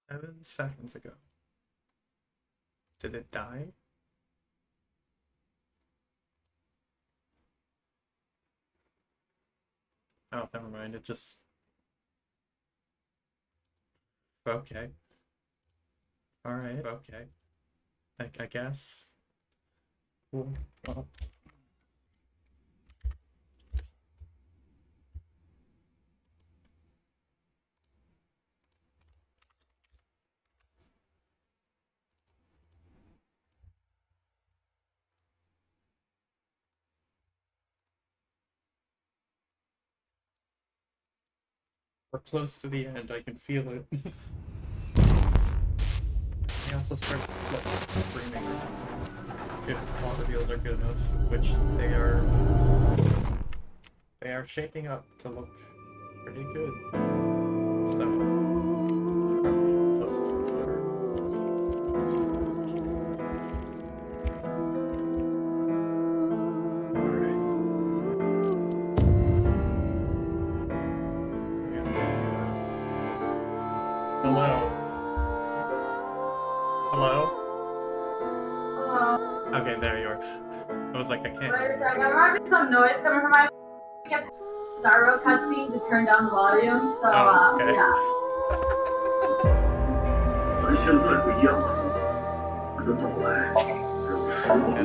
7 seconds ago. Did it die? Oh, never mind. It just... Okay. Alright, okay. I guess. Cool. Well. We're close to the end, I can feel it. I also start screaming or something. If all reveals are good enough, which they are. They are shaping up to look pretty good. So, I'll post this on Twitter. Hello? Okay, there you are. I was like, I can't. Wait a second, there might be some noise coming from my Star Road cutscene to turn down the volume, so okay. Yeah. 咱现在不一样了，我的到来让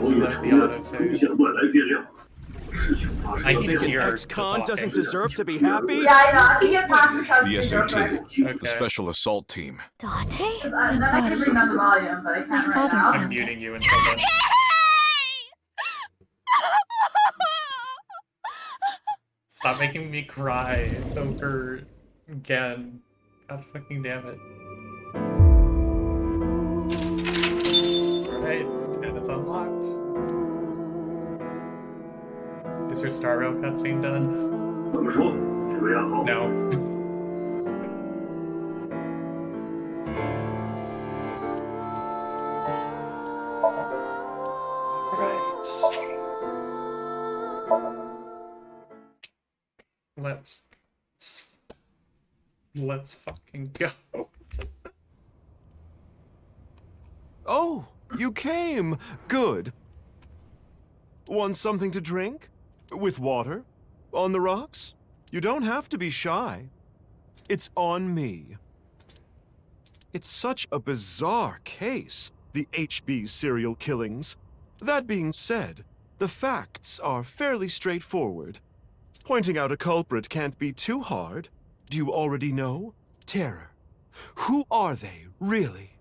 时光越长越出现外来变量。事情发生 I 了 can 变化。 hear Ex-con the doesn't talking. deserve to be happy? Yeah, I know. I can get past the The cutscene real SOT, quick. the Special Assault Team. Dante? Then I can bring down the volume, but I can't right father now. I'm muting you until then. Stop making me cry over again. God fucking damn it. Alright, and it's unlocked. Is your Star Rail cutscene done? 怎么说？这个样好。 No. Let's fucking go. Oh, you came. Good. Want something to drink? With water? On the rocks? You don't have to be shy. It's on me. It's such a bizarre case, the HB serial killings. That being said, the facts are fairly straightforward. Pointing out a culprit can't be too hard. Do you already know? Terror. Who are they, really?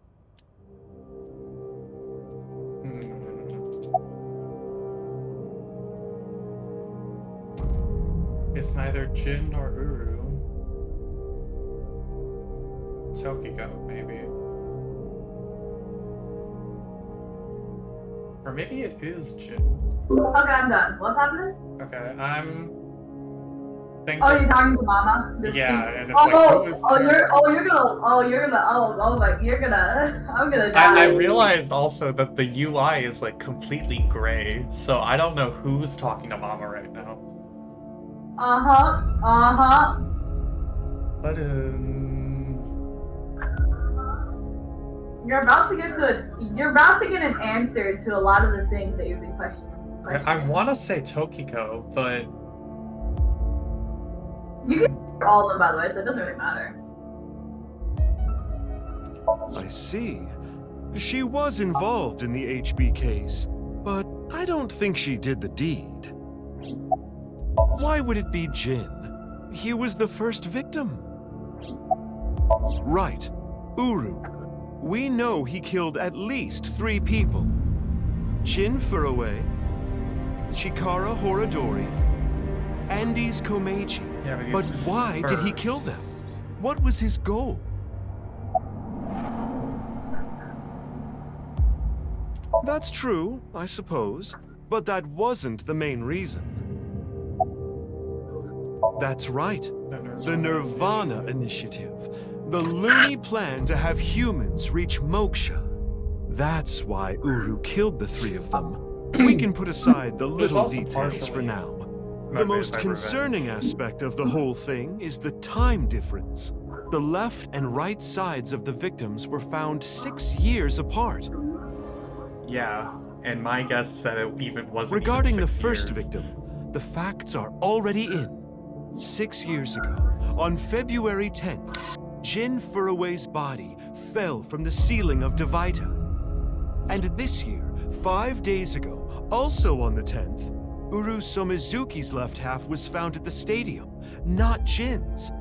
It's neither Jin nor Uru. Tokiko, maybe. Or maybe it is Jin. Okay, I'm done. What's happening? Okay, Things Oh, are... you're talking to Mama? Yeah, and it's like, who is I'm gonna die. I realized also that the UI is like completely gray, so I don't know who's talking to Mama right now. But You're about to get an answer to a lot of the things that you've been questioning. I want to say Tokiko, but You can all of them, by the way, so it doesn't really matter. I see. She was involved in the HB case, but I don't think she did the deed. Why would it be Jin? He was the first victim. Right. Uru. We know he killed at least 3 people. Jin Furuwe, Chikara Horadori, Andes Komeiji. yeah, But he's why did he first. kill them? What was his goal? That's true, I suppose, but that wasn't the main reason. That's right. The Nirvana Initiative. The loony plan to have humans reach moksha. That's why Uru killed the 3 of them. We can put aside the little also details for partially now. The motivated most by concerning aspect of the whole thing is the time difference. The left and right sides of the victims were found 6 years apart. Yeah, and my guess is that it even wasn't Regarding even the 6 first years. victim, the facts are already in. 6 years ago, on February 10th, Jin Furuwei's body fell from the ceiling of Devaita. And this year, 5 days ago, also on the 10th, Uru Somizuki's left half was found at the stadium, not Jin's.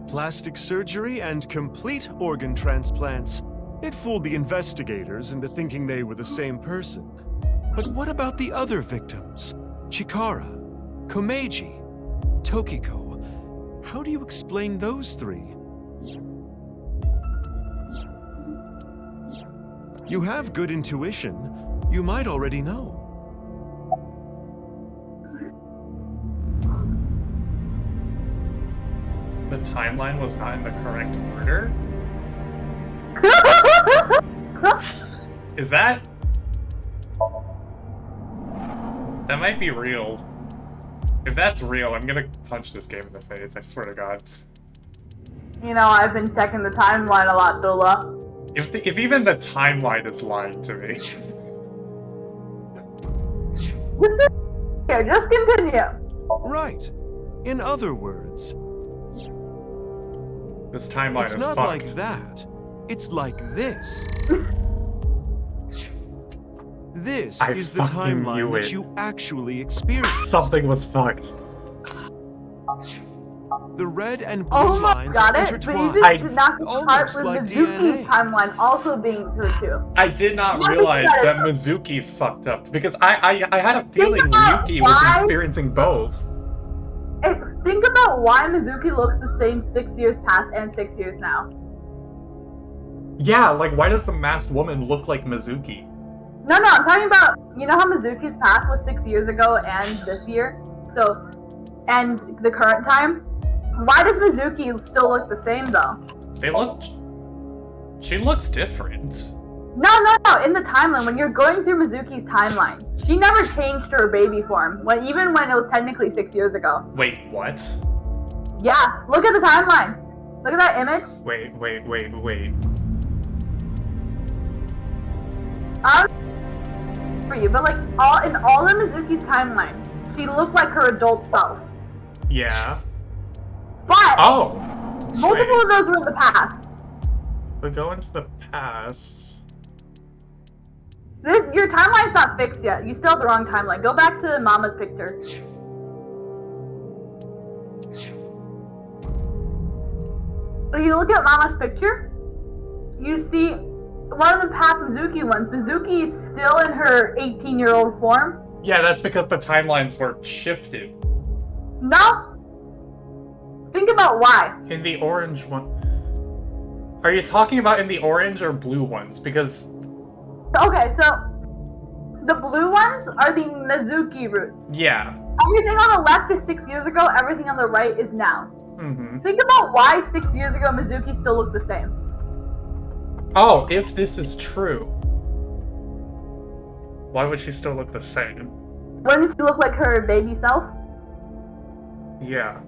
Plastic surgery and complete organ transplants. It fooled the investigators into thinking they were the same person. But what about the other victims? Chikara, Komeiji, Tokiko. How do you explain those three? You have good intuition. You might already know. The timeline was not in the correct order? Is that? That might be real. If that's real, I'm gonna punch this game in the face, I swear to God. You know, I've been checking the timeline a lot, Dula. If even the timeline is lying to me. Just continue. Right. In other words, This timeline it's is not fucked. like that. It's like this. This I is the fucking timeline knew that it. you actually experienced. Something was fucked. The red and blue Oh my lines god, are it, but you intertwined. just did not get part Almost with like Mizuki's DNA. timeline also being true too. I did not What is realize that? that Mizuki's fucked up because I had a feeling about Ryuki was why- experiencing both. Think about why Mizuki looks the same 6 years past and 6 years now. Yeah, like why does the masked woman look like Mizuki? No, I'm talking about, you know how Mizuki's past was 6 years ago and this year? So, and the current time? Why does Mizuki still look the same though? They looked. She looks different. No, in the timeline, when you're going through Mizuki's timeline, she never changed her baby form, even when it was technically 6 years ago. Wait, what? Yeah, look at the timeline. Look at that image. Wait. For you, but like in all of Mizuki's timeline, she looked like her adult self. Yeah. But Oh! multiple of those were in the past. We go into the past. Your timeline's not fixed yet. You still have the wrong timeline. Go back to Mama's picture. If you look at Mama's picture, you see one of the past Mizuki ones. Mizuki is still in her 18-year-old form. Yeah, that's because the timelines were shifted. No. Think about why. In the orange one. Are you talking about in the orange or blue ones? Because. Okay, so the blue ones are the Mizuki roots. Yeah. Everything on the left is 6 years ago, everything on the right is now. Mm-hmm. Think about why 6 years ago Mizuki still looked the same. Oh, if this is true. Why would she still look the same? Wouldn't she look like her baby self? Yeah.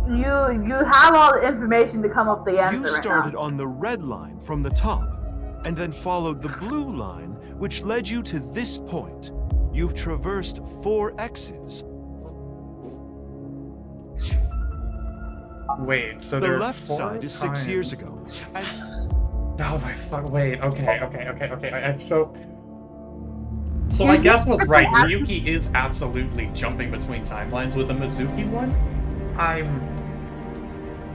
You have all the information to come up with the answer You right started now. on the red line from the top, and then followed the blue line, which led you to this point. You've traversed 4 X's. Wait, so The there are left 4 side is 6 years times. ago. And Oh my fuck, wait, okay. So my guess was right. Ryuki is absolutely jumping between timelines with the Mizuki one.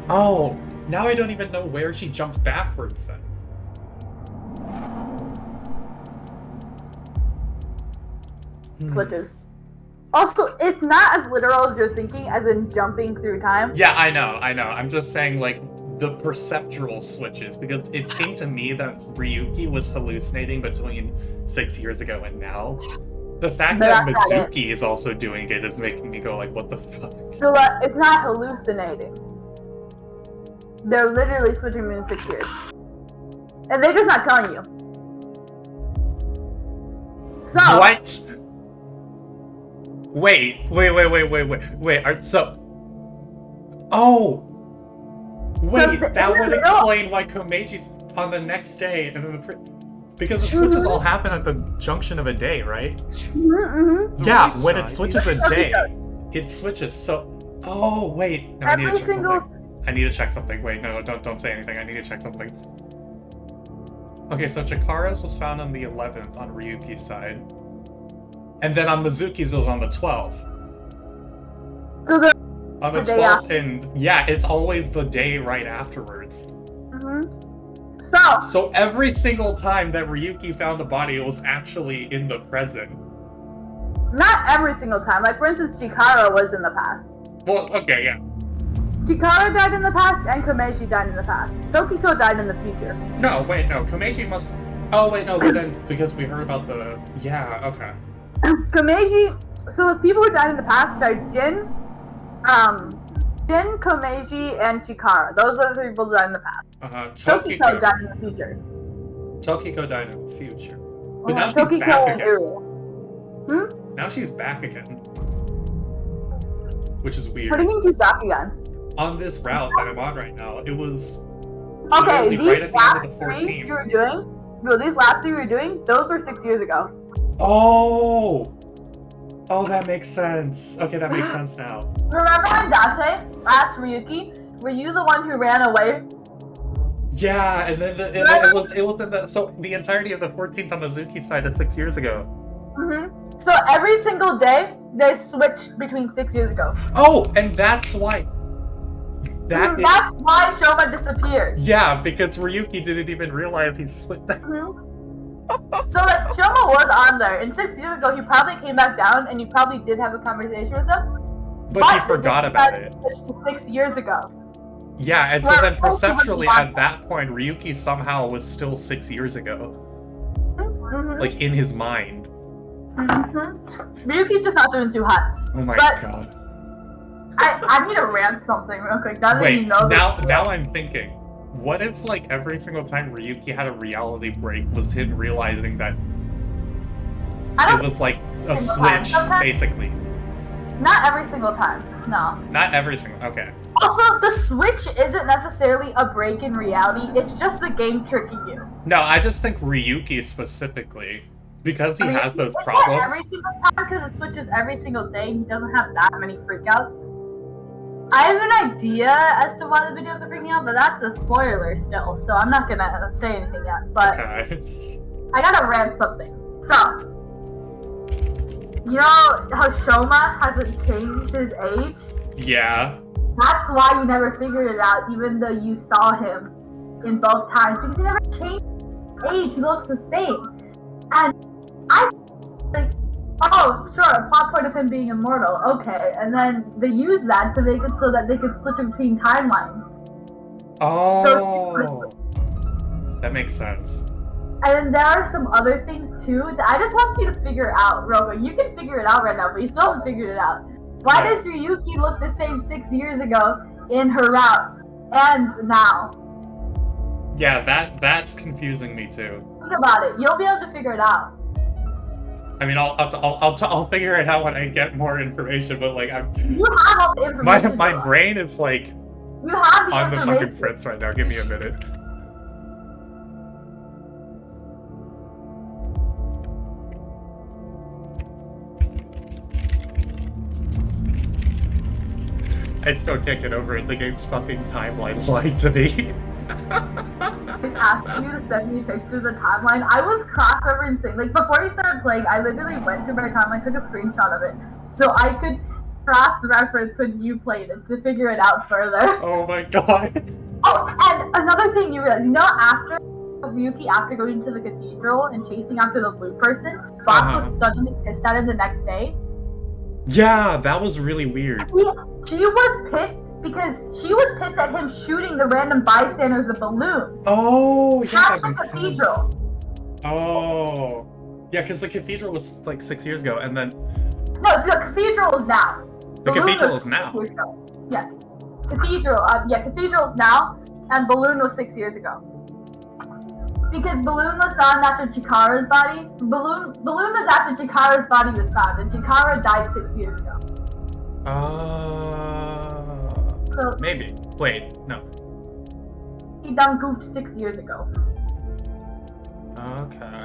Oh, now I don't even know where she jumped backwards then. Switches. Also, it's not as literal as you're thinking, as in jumping through time. Yeah, I know. I'm just saying, like, the perceptual switches, because it seemed to me that Ryuki was hallucinating between 6 years ago and now. The fact that But that's not Mizuki is also doing it is making me go, like, what the fuck? So it's not hallucinating. They're literally switching between 6 years. And they're just not telling you. So, What? Wait. So. Oh! Wait, So that in would the middle- explain why Komeji's on the next day, and then because the switches all happen at the junction of a day, right? Mm-hmm. Yeah, right when it side switches is- a day, it switches so. Oh wait, no, I need to Every check single- something. I need to check something. Wait, no, don't say anything. I need to check something. Okay, so Chikara's was found on the 11th on Ryuki's side, and then on Mizuki's it was on the 12th. So the On the The day 12th, after. and yeah, it's always the day right afterwards. so So every single time that Ryuki found a body, it was actually in the present. not every single time. Like for instance, Chikara was in the past. Well, okay, yeah. Chikara died in the past, and Komeiji died in the past. Tokiko died in the future. No, wait, no. Komeiji must. Oh, wait, no, but then because we heard about the. Yeah, okay. Komeiji. So the people who died in the past are Jin, Komeiji, and Chikara. Those are the people who died in the past. Tokiko died in the future. Tokiko died in the future. But now she's Tokiko back and again. Uru. Now she's back again. Which is weird. What do you mean she's back again? On this route that I'm on right now, it was. Okay, literally these right at the end last of the three 14. you were doing, no, these last three you were doing, those were 6 years ago. Oh! Oh, that makes sense. Okay, that makes sense now. Remember when Dante asked Ryuki, were you the one who ran away? Yeah, and then it was in the so the entirety of the 14th on Mizuki's side is 6 years ago. Mm-hmm. So every single day, they switched between 6 years ago. Oh, and that's why. That's why Shoma disappeared. Yeah, because Ryuki didn't even realize he split that. Mm-hmm. So like Shoma was on there, and 6 years ago he probably came back down, and you probably did have a conversation with him. But he forgot about it. 6 years ago. Yeah, and so Well, then most of us perceptually want at that point, Ryuki somehow was still 6 years ago. Mm-hmm. Like in his mind. Mm-hmm. Ryuki's just not doing too hot. Oh my But- god. I need to rant something real quick. Now that Wait, you know now this. I'm thinking. What if like every single time Ryuki had a reality break was him realizing that I it don't, was like a single time. switch, Sometimes- basically? not every single time. No. Not every single. Okay. Also, the switch isn't necessarily a break in reality. It's just the game tricking you. No, I just think Ryuki specifically, because he I mean, has those it's not problems. every single time because it switches every single day. He doesn't have that many freakouts. I have an idea as to why the videos are freaking out, but that's a spoiler still, so I'm not gonna say anything yet. But Okay. I gotta rant something. So, you know how Shoma hasn't changed his age? Yeah. That's why you never figured it out, even though you saw him in both times, because he never changed age. He looks the same. And I like, oh, sure, a plot point of him being immortal, okay. And then they use that to make it so that they could switch between timelines. Oh. That makes sense. And there are some other things too that I just want you to figure out, Robo. You can figure it out right now, but you still haven't figured it out. Why does Ryuki look the same 6 years ago in her route and now? Yeah, that's confusing me too. Think about it. You'll be able to figure it out. I mean, I'll figure it out when I get more information. But like, You have all the information. my though. brain is like You have the on the fucking information. fritz right now. Give me a minute. I still can't get over it. The game's fucking timeline lied to me. It's asking you to send me pictures of timeline. I was cross-referencing. Like, before you started playing, I literally went to my timeline, took a screenshot of it, so I could cross-reference when you played it to figure it out further. Oh my god. Oh, and another thing you realize, you know, after Ryuki, after going to the cathedral and chasing after the blue person, Boss was suddenly pissed at him the next day. Yeah, that was really weird. She was pissed because she was pissed at him shooting the random bystanders with a balloon. Oh, yeah, At that the makes sense. cathedral. Oh. Yeah, because the cathedral was like 6 years ago, and then No, the cathedral is now. the Balloon cathedral was is now. 6 years ago. Yes. Cathedral is now, and Balloon was 6 years ago. Because Balloon was found after Chikara's body. Balloon was after Chikara's body was found, and Chikara died 6 years ago. Ah. So Maybe. Wait, no. he done goofed 6 years ago. Okay.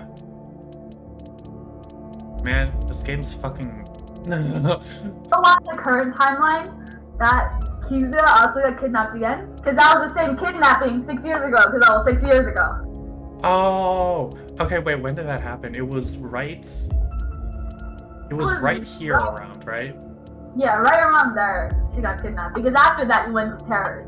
Man, this game's fucking. Along the current timeline, that Kiza also got kidnapped again, because that was the same kidnapping 6 years ago, because that was 6 years ago. Oh, okay. Wait, when did that happen? It was right. It was right here around, right? Yeah, right around there, she got kidnapped. Because after that, you went to terror.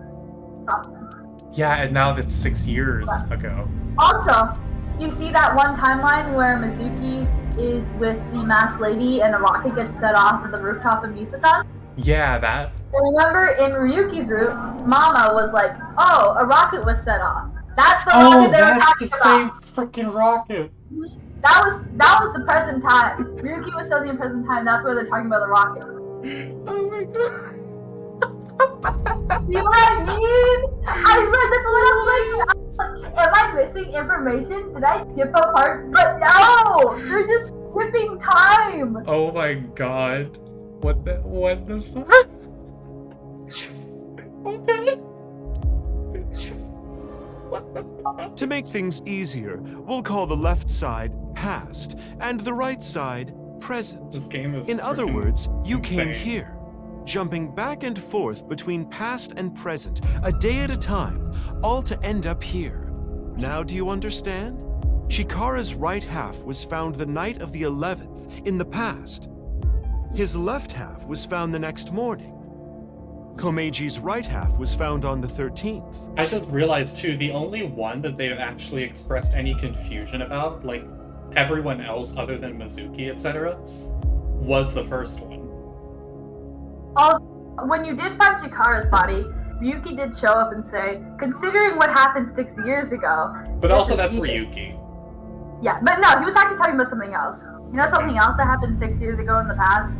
Yeah, and now that's 6 years ago. Also, you see that one timeline where Mizuki is with the masked lady and a rocket gets set off at the rooftop of Misatan? Yeah, that. Remember in Ryuki's route, Mama was like, "Oh, a rocket was set off." That's the rocket they were talking about. Same freaking rocket. That was the present time. Ryuki was still in the present time. That's where they're talking about the rocket. Oh my god. You know what I mean? I swear that's what I'm like. Am I missing information? Did I skip a part? But no! They're just skipping time! Oh my god. What the fuck? Okay. To make things easier, we'll call the left side past and the right side present. This game is In other freaking words, you came insane. here, jumping back and forth between past and present, a day at a time, all to end up here. Now do you understand? Chikara's right half was found the night of the 11th, in the past. His left half was found the next morning. Komeji's right half was found on the 13th. I just realized too, the only one that they've actually expressed any confusion about, like everyone else other than Mizuki, etc., was the first one. When you did find Chikara's body, Ryuki did show up and say, considering what happened 6 years ago... But also that's Ryuki. Yeah, but no, he was actually talking about something else. You know something else that happened 6 years ago in the past?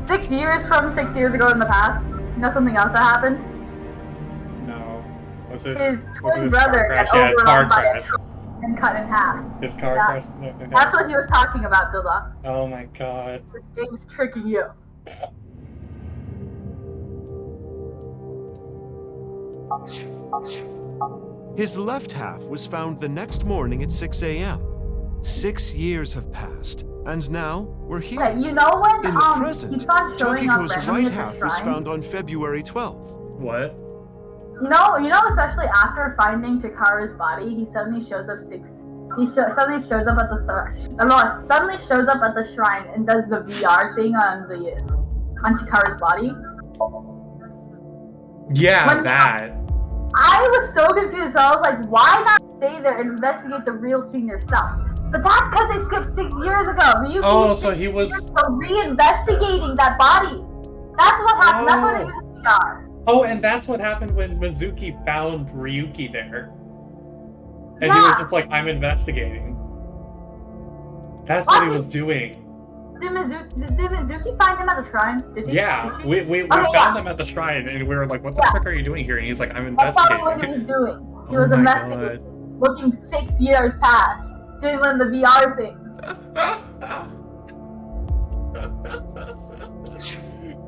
6 years from 6 years ago in the past. You know something else that happened? No. Was it His was twin it his brother car crash? got Yeah, his car overrun by a crash. truck and cut in half. His car Yeah. crash. Okay. That's what he was talking about, Dilla. Oh my god. This game's tricking you. His left half was found the next morning at 6 a.m. 6 years have passed, and now we're here. Okay, you know when In the present, keeps on showing up Tokiko's randomly right at the half was shrine? found on February 12th. What? You know, especially after finding Chikara's body, he suddenly shows up suddenly shows up at the suddenly shows up at the shrine and does the VR thing on Chikara's body. Yeah, that. I was so confused. So I was like, why not stay there and investigate the real senior stuff? But that's because they skipped 6 years ago. Ryuki Oh, so he was. reinvestigating that body. That's what happened. That's what they used VR. Oh, and that's what happened when Mizuki found Ryuki there. And he Yeah. was just like, I'm investigating. That's what he was doing. Did Mizuki find him at the shrine? Did he? Yeah, Did she? we found him at the shrine, and we were like, what the frick are you doing here? And he's like, I'm That's probably what he investigating. was doing. He Oh was my investigating, looking 6 years past, doing one of the VR things.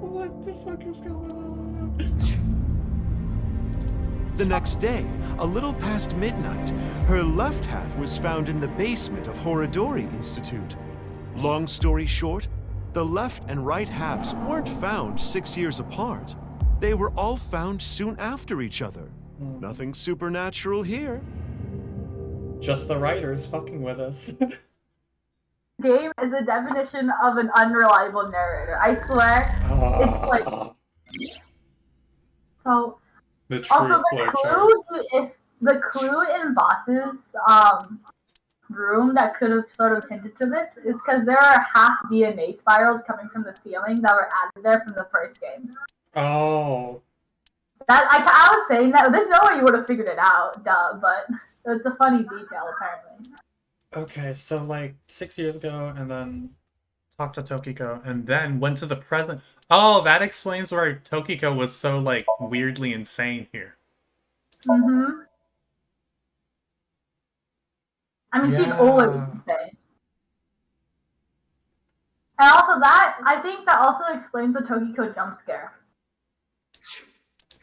What the fuck is going on? The next day, a little past midnight, her left half was found in the basement of Horodori Institute. Long story short, the left and right halves weren't found 6 years apart. They were all found soon after each other. Nothing supernatural here. Just the writers fucking with us. Game is a definition of an unreliable narrator. I swear, it's like so. The true Also, the clue in Boss's room that could have sort of hinted to this is because there are half DNA spirals coming from the ceiling that were added there from the first game. Oh. That I was saying that there's no way you would have figured it out, duh. But it's a funny detail apparently. Okay, so like 6 years ago, and then talked to Tokiko, and then went to the present. Oh, that explains why Tokiko was so like weirdly insane here. Mhm. I mean, she's Yeah. always insane. And also I think that also explains the Tokiko jump scare.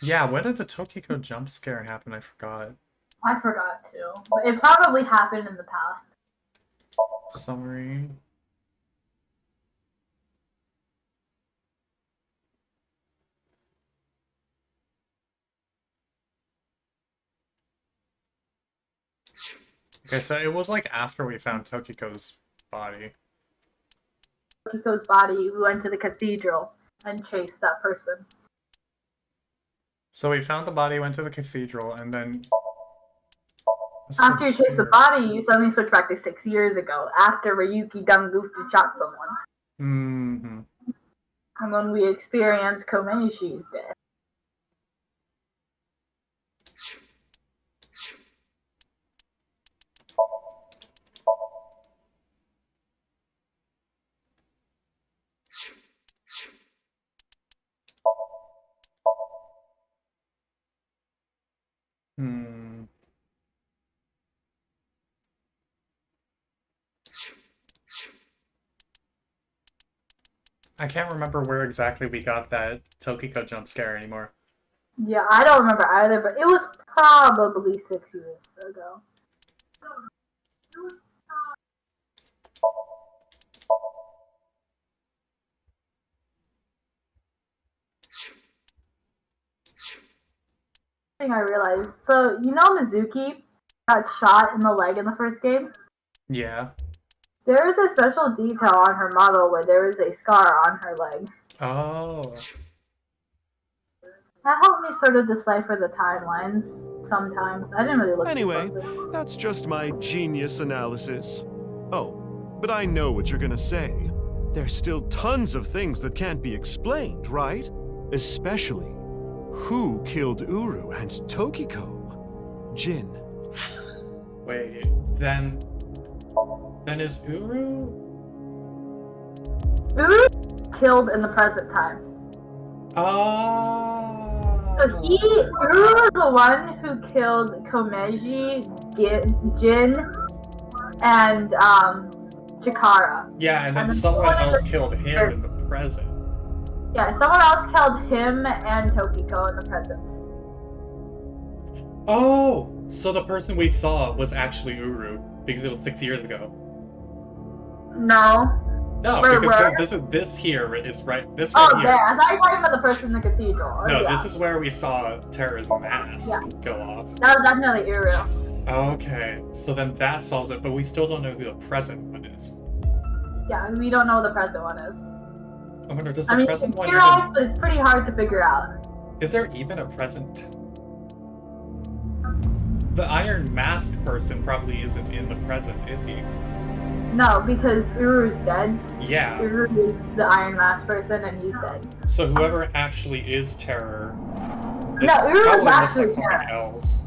Yeah, when did the Tokiko jump scare happen? I forgot. I forgot to. But it probably happened in the past. Summary. Okay, so it was like after we found Tokiko's body. Kiko's body, we went to the cathedral and chased that person. So we found the body, went to the cathedral, and then... After you chased the body, you suddenly switch back to 6 years ago, after Ryuki done goofed and shot someone. Mm-hmm. And when we experienced Komeishi's death. Hmm. I can't remember where exactly we got that Tokiko jump scare anymore. Yeah, I don't remember either, but it was probably 6 years ago. Thing I realized. So, you know Mizuki got shot in the leg in the first game? Yeah. There is a special detail on her model where there is a scar on her leg. Oh. That helped me sort of decipher the timelines sometimes. I didn't really look Anyway, too closely. that's just my genius analysis. Oh, but I know what you're gonna say. There's still tons of things that can't be explained, right? Especially, who killed Uru and Tokiko? Jin. Wait, then is Uru? Uru killed in the present time. Oh. So Uru was the one who killed Komeiji, Jin, and Chikara. Yeah, and then someone else killed him in the present. Yeah, someone else killed him and Tokiko in the present. Oh, so the person we saw was actually Uru because it was 6 years ago. No. No, Where? because this here is right. This Oh, right here. there. I thought you were talking about the person in the cathedral. No, yeah. this is where we saw Terra's mask go off. That was definitely Uru. Okay, so then that solves it, but we still don't know who the present one is. Yeah, we don't know what the present one is. I wonder, does the present one theorize, but it's pretty hard to figure out. Is there even a present? The Iron Mask person probably isn't in the present, is he? No, because Uru's dead. Yeah. Uru is the Iron Mask person, and he's dead. So whoever actually is Terror... No, Uru is probably looks actually like something Terror. else.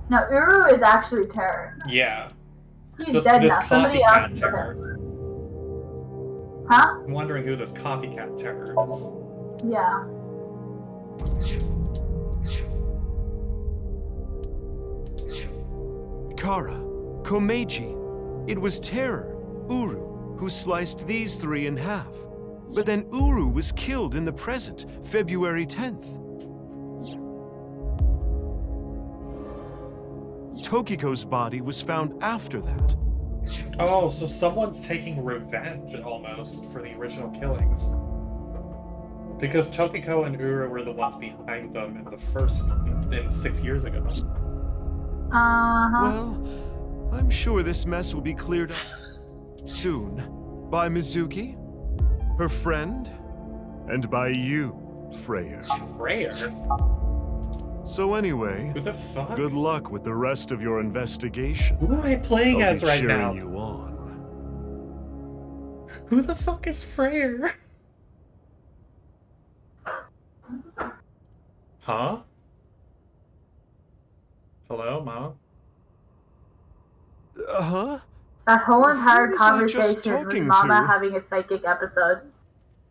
No, Uru is actually Terror. Yeah. He's dead now. Somebody copycat else. Terror. Huh? I'm wondering who this copycat Terror is. Yeah. Kara, Komeiji. It was Terror, Uru, who sliced these three in half. But then Uru was killed in the present, February 10th. Tokiko's body was found after that. Oh, so someone's taking revenge, almost, for the original killings. Because Tokiko and Uru were the ones behind them in the first... in 6 years ago. Uh-huh. Well, I'm sure this mess will be cleared up soon. By Mizuki, her friend, and by you, Freya. Freya? So anyway, Who the fuck? good luck with the rest of your investigation. Who am I playing I'll as be right cheering now? you on. Who the fuck is Freyr? Huh? Hello, Mom? Uh-huh? That whole entire Who was I just conversation was talking Mama to? having a psychic episode.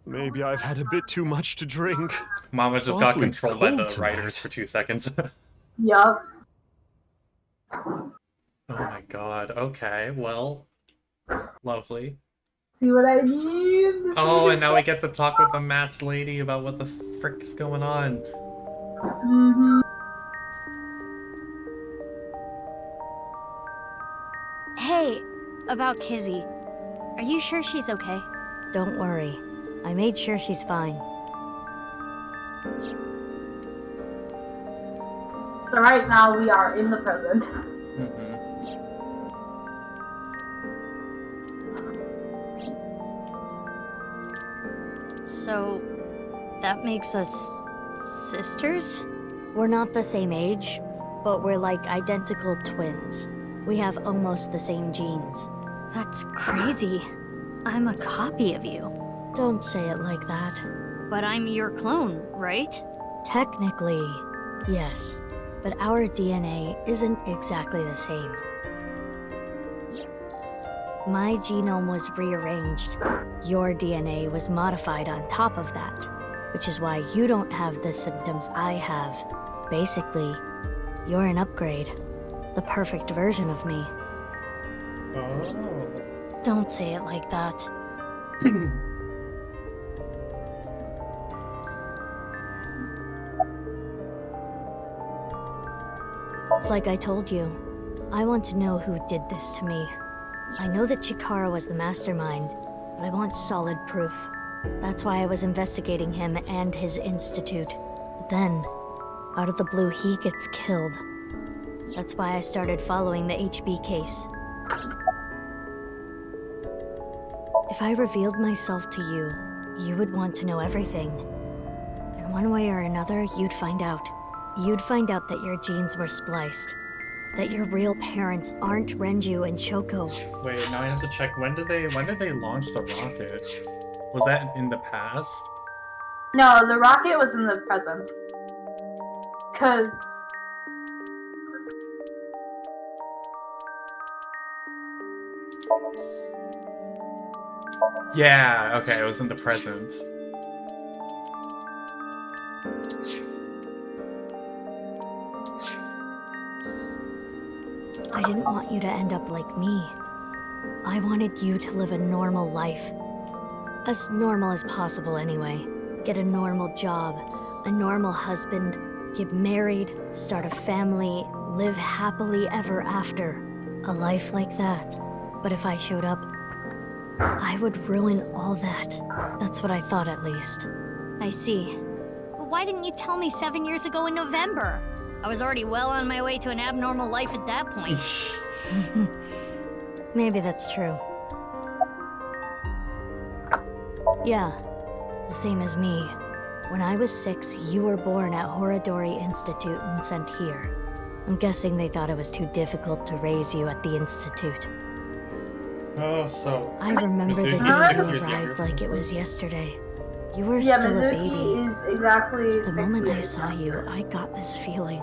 Maybe I've had a bit too much to drink. Mama It's just got awfully controlled by the cold tonight. writers for 2 seconds. Yup. Oh my god, okay, well... Lovely. See what I mean? Oh, and now we get to talk with the masked lady about what the frick's going on. Mm-hmm. Hey, about Kizzy. Are you sure she's okay? Don't worry. I made sure she's fine. So right now we are in the present. Mm-hmm. So, that makes us sisters? We're not the same age, but we're like identical twins. We have almost the same genes. That's crazy. I'm a copy of you. Don't say it like that. But I'm your clone, right? Technically, yes. But our DNA isn't exactly the same. My genome was rearranged. Your DNA was modified on top of that, which is why you don't have the symptoms I have. Basically, you're an upgrade. The perfect version of me. Oh. Don't say it like that. It's like I told you. I want to know who did this to me. I know that Chikara was the mastermind, but I want solid proof. That's why I was investigating him and his institute. But then, out of the blue, he gets killed. That's why I started following the HB case. If I revealed myself to you, you would want to know everything. And one way or another, you'd find out. You'd find out that your genes were spliced. That your real parents aren't Renju and Choco. Wait, now I have to check. When did they launch the rocket? Was that in the past? No, the rocket was in the present. Cause Yeah, okay, it was in the present. I didn't want you to end up like me. I wanted you to live a normal life. As normal as possible, anyway. Get a normal job, a normal husband, get married, start a family, live happily ever after. A life like that. But if I showed up, I would ruin all that. That's what I thought, at least. I see. But why didn't you tell me 7 years ago in November? I was already well on my way to an abnormal life at that point. Maybe that's true. Yeah, the same as me. When I was 6, you were born at Horadori Institute and sent here. I'm guessing they thought it was too difficult to raise you at the Institute. Oh, so... I remember the Mizuki's day 6 you years younger arrived from like this it was person. yesterday. You were yeah, still a Mizuki baby. is exactly The 6 moment I years saw you, younger. I got this feeling.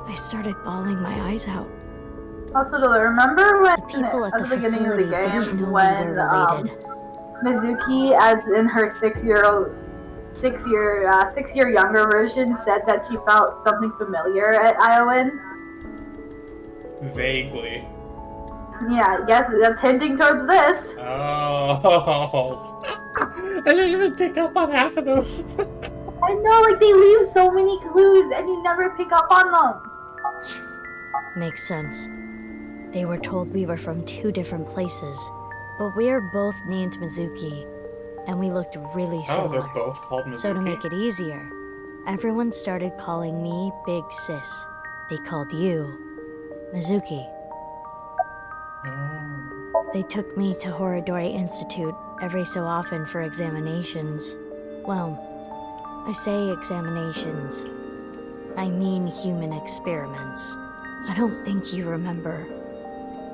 I started bawling my eyes out. Also, do I remember when The people at at the the beginning of the facility didn't game know we when were related. Mizuki, as in her 6 year younger version, said that she felt something familiar at Iowan? Vaguely. Yeah, I guess that's hinting towards this. Oh. I didn't even pick up on half of those. I know, like, they leave so many clues and you never pick up on them. Makes sense. They were told we were from 2 different places, but we're both named Mizuki, and we looked really Oh, similar. they're both called Mizuki? So to make it easier, everyone started calling me Big Sis. They called you Mizuki. Oh. They took me to Horadori Institute every so often for examinations. Well, I say examinations. I mean human experiments. I don't think you remember,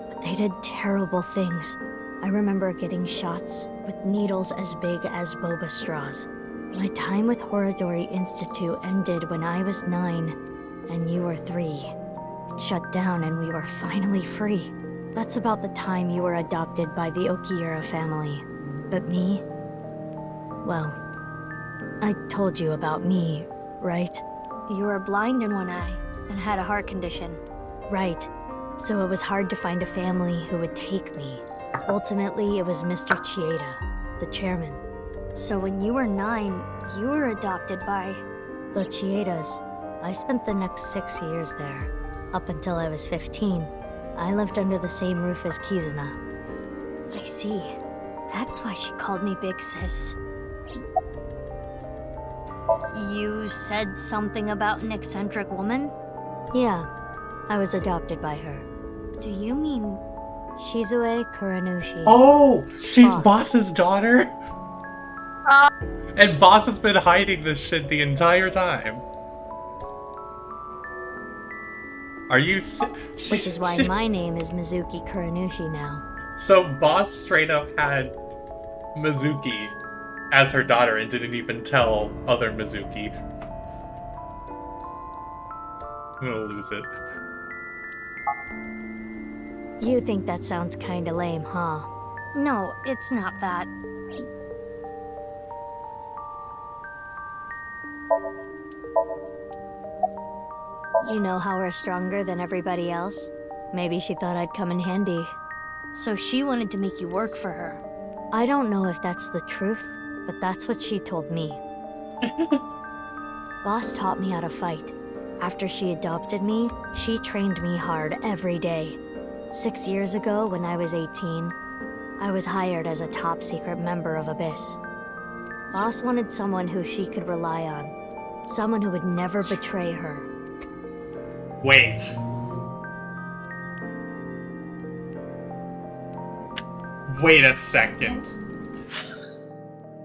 but they did terrible things. I remember getting shots with needles as big as boba straws. My time with Horadori Institute ended when I was 9, and you were 3. It shut down and we were finally free. That's about the time you were adopted by the Okiura family. But me? Well, I told you about me, right? You were blind in one eye and had a heart condition. Right. So it was hard to find a family who would take me. Ultimately, it was Mr. Chieda, the chairman. So when you were 9, you were adopted by the Chiedas. I spent the next 6 years there. Up until I was 15, I lived under the same roof as Kizuna. I see. That's why she called me Big Sis. You said something about an eccentric woman? Yeah, I was adopted by her. Do you mean Shizue Kuranushi? Oh, she's Boss. Boss's daughter? And Boss has been hiding this shit the entire time. Are you Which is why my name is Mizuki Kuranushi now. So Boss straight up had Mizuki as her daughter and didn't even tell other Mizuki. I'm gonna lose it. You think that sounds kinda lame, huh? No, it's not that. You know how we're stronger than everybody else? Maybe she thought I'd come in handy. So she wanted to make you work for her. I don't know if that's the truth, but that's what she told me. Boss taught me how to fight. After she adopted me, she trained me hard every day. 6 years ago, when I was 18, I was hired as a top-secret member of Abyss. Boss wanted someone who she could rely on. Someone who would never betray her. Wait. Wait a second.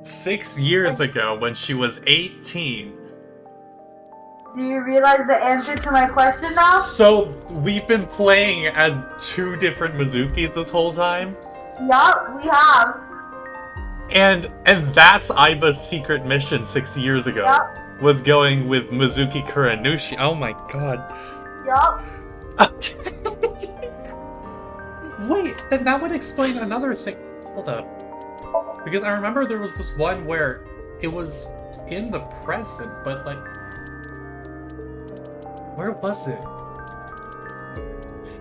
6 years ago, when she was 18. Do you realize the answer to my question now? So, we've been playing as 2 different Mizukis this whole time? Yup, we have. And that's Aiba's secret mission 6 years ago. Yup. Was going with Mizuki Kuranushi. Oh my god. Yup. Okay. Wait, then that would explain another thing. Hold up. Because I remember there was this one where it was in the present, but like... Where was it?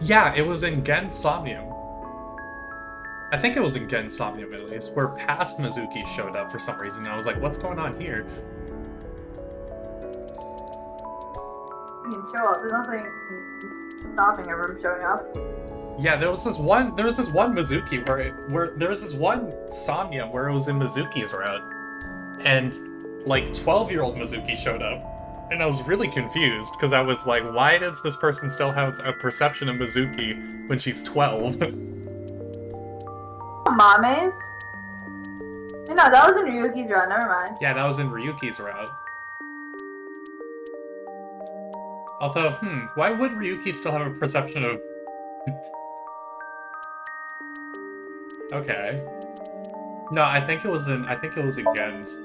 Yeah, it was in Gen Somnium. I think it was in Gen Somnium at least, where past Mizuki showed up for some reason. I was like, what's going on here? You can show up. There's nothing stopping her from showing up. Yeah, there was this one Mizuki where there was this one Somnium where it was in Mizuki's route. And like 12-year-old Mizuki showed up. And I was really confused, because I was like, why does this person still have a perception of Mizuki when she's 12? Mame's? No, that was in Ryuki's route, never mind. Yeah, that was in Ryuki's route. Although, why would Ryuki still have a perception of... Okay. No, I think it was in Gen's.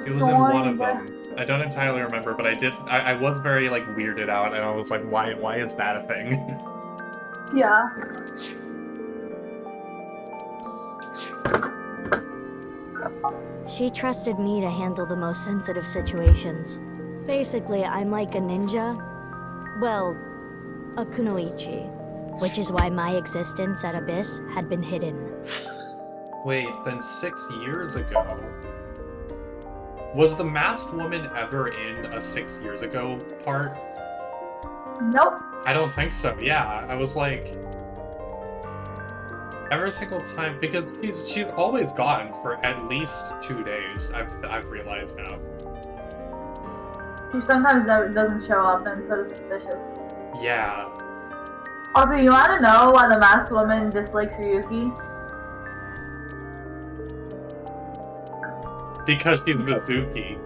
It was in one of them. I don't entirely remember, but I was very, like, weirded out, and I was like, why is that a thing? Yeah. She trusted me to handle the most sensitive situations. Basically, I'm like a ninja. Well, a kunoichi. Which is why my existence at Abyss had been hidden. Wait, then 6 years ago... Was the masked woman ever in a 6 years ago part? Nope. I don't think so, yeah. I was like... Every single time, because she's always gone for at least 2 days, I've realized now. She sometimes doesn't show up and sort of suspicious. Yeah. Also, you want to know why the masked woman dislikes Ryuki? Because she's Mizuki.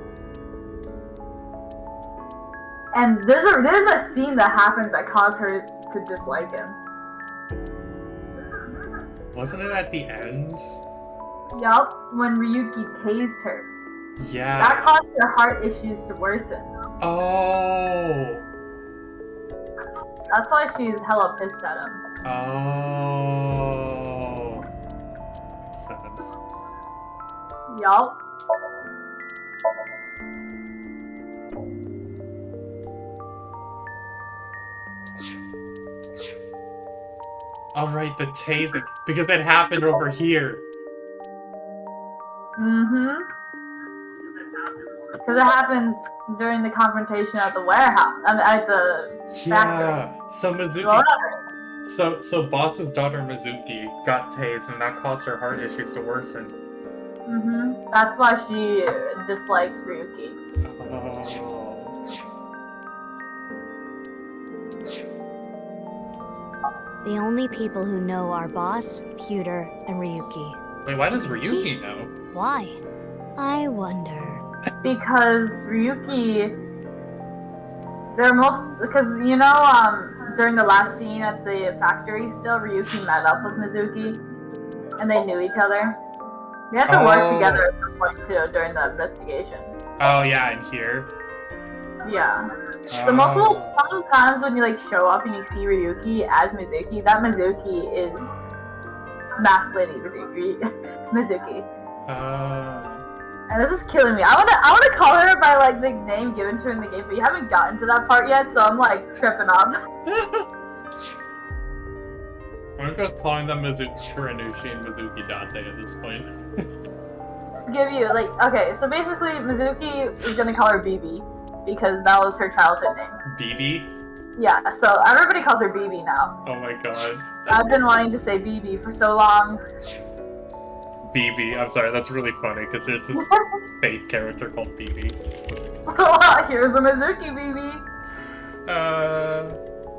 And there's a scene that happens that caused her to dislike him. Wasn't it at the end? Yup, when Ryuki tased her. Yeah. That caused her heart issues to worsen. Oh. That's why she's hella pissed at him. Oh. Makes sense. Yup. Alright, the tasing. Because it happened over here. Because it happened during the confrontation at the warehouse, at the factory. Yeah. So Mizuki. Whatever. So Boss's daughter Mizuki got tased, and that caused her heart issues to worsen. That's why she dislikes Ryuki. Oh. The only people who know are Boss, Pewter, and Ryuki. Wait, why does Ryuki know? Why? I wonder. Because Ryuki, because during the last scene at the factory, still Ryuki met up with Mizuki, and they knew each other. They had to work together at some point too during the investigation. Oh yeah, and here. Yeah. The multiple times when you like show up and you see Ryuki as Mizuki, that Mizuki is Masked Lady Mizuki. And this is killing me. I wanna call her by like the name given to her in the game, but you haven't gotten to that part yet, so I'm like tripping up. I'm just calling them Mizuki Kuranushi and Mizuki Date at this point. Give you like okay, so basically Mizuki is gonna call her BB because that was her childhood name. BB? Yeah, so everybody calls her BB now. Oh my god. I've been wanting to say BB for so long. BB, I'm sorry, that's really funny because there's this fake character called BB. Here's a Mizuki BB.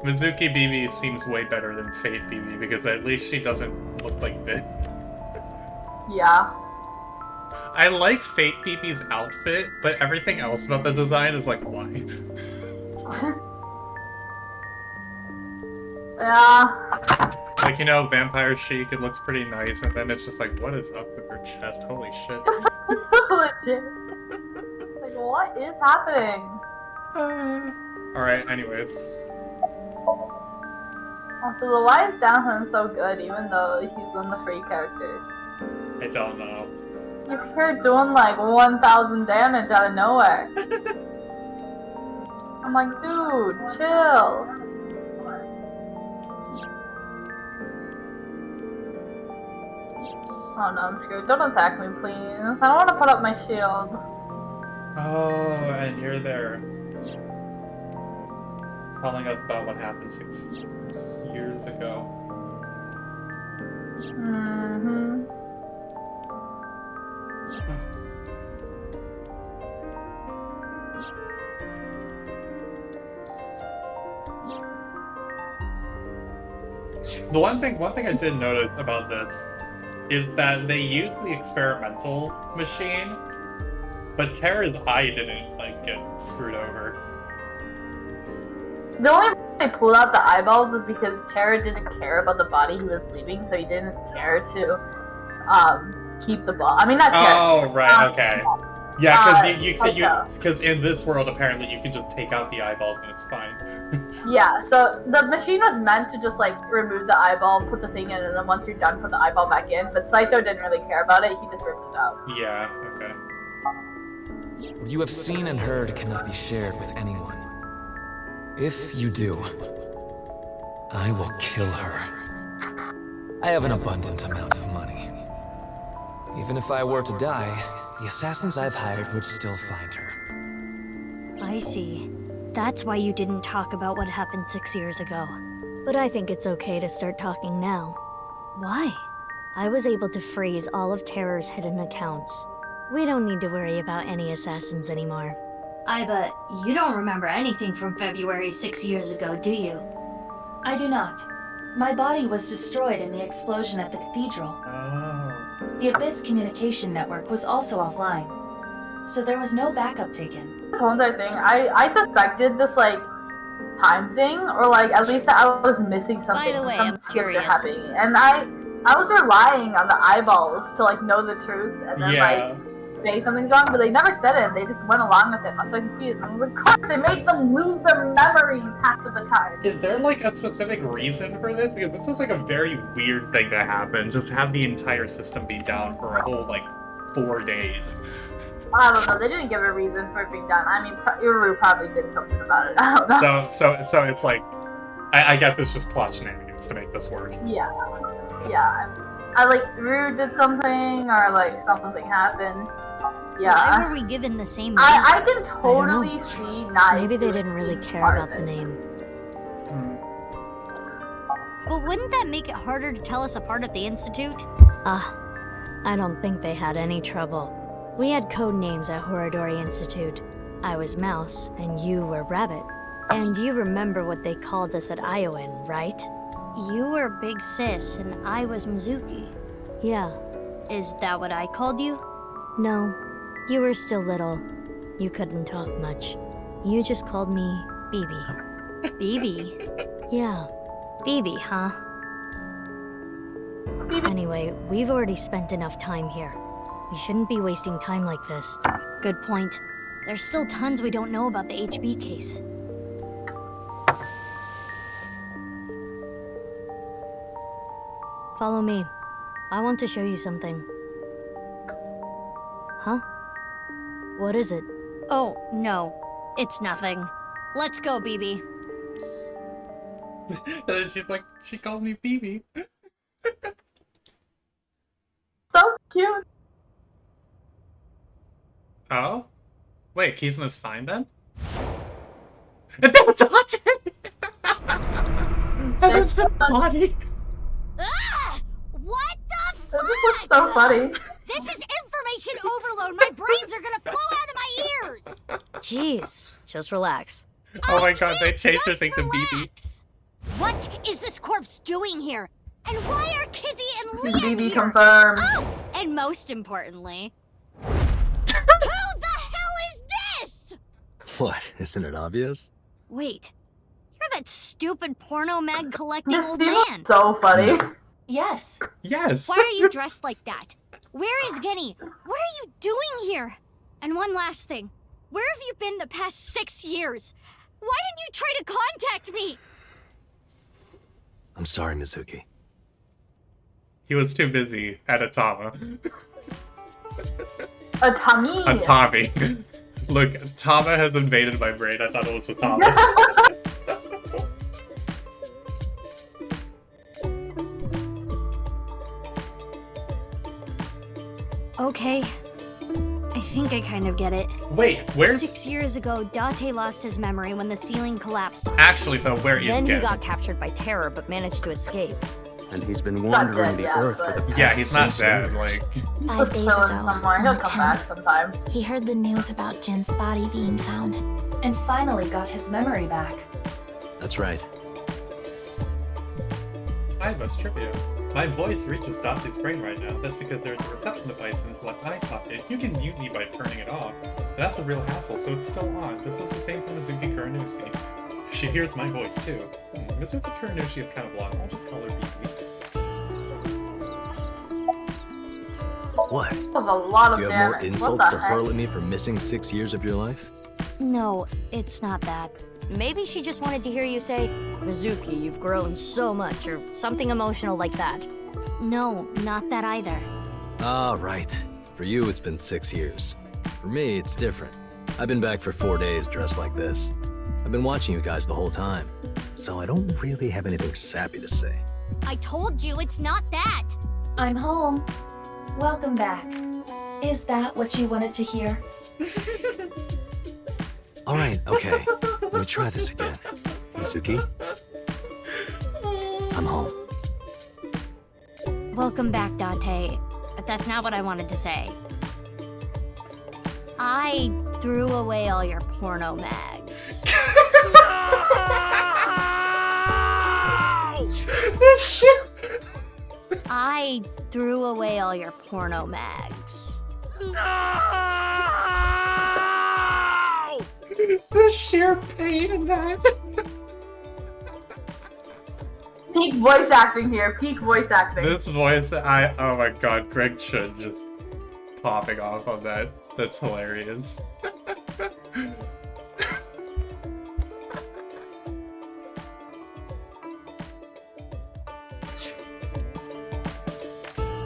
Mizuki BB seems way better than Fate BB because at least she doesn't look like this. Yeah. I like Fate BB's outfit, but everything else about the design is like, why? Yeah. Like, Vampire Chic, it looks pretty nice, and then it's just like, what is up with her chest? Holy shit. Legit. Like, what is happening? Alright, anyways. Also, the why is Downhand so good, even though he's one of the free characters? I don't know. He's here doing like 1,000 damage out of nowhere. I'm like, dude, chill. Oh no, I'm scared. Don't attack me, please. I don't want to put up my shield. Oh, and you're there. Telling us about what happened 6 years ago. The one thing I did notice about this is that they used the experimental machine, but Terra's eye didn't get screwed over. The only reason they pulled out the eyeballs was because Terra didn't care about the body he was leaving, so he didn't care to keep the ball. I mean, not Terra. Oh right, okay. Yeah, because in this world apparently you can just take out the eyeballs and it's fine. Yeah, so the machine was meant to just remove the eyeball, put the thing in, and then once you're done, put the eyeball back in. But Saito didn't really care about it; he just ripped it out. Yeah. Okay. What you have seen and heard cannot be shared with anyone. If you do, I will kill her. I have an abundant amount of money. Even if I were to die, the assassins I've hired would still find her. I see. That's why you didn't talk about what happened 6 years ago. But I think it's okay to start talking now. Why? I was able to freeze all of Terror's hidden accounts. We don't need to worry about any assassins anymore. I bet you don't remember anything from February 6 years ago, do you? I do not. My body was destroyed in the explosion at the cathedral. Oh. The Abyss communication network was also offline, so there was no backup taken. This whole entire thing, I suspected this time thing, or at least that I was missing something. By the way, some I'm skills are curious. happening, and I was relying on the eyeballs to know the truth and then say something's wrong, but they never said it. They just went along with it. I was so confused. I was like, of course, they make them lose their memories half of the time. Is there a specific reason for this? Because this is a very weird thing to happen. Just have the entire system be down for a whole 4 days. I don't know. They didn't give a reason for it being done. I mean, Uru probably did something about it. I don't know. So it's I guess it's just plot shenanigans to make this work. Yeah. Uru did something, or something happened. Yeah. Why were we given the same name? I can know. totally see Knives. Maybe they doing didn't really being care part about of the it. name. But wouldn't that make it harder to tell us apart at the Institute? I don't think they had any trouble. We had code names at Horadori Institute. I was Mouse, and you were Rabbit. And you remember what they called us at Iowan, right? You were Big Sis, and I was Mizuki. Yeah. Is that what I called you? No, you were still little. You couldn't talk much. You just called me BB. BB? Yeah, BB, huh? Anyway, we've already spent enough time here. We shouldn't be wasting time like this. Good point. There's still tons we don't know about the HB case. Follow me. I want to show you something. Huh? What is it? Oh, no. It's nothing. Let's go, BB. And then she's like, she called me BB. So cute. Oh? Wait, Kizuna's fine then? And then Dante! And then the body! Ah! What the This fuck? is so funny. This is information overload. My brains are gonna flow out of my ears. Jeez, just relax. Oh my god, they Can't changed her just thing to BB. relax. What is this corpse doing here? And why are Kizzy and Liam BB here? confirmed. Oh, and most importantly, who the hell is this? What, isn't it obvious? Wait, you're that stupid porno mag collecting This old scene man. was so funny. Yes. Yes! Why are you dressed like that? Where is Genny? What are you doing here? And one last thing. Where have you been the past 6 years? Why didn't you try to contact me? I'm sorry, Mizuki. He was too busy at Atama. Atami. Atami. Look, Tama has invaded my brain. I thought it was Atama. Okay. I think I kind of get it. Wait, where's... 6 years ago, Date lost his memory when the ceiling collapsed. Actually, though, where is Then he Gen? got captured by terror but managed to escape. And he's been wandering the dead, yeah, earth for the but- past Yeah, he's not 6 dead, years. like... 5 days Chilling ago, somewhere. on He'll the come 10th, back sometime. he heard the news about Jin's body being found. And finally got his memory back. That's right. I must trivia. My voice reaches Dante's brain right now. That's because there's a reception device in his left eye socket. You can mute me by turning it off. That's a real hassle, so it's still on. This is the same for Mizuki Kuranushi. She hears my voice too. Mizuki Kuranushi is kind of blonde. I'll just call her BB. What? That was a lot of Do you have more damage. insults what to the heck? hurl at me for missing 6 years of your life? No, it's not that. Maybe she just wanted to hear you say, Mizuki, you've grown so much, or something emotional like that. No, not that either. Ah, right. For you, it's been 6 years. For me, it's different. I've been back for 4 days dressed like this. I've been watching you guys the whole time, so I don't really have anything sappy to say. I told you it's not that. I'm home. Welcome back. Is that what you wanted to hear? All right, okay. Let me try this again. Mizuki? I'm home. Welcome back, Date. But that's not what I wanted to say. I threw away all your porno mags. This shit! I threw away all your porno mags. The sheer pain in that. Peak voice acting here. Peak voice acting. This voice, oh my god, Greg should just popping off on that. That's hilarious.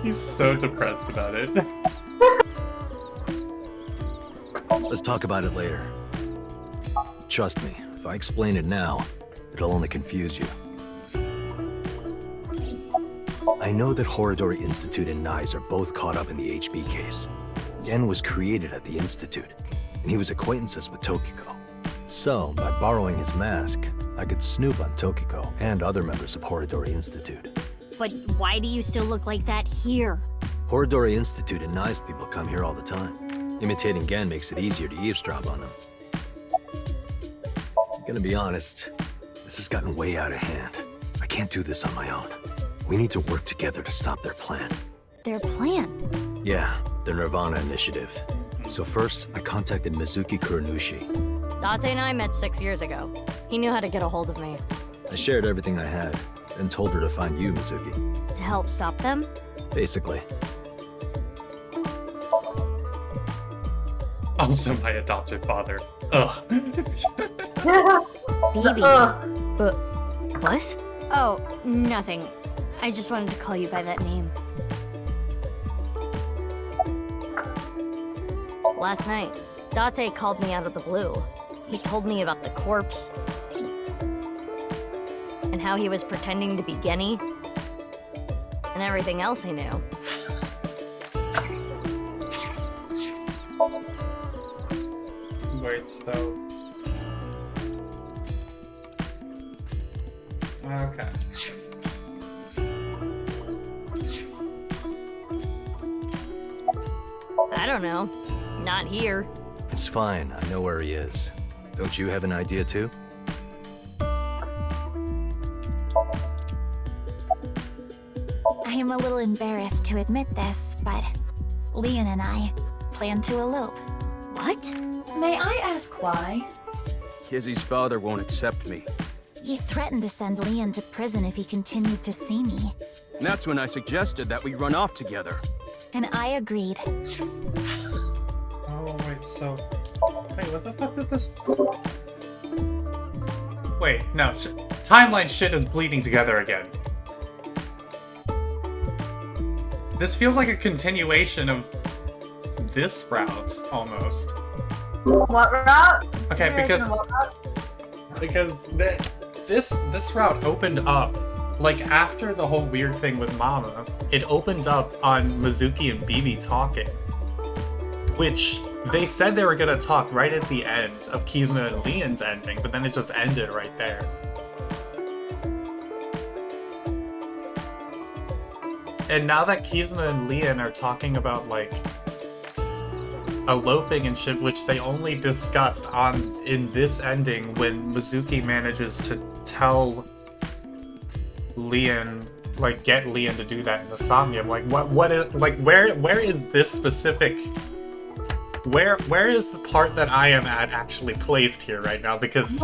He's so depressed about it. Let's talk about it later. Trust me, if I explain it now, it'll only confuse you. I know that Horadori Institute and Nyes are both caught up in the HB case. Gen was created at the Institute, and he was acquaintances with Tokiko. So, by borrowing his mask, I could snoop on Tokiko and other members of Horidori Institute. But why do you still look like that here? Horidori Institute and nice people come here all the time. Imitating Gen makes it easier to eavesdrop on them. I'm gonna be honest, this has gotten way out of hand. I can't do this on my own. We need to work together to stop their plan. Their plan? Yeah, the Nirvana Initiative. So first, I contacted Mizuki Kuranushi. Date and I met 6 years ago. He knew how to get a hold of me. I shared everything I had, and told her to find you, Mizuki. To help stop them? Basically. Also my adopted father. Ugh. Baby. What? Oh, nothing. I just wanted to call you by that name. Last night, Date called me out of the blue. He told me about the corpse, and how he was pretending to be Genny, and everything else he knew. Wait, so... Okay. I don't know. Not here. It's fine, I know where he is. Don't you have an idea too? I am a little embarrassed to admit this, but Leon and I plan to elope. What? May I ask why? Kizzy's father won't accept me. He threatened to send Leon to prison if he continued to see me. And that's when I suggested that we run off together. And I agreed. Oh, wait, so... Wait, what the fuck did this... Wait, no, timeline shit is bleeding together again. This feels like a continuation of this route, almost. What route? Okay, because this route opened up, like, after the whole weird thing with Mama, it opened up on Mizuki and Bibi talking, which they said they were gonna talk right at the end of Kizuna and Leon's ending, but then it just ended right there. And now that Kizuna and Leon are talking about, like, eloping and shit, which they only discussed in this ending when Mizuki manages to tell Leon, like, get Leon to do that in the Somnium. Like, what is, like, where is this specific, where is the part that I am at actually placed here right now? Because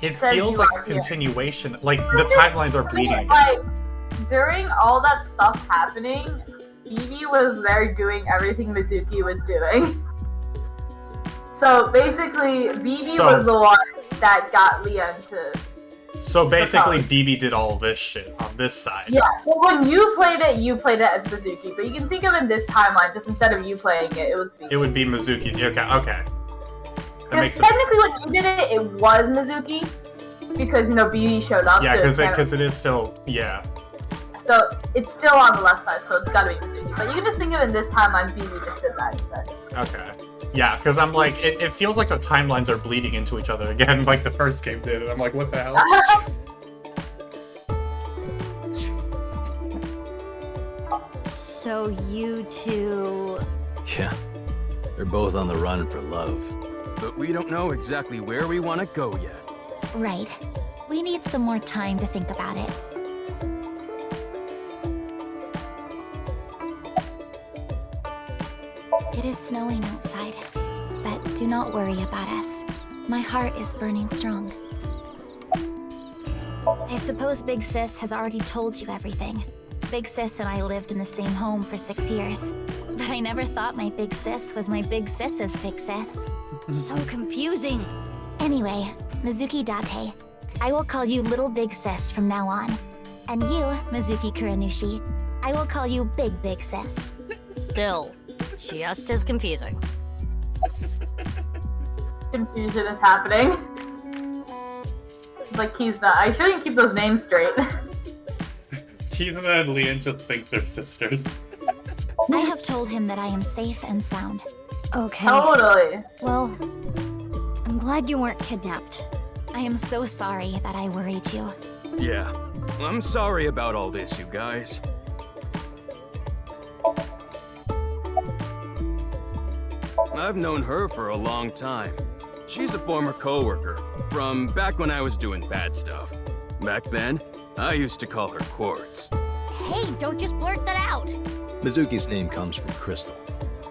it feels like a continuation, like, the timelines are bleeding again. Like, during all that stuff happening, Bibi was there doing everything Mizuki was doing. So basically, Bibi was the one that got Leon to... So basically, Bibi did all this shit on this side. Yeah, well, when you played it as Mizuki, but you can think of it in this timeline, just instead of you playing it, it was Bibi. It would be Mizuki. Okay. Because technically when you did it, it was Mizuki, because, you know, Bibi showed up. Yeah, because it is still, yeah. So it's still on the left side, so it's gotta be Mizuki. But you can just think of it in this timeline, Bibi just did that instead. Okay. Yeah, because I'm like, it feels like the timelines are bleeding into each other again, like the first game did, and I'm like, what the hell? So you two... Yeah, they're both on the run for love. But we don't know exactly where we want to go yet. Right. We need some more time to think about it. It is snowing outside, but do not worry about us. My heart is burning strong. I suppose Big Sis has already told you everything. Big Sis and I lived in the same home for 6 years, but I never thought my Big Sis was my Big Sis's Big Sis. So confusing. Anyway, Mizuki Date, I will call you Little Big Sis from now on. And you, Mizuki Kuranushi, I will call you Big Sis. Still, just as confusing. Confusion is happening. Like Kizuna, I shouldn't keep those names straight. Kizuna and Leon just think they're sisters. I have told him that I am safe and sound. Okay. Totally. Well, I'm glad you weren't kidnapped. I am so sorry that I worried you. Yeah. I'm sorry about all this, you guys. I've known her for a long time. She's a former coworker from back when I was doing bad stuff. Back then, I used to call her Quartz. Hey, don't just blurt that out. Mizuki's name comes from crystal.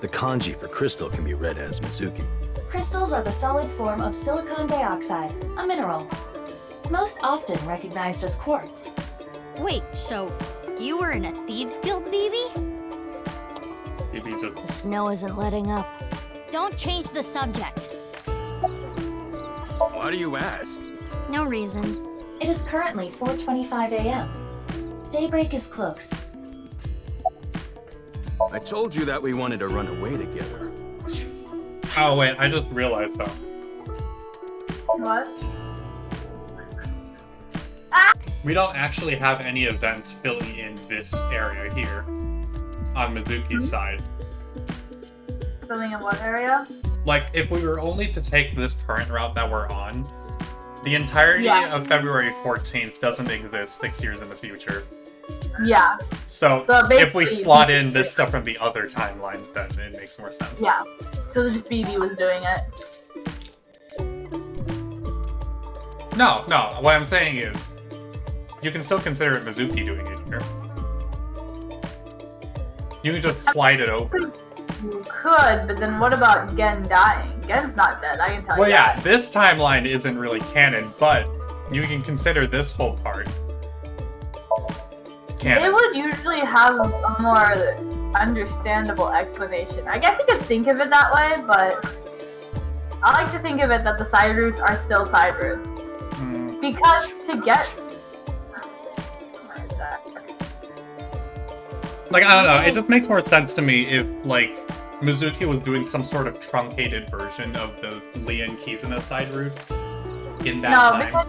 The kanji for crystal can be read as Mizuki. Crystals are the solid form of silicon dioxide, a mineral. Most often recognized as quartz. Wait, so you were in a Thieves Guild, BB? The snow isn't letting up. Don't change the subject. Why do you ask? No reason. It is currently 4:25 a.m. Daybreak is close. I told you that we wanted to run away together. Oh wait, I just realized though. What? We don't actually have any events filling in this area here. On Mizuki's side. Filling in what area? Like, if we were only to take this current route that we're on, the entirety of February 14th doesn't exist 6 years in the future. Yeah. So if we slot in this stuff from the other timelines, then it makes more sense. Yeah. So just BB was doing it. No. What I'm saying is, you can still consider it Mizuki doing it here. You can just slide it over. You could, but then what about Gen dying? Gen's not dead, I can tell you. Well, yeah, that. this timeline isn't really canon, but you can consider this whole part canon. It would usually have a more understandable explanation. I guess you could think of it that way, but I like to think of it that the side routes are still side routes. Because to get... Like, I don't know, it just makes more sense to me if, like, Mizuki was doing some sort of truncated version of the Leon Kizuna side route in that time. Because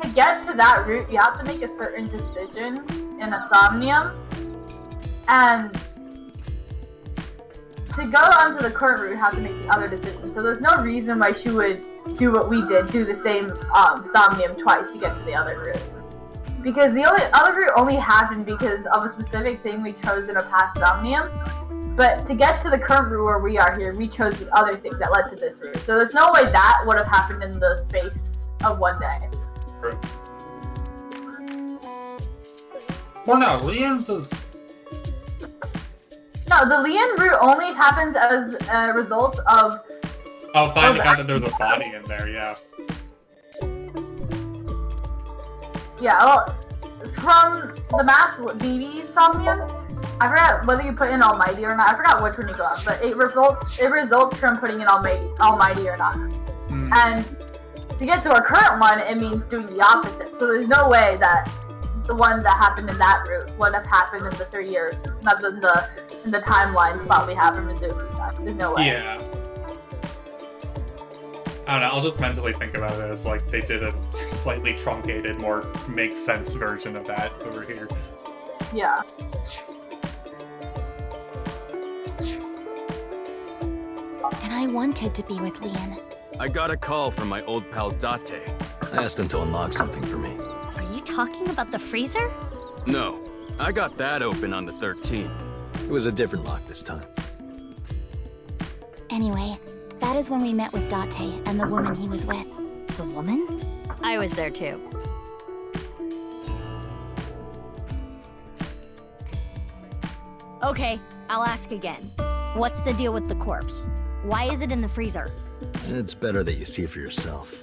to get to that route, you have to make a certain decision in a Somnium, and to go onto the current route, you have to make the other decision. So there's no reason why she would do what we did, do the same Somnium twice to get to the other route. Because the other route only happened because of a specific thing we chose in a past Somnium. But to get to the current route where we are here, we chose the other thing that led to this route. So there's no way that would have happened in the space of one day. True. Well, no, Leon's is... No, the Leon route only happens as a result of... Oh, finding out that there's a body in there, yeah. Yeah, well, from the mass BB Somnium, I forgot whether you put in Almighty or not. I forgot which one you got, but it results from putting in Almighty or not. And to get to our current one, it means doing the opposite. So there's no way that the one that happened in that route would have happened in the 3 years, not in the timeline slot we have from Mizuki's side. There's no way. Yeah. I don't know, I'll just mentally think about it as like they did a slightly truncated, more makes sense version of that over here. Yeah. And I wanted to be with Leon. I got a call from my old pal Date. I asked him to unlock something for me. Are you talking about the freezer? No, I got that open on the 13th. It was a different lock this time. Anyway, that is when we met with Date and the woman he was with. The woman? I was there too. Okay, I'll ask again. What's the deal with the corpse? Why is it in the freezer? It's better that you see for yourself.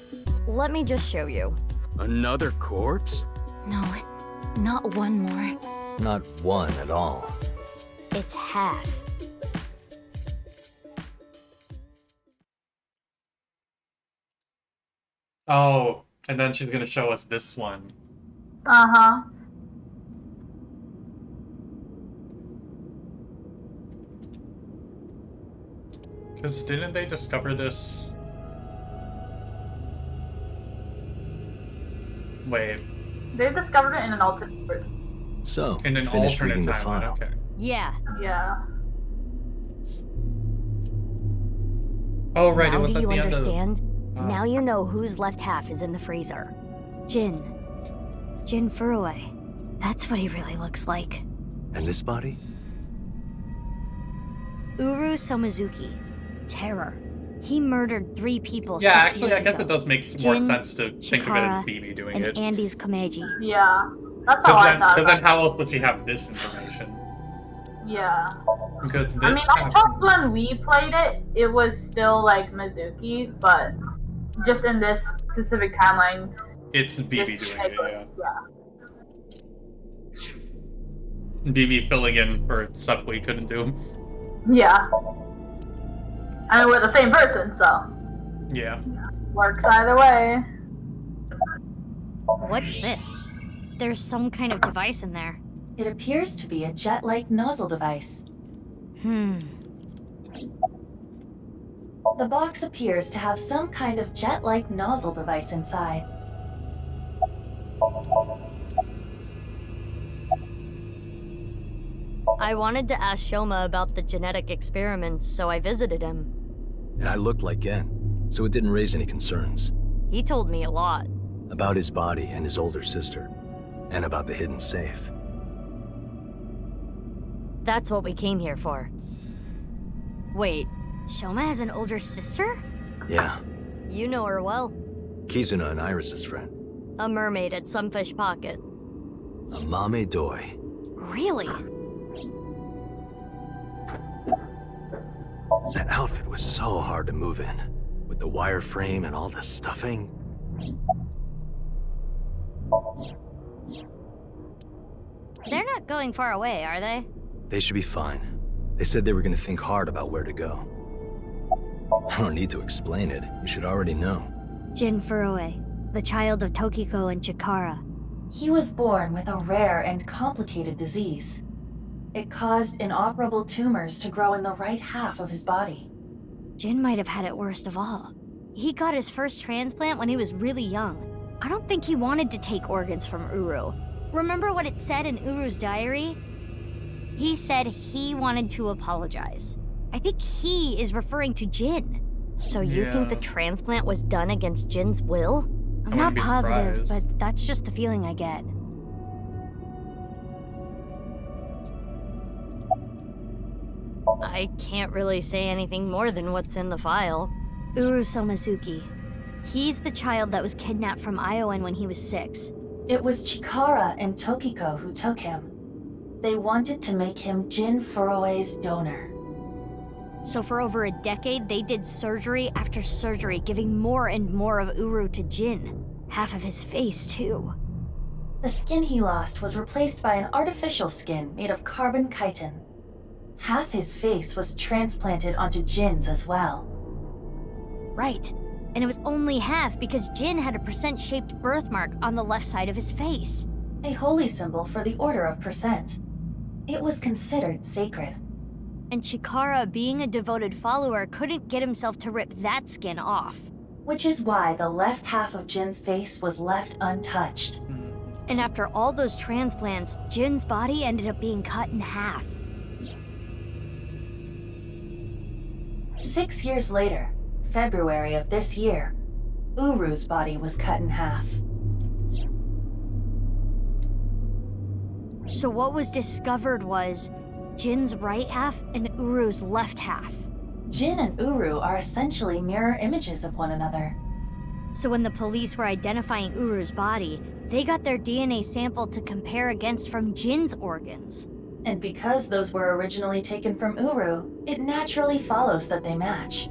Let me just show you. Another corpse? No, not one more. Not one at all. It's half. Oh, and then she's gonna show us this one. Uh-huh. Because didn't they discover this? Wait. They discovered it in an alternate route. So, In an finished alternate reading the timeline, file. okay. Yeah. Yeah. Oh, right, now it was do at you the end of... understand? Oh. Now you know whose left half is in the freezer. Jin. Jin Furue. That's what he really looks like. And this body? Uru Somizuki. Terror. He murdered 3 people Yeah, 6 actually, years I guess ago. it does make more Jin, sense to think of it as Chikara, BB doing and it. Andy's Komeiji. Yeah, that's how I thought. Because then how else would she have this information? Yeah. Because this I mean, I trust when we played it, it was still like Mizuki, but just in this specific timeline, it's BB this doing type it, of- yeah. BB filling in for stuff we couldn't do. Yeah. I mean, we're the same person, so Yeah. works either way. What's this? There's some kind of device in there. It appears to be a jet-like nozzle device. The box appears to have some kind of jet-like nozzle device inside. I wanted to ask Shoma about the genetic experiments, so I visited him. And I looked like Gen, so it didn't raise any concerns. He told me a lot. About his body and his older sister. And about the hidden safe. That's what we came here for. Wait, Shoma has an older sister? Yeah. You know her well. Kizuna and Iris's friend. A mermaid at Sunfish Pocket. A Mame Doi. Really? That outfit was so hard to move in. With the wireframe and all the stuffing. They're not going far away, are they? They should be fine. They said they were gonna think hard about where to go. I don't need to explain it. You should already know. Jin Furue, the child of Tokiko and Chikara. He was born with a rare and complicated disease. It caused inoperable tumors to grow in the right half of his body. Jin might have had it worst of all. He got his first transplant when he was really young. I don't think he wanted to take organs from Uru. Remember what it said in Uru's diary? He said he wanted to apologize. I think he is referring to Jin. So you think the transplant was done against Jin's will? I'm not positive, but that's just the feeling I get. I can't really say anything more than what's in the file. Uru Somizuki. He's the child that was kidnapped from Iowan when he was 6. It was Chikara and Tokiko who took him. They wanted to make him Jin Furue's donor. So for over a decade, they did surgery after surgery, giving more and more of Uru to Jin. Half of his face, too. The skin he lost was replaced by an artificial skin made of carbon chitin. Half his face was transplanted onto Jin's as well. Right. And it was only half because Jin had a percent-shaped birthmark on the left side of his face. A holy symbol for the Order of Percent. It was considered sacred. And Chikara, being a devoted follower, couldn't get himself to rip that skin off. Which is why the left half of Jin's face was left untouched. And after all those transplants, Jin's body ended up being cut in half. 6 years later, February of this year, Uru's body was cut in half. So what was discovered was Jin's right half and Uru's left half. Jin and Uru are essentially mirror images of one another. So when the police were identifying Uru's body, they got their DNA sample to compare against from Jin's organs. And because those were originally taken from Uru, it naturally follows that they match.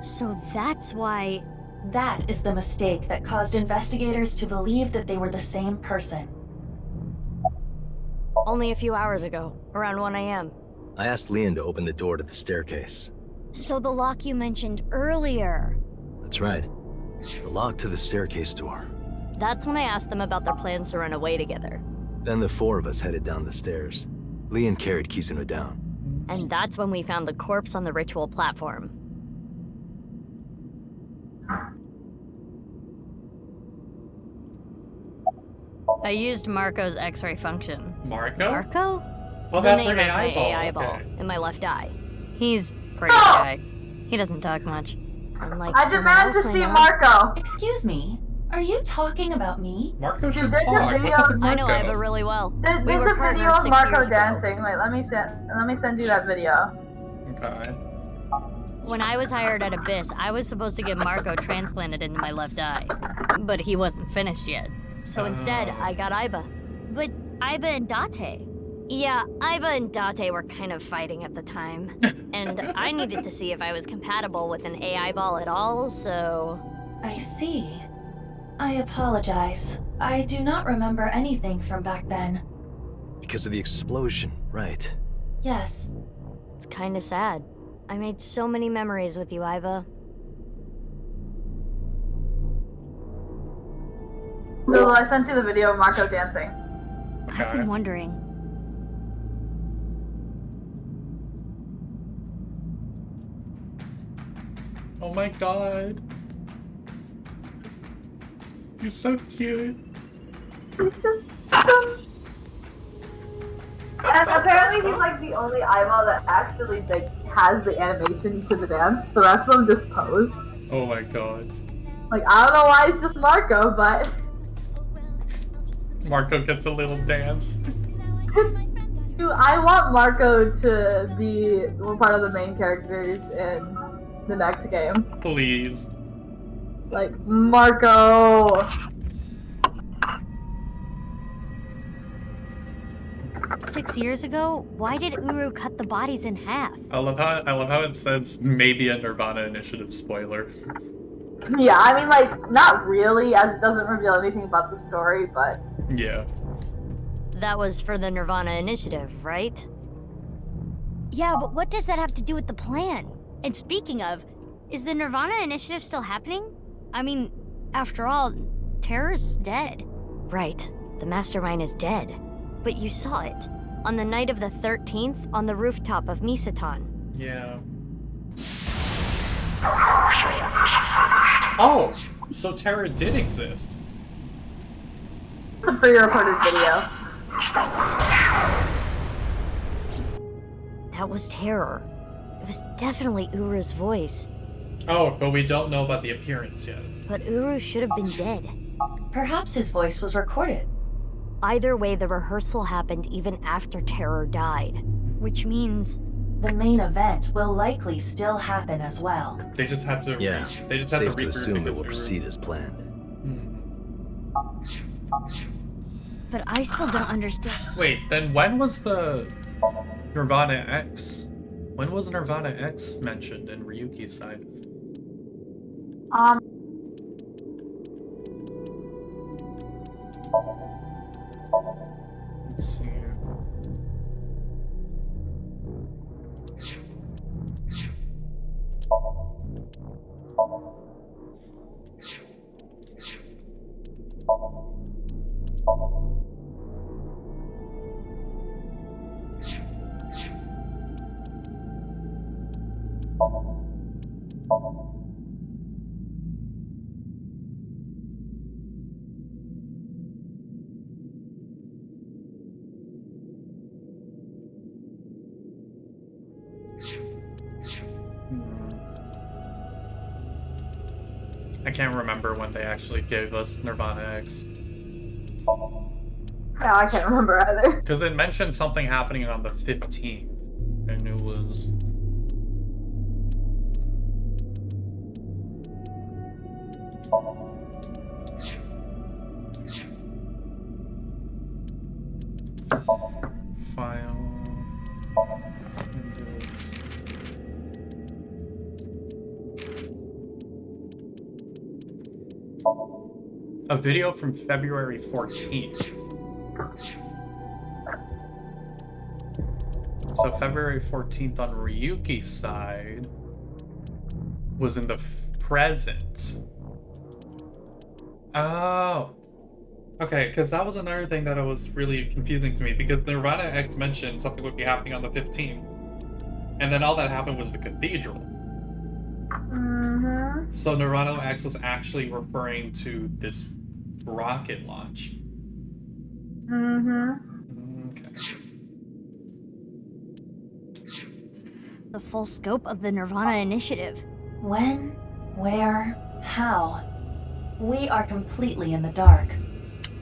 So that's why... That is the mistake that caused investigators to believe that they were the same person. Only a few hours ago, around 1 a.m. I asked Leon to open the door to the staircase. So the lock you mentioned earlier. That's right. The lock to the staircase door. That's when I asked them about their plans to run away together. Then the 4 of us headed down the stairs. Leon carried Kizuna down. And that's when we found the corpse on the ritual platform. I used Marco's X-ray function. Marco? Marco? Oh, The that's name like of my an eyeball. AI ball Okay. in my left eye. He's pretty shy. He doesn't talk much. Unlike I someone demand else to I see know. Marco. Excuse me, are you talking about me? Marco should there's a talk. What's video- up with I Marco? know Iva really well. There's We were a video partners of 6 Marco years ago. dancing. Wait, let me send you that video. Okay. When I was hired at Abyss, I was supposed to get Marco transplanted into my left eye. But he wasn't finished yet. So instead, I got Iva. But Iva and Date? Yeah, Iva and Date were kind of fighting at the time. And I needed to see if I was compatible with an AI ball at all, so... I see. I apologize. I do not remember anything from back then. Because of the explosion, right? Yes, It's kinda sad. I made so many memories with you, Iva. Lulu, I sent you the video of Marco dancing. I've been wondering. Oh my god. He's so cute. He's just and apparently he's like the only eyeball that actually like has the animation to the dance. The rest of them just pose. Oh my god. Like I don't know why it's just Marco, but Marco gets a little dance. dude, I want Marco to be one part of the main characters in the next game. Please. Like Marco. 6 years ago, why did Uru cut the bodies in half? I love how it says maybe a Nirvana Initiative spoiler. Yeah, I mean like not really, as it doesn't reveal anything about the story, but Yeah. That was for the Nirvana Initiative, right? Yeah, but what does that have to do with the plan? And speaking of, is the Nirvana Initiative still happening? I mean, after all, Terror's dead. Right. The mastermind is dead. But you saw it. On the night of the 13th, on the rooftop of Misaton. Yeah. Oh! So Terra did exist. it's a pre-recorded video. That was Terror. It was definitely Uru's voice. Oh, but we don't know about the appearance yet. But Uru should have been dead. perhaps his voice was recorded. Either way, the rehearsal happened even after Terror died. Which means... The main event will likely still happen as well. They just had to. Yeah, They just had safe to to reboot assume it because will Uru- proceed as planned. But I still don't understand. Wait, then when was the Nirvana X? When was Nirvana X mentioned in Ryuki's side? Let's see. I can't remember when they actually gave us Nirvana X. No, I can't remember either. Because it mentioned something happening on the 15th. And it was... File... Index... A video from February 14th. So February 14th on Ryuki's side was in the present. Oh. Okay, because that was another thing that was really confusing to me, because Nirvana X mentioned something would be happening on the 15th. And then all that happened was the cathedral. Mm-hmm. So Nirvana X was actually referring to this rocket launch. Mm-hmm. Okay. The full scope of the Nirvana Initiative. When Where? How? We are completely in the dark.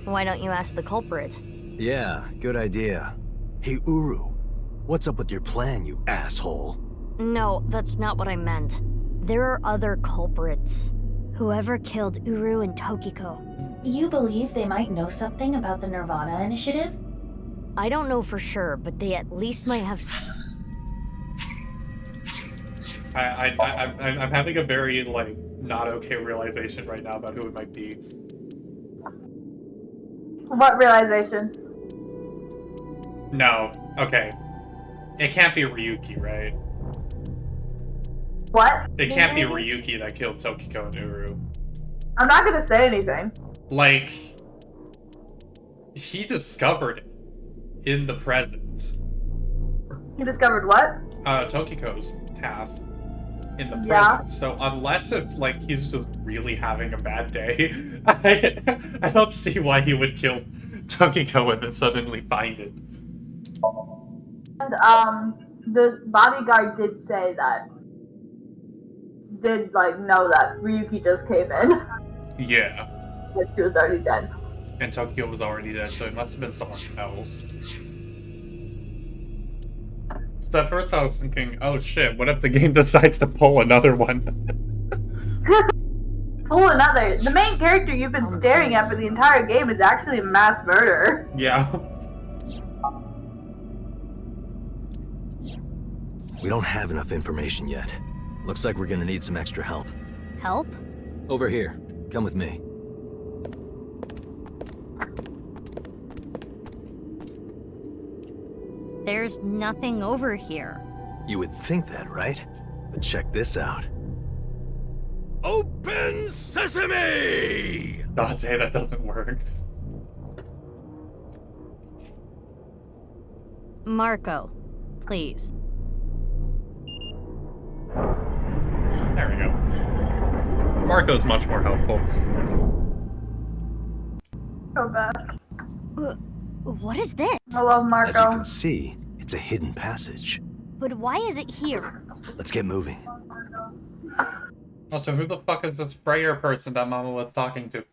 Why don't you ask the culprit? Yeah, good idea. Hey, Uru, what's up with your plan, you asshole? No, that's not what I meant. There are other culprits. Whoever killed Uru and Tokiko. You believe they might know something about the Nirvana Initiative? I don't know for sure, but they at least might have... I'm having a very, like, not okay realization right now about who it might be. What realization? No. Okay. It can't be Ryuki, right? What? It can't be Ryuki that killed Tokiko and Uru. I'm not gonna say anything. Like, he discovered it in the present. You discovered what? Tokiko's half in the present. Yeah. So unless if, like, he's just really having a bad day, I don't see why he would kill Tokiko and then suddenly find it. And, the bodyguard did say that. Did, like, know that Ryuki just came in. Yeah. But she was already dead. And Tokyo was already dead, so it must have been someone else. So at first I was thinking, oh shit, what if the game decides to pull another one? Pull another. The main character you've been staring at for the entire game is actually a mass murderer. Yeah. We don't have enough information yet. Looks like we're gonna need some extra help. Help? Over here. Come with me. There's nothing over here. You would think that, right? But check this out. Open sesame! Dante, that doesn't work. Marco, please. There we go. Marco's much more helpful. So bad. What is this? I love Marco. As you can see, it's a hidden passage. But why is it here? Let's get moving. Also, who the fuck is this sprayer person that Mama was talking to?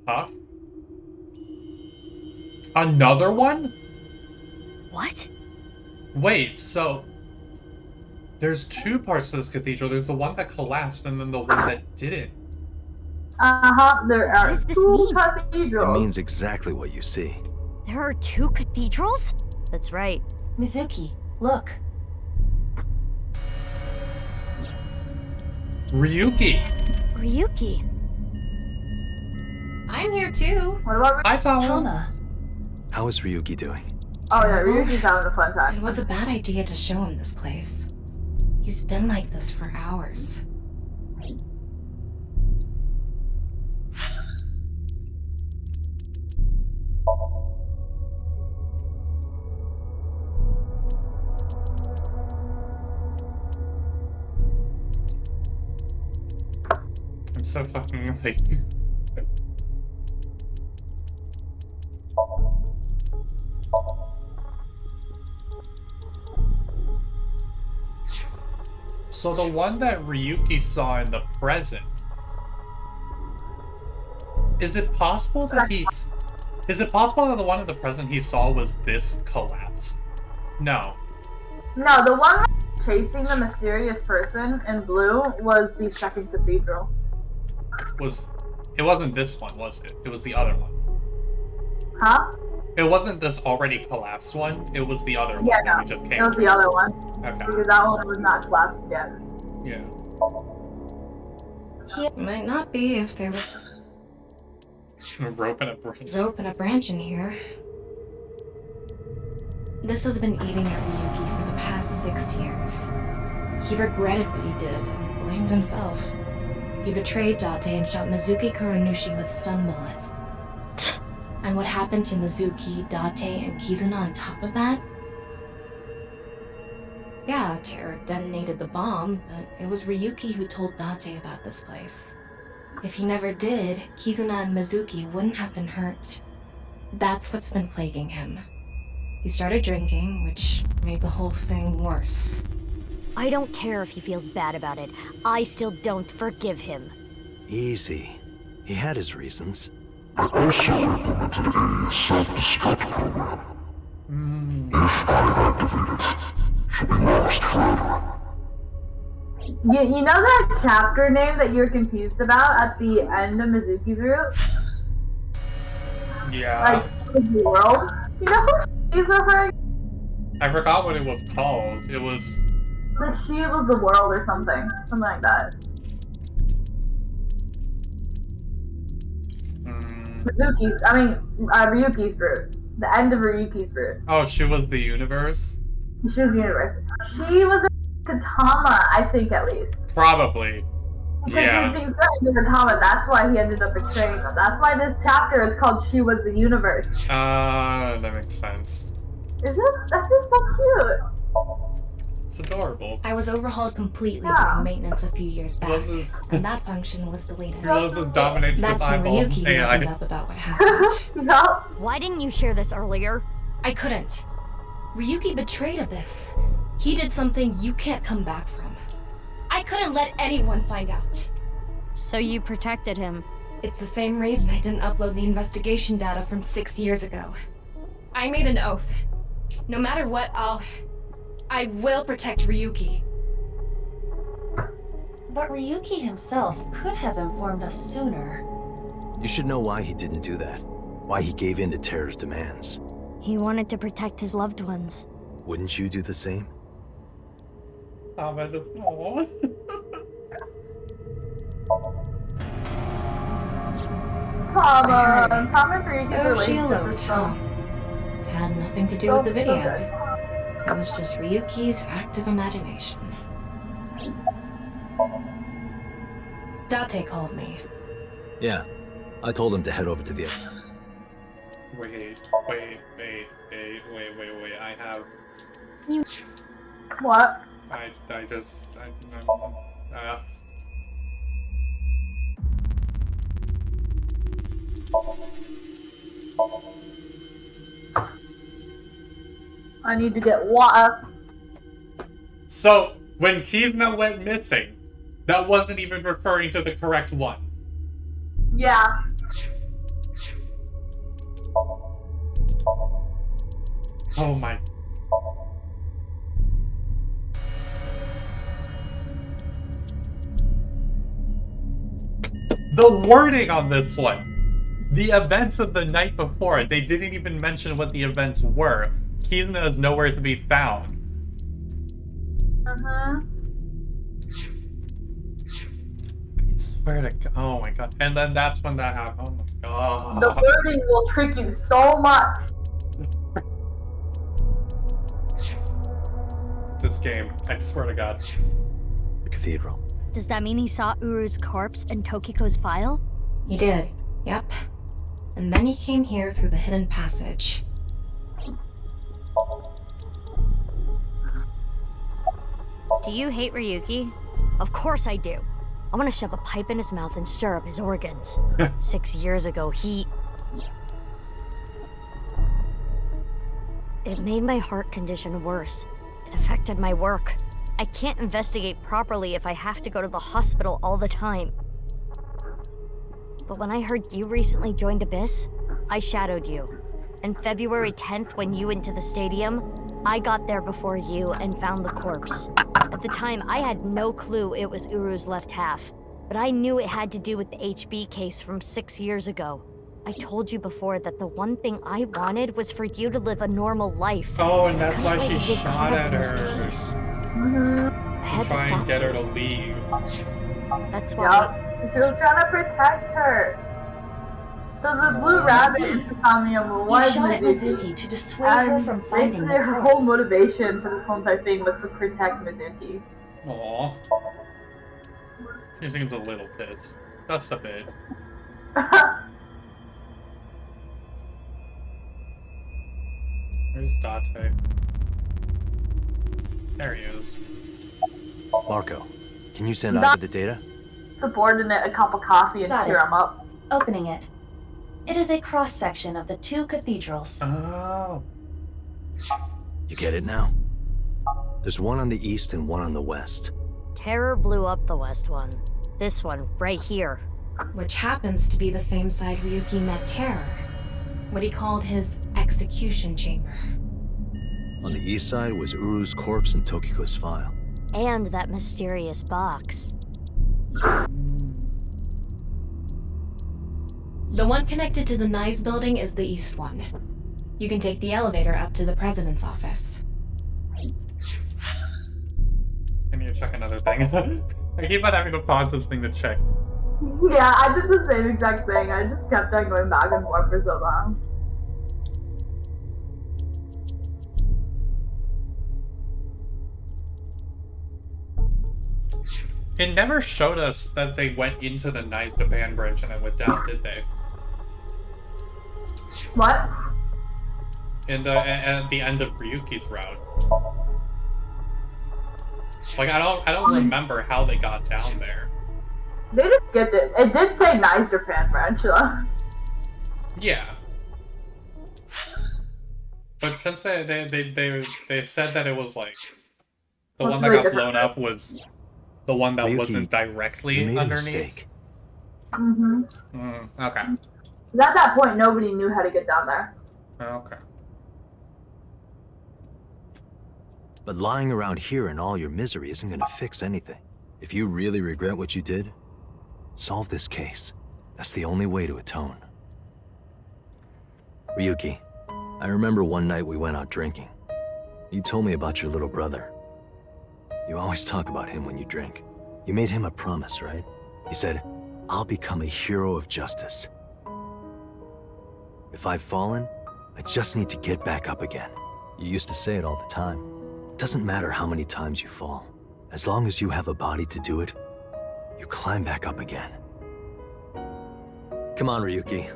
Huh? Another one? What? Wait, so... There's two parts to this cathedral. There's the one that collapsed and then the one that didn't. There are does this two mean? It cathedrals. means exactly what you see. There are two cathedrals? That's right. Mizuki, look. Ryuki! Ryuki. I'm here too. What about Hi, Tama. Tama. How is Ryuki doing? Oh yeah, Ryuki's having a fun It time. was a bad idea to show him this place. He's been like this for hours. I'm so fucking like... So the one that Ryuki saw in the present, is it possible that is it possible that the one in the present he saw was this collapse? No. No, the one chasing the mysterious person in blue was the second cathedral. It wasn't this one, was it? It was the other one. Huh? It wasn't this already collapsed one, it was the other one Yeah, that no. we just came It was through. the other one. Okay. Because that one was not collapsed yet. Yeah. It might not be if there was A rope and a branch. rope and a branch in here. This has been eating at Ryuki for the past 6 years. He regretted what he did and blamed himself. He betrayed Date and shot Mizuki Kuranushi with stun bullets. And what happened to Mizuki, Date, and Kizuna on top of that? Yeah, Terra detonated the bomb, but it was Ryuki who told Date about this place. If he never did, Kizuna and Mizuki wouldn't have been hurt. That's what's been plaguing him. He started drinking, which made the whole thing worse. I don't care if he feels bad about it. I still don't forgive him. Easy. He had his reasons. I also implemented a self-destruct program. If I activate it, she'll be lost forever. You know that chapter name that you're confused about at the end of Mizuki's route? Yeah. Like, the world? You know who she's referring to? I forgot what it was called. It was... Like, she was the world or something. Something like that. Ryuki's route. The end of Ryuki's route. Oh, she was the universe? She was the universe. She was a Katama, I think, at least. Probably. Because Yeah. he's being threatened to Katama, that's why he ended up betraying them. That's why this chapter is called She Was the Universe. That makes sense. Is it? That's just so cute. It's adorable. I was overhauled completely Yeah. during maintenance a few years back, Loves his, and that function was deleted. loves his dominates That's with when eyeball Ryuki AI. opened up about what happened. Yup. Why didn't you share this earlier? I couldn't. Ryuki betrayed Abyss. He did something you can't come back from. I couldn't let anyone find out. So you protected him. It's the same reason I didn't upload the investigation data from 6 years ago. I made an oath. No matter what, I will protect Ryuki. But Ryuki himself could have informed us sooner. You should know why he didn't do that. Why he gave in to Terra's demands. He wanted to protect his loved ones. Wouldn't you do the same? I just... Aww. Tom and Ryuki's So she relationship eloped, is huh? It had nothing to do with the video. It was just Ryuki's active imagination. Date called me. Yeah. I told him to head over to the... Wait. I have... What? I need to get water. So, when Kizuna went missing, that wasn't even referring to the correct one. Yeah. Oh my... The wording on this one! The events of the night before, they didn't even mention what the events were. Kizuna is nowhere to be found. Uh-huh. I swear to God. Oh my God. And then that's when that happened. Oh my God. The wording will trick you so much. This game. I swear to God. The cathedral. Does that mean he saw Uru's corpse in Tokiko's file? He did, yep. And then he came here through the hidden passage. Do you hate Ryuki? Of course I do. I want to shove a pipe in his mouth and stir up his organs. 6 years ago, It made my heart condition worse. It affected my work. I can't investigate properly if I have to go to the hospital all the time. But when I heard you recently joined Abyss, I shadowed you. And February 10th, when you went to the stadium, I got there before you and found the corpse. At the time, I had no clue it was Uru's left half, but I knew it had to do with the HB case from 6 years ago. I told you before that the one thing I wanted was for you to live a normal life. Oh, and that's why she I couldn't shot at get caught up in her. this case. Mm-hmm. I had To to try stop and get you. her to leave. That's why. Yup. She was trying to protect her. So the blue rabbit in Sakamiya You was shot at Mizuki. Mizuki to dissuade her from finding the Her whole corpse. motivation for this whole entire thing was to protect Mizuki. Aww. She seems a little pissed. Just a bit. Where's Date? There he is. Marco, can you send Ida the data? Subordinate a cup of coffee and Got cheer it. him up. Opening it. It is a cross-section of the two cathedrals. Oh. You get it now? There's one on the east and one on the west. Terror blew up the west one. This one, right here. Which happens to be the same side Ryuki met Terror. What he called his execution chamber. On the east side was Uru's corpse and Tokiko's file. And that mysterious box. The one connected to the Nyes building is the east one. You can take the elevator up to the president's office. I need to check another thing. I keep on having to pause this thing to check. Yeah, I did the same exact thing. I just kept on going back and forth for so long. It never showed us that they went into the Nyes Japan branch and then went down, did they? What? At the end of Ryuki's route. Like I don't remember how they got down there. They just skipped it. It did say Nyes Japan branch though. Yeah. But since they said that it was like the one that got blown up was the one that Ryuki, wasn't directly you made a underneath. mistake. Okay. At that point, nobody knew how to get down there. Okay. But lying around here in all your misery isn't gonna fix anything. If you really regret what you did, solve this case. That's the only way to atone. Ryuki, I remember one night we went out drinking. You told me about your little brother. You always talk about him when you drink. You made him a promise, right? You said, I'll become a hero of justice. If I've fallen, I just need to get back up again. You used to say it all the time. It doesn't matter how many times you fall. As long as you have a body to do it, you climb back up again. Come on, Ryuki.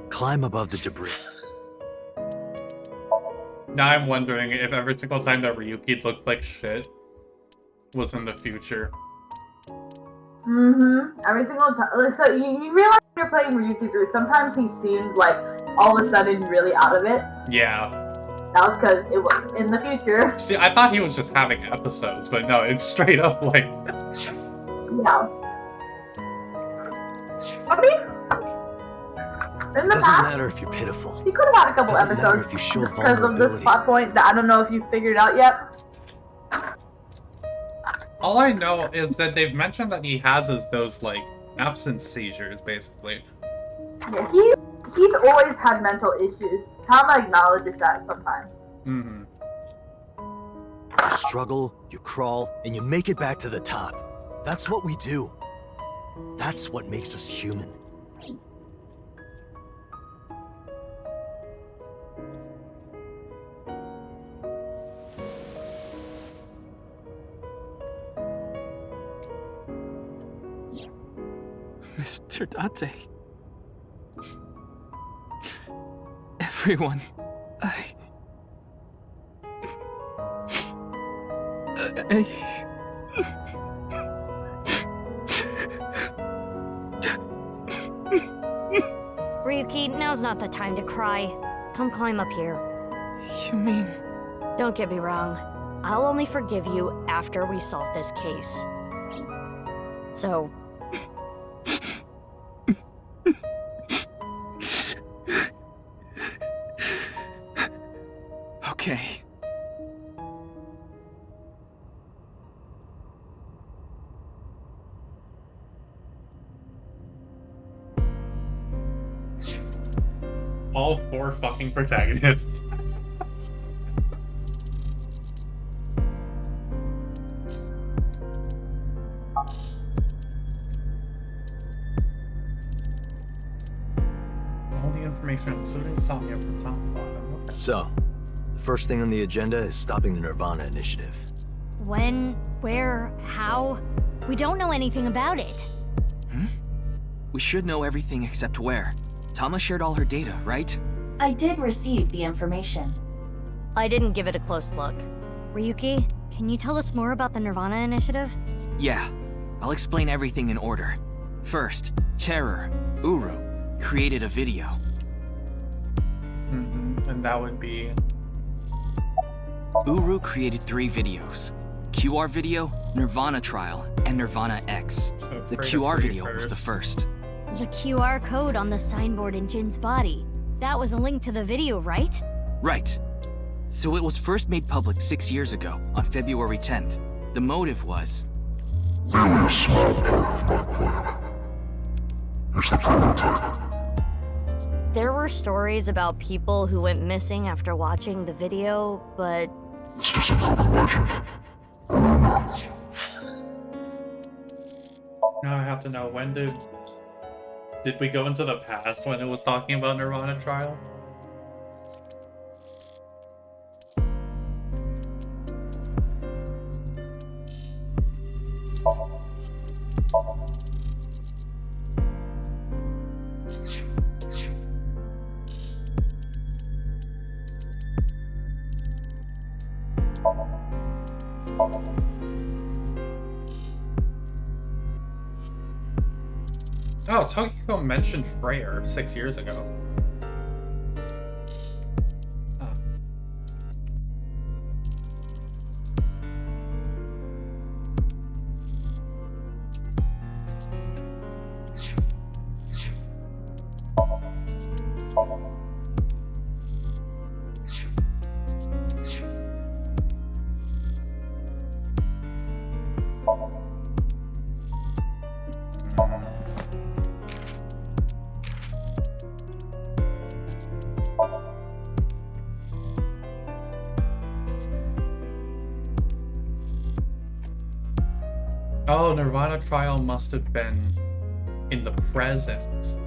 Climb above the debris. Now I'm wondering if every single time that Ryuki looked like shit was in the future. Every single time. Like, so you realize when you're playing Ryuki's Route, sometimes he seems like all of a sudden really out of it. Yeah. That was because it was in the future. See, I thought he was just having episodes, but no, it's straight up like... Yeah. I mean, in the It doesn't past, matter if you're pitiful. he could have had a couple Doesn't matter episodes if you show just because of this vulnerability. plot point that I don't know if you figured out yet. All I know is that they've mentioned that he has those, like, absence seizures, basically. Yeah, he's always had mental issues. Tama acknowledges that sometimes. Mm-hmm. You struggle, you crawl, and you make it back to the top. That's what we do. That's what makes us human. Mr. Date. Everyone, Ryuki, now's not the time to cry. Come climb up here. You mean... Don't get me wrong. I'll only forgive you after we solve this case. So... Okay. All four fucking protagonists. All the information, including Samya from top to bottom. Okay. So, the first thing on the agenda is stopping the Nirvana Initiative. When? Where? How? We don't know anything about it. We should know everything except where. Tama shared all her data, right? I did receive the information. I didn't give it a close look. Ryuki, can you tell us more about the Nirvana Initiative? Yeah. I'll explain everything in order. First, Terror, Uru, created a video. And that would be... Uru created 3 videos. QR video, Nirvana Trial, and Nirvana X. So The afraid of QR free video was the first. first. The QR code on the signboard in Jin's body. That was a link to the video, right? Right. So it was first made public 6 years ago, on February 10th. The motive was... Merely a small part of my plan. Here's the prototype. There were stories about people who went missing after watching the video, but... It's just an urban legend. Now I have to know, when did we go into the past when it was talking about Nirvana Trial? Oh, Tokiko mentioned Freyr 6 years ago. Huh. Oh, Nirvana Trial must have been in the present.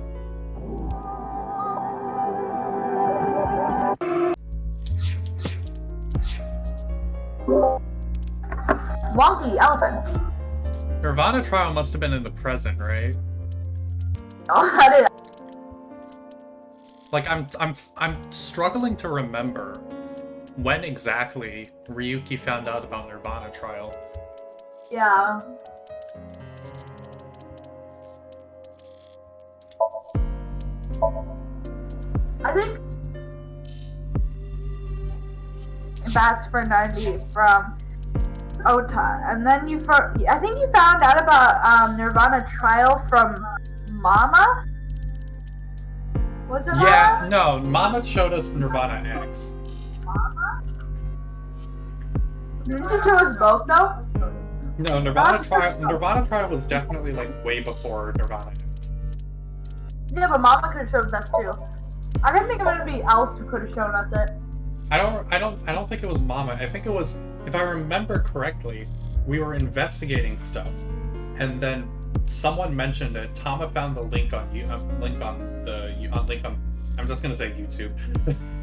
Wonky elephants. Nirvana Trial must have been in the present, right? Oh, that is. Like, I'm struggling to remember when exactly Ryuki found out about Nirvana Trial. Yeah. I think that's for 90 from Ota, and then I think you found out about Nirvana Trial from Mama? Was it Yeah, Mama? no, Mama showed us Nirvana X. Didn't you show us both though? No, Nirvana Trial was definitely like way before Nirvana X. Yeah, but Mama could have showed us too. I didn't think of anybody else who could have shown us it. I don't think it was Mama. I think it was, if I remember correctly, we were investigating stuff, and then someone mentioned it. Tama found the link on I'm just gonna say YouTube.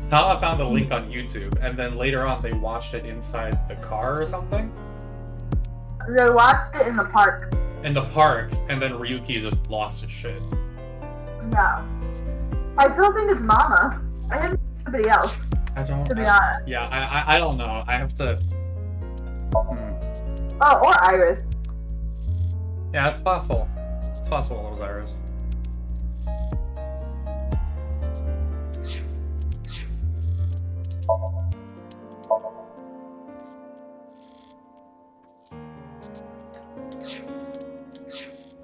Tama found the link on YouTube, and then later on they watched it inside the car or something. They watched it in the park. In the park, and then Ryuki just lost his shit. Yeah. I still think it's Mama. I didn't think anybody else. I don't. To be honest. Yeah, I don't know. I have to. Oh, or Iris. Yeah, it's possible. It's possible it was Iris.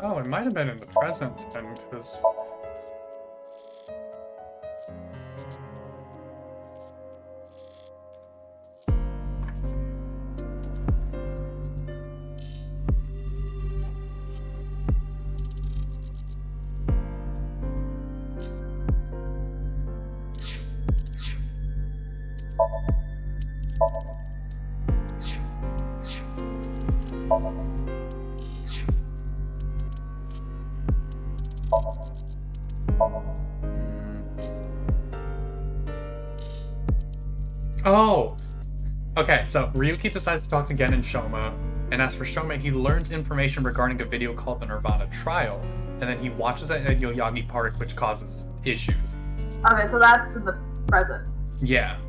Oh, it might have been in the present then, because... Oh! Okay, so Ryuki decides to talk to Gen and Shoma, and as for Shoma, he learns information regarding a video called the Nirvana Trial, and then he watches it at Yoyagi Park, which causes issues. Okay, so that's in the present. Yeah.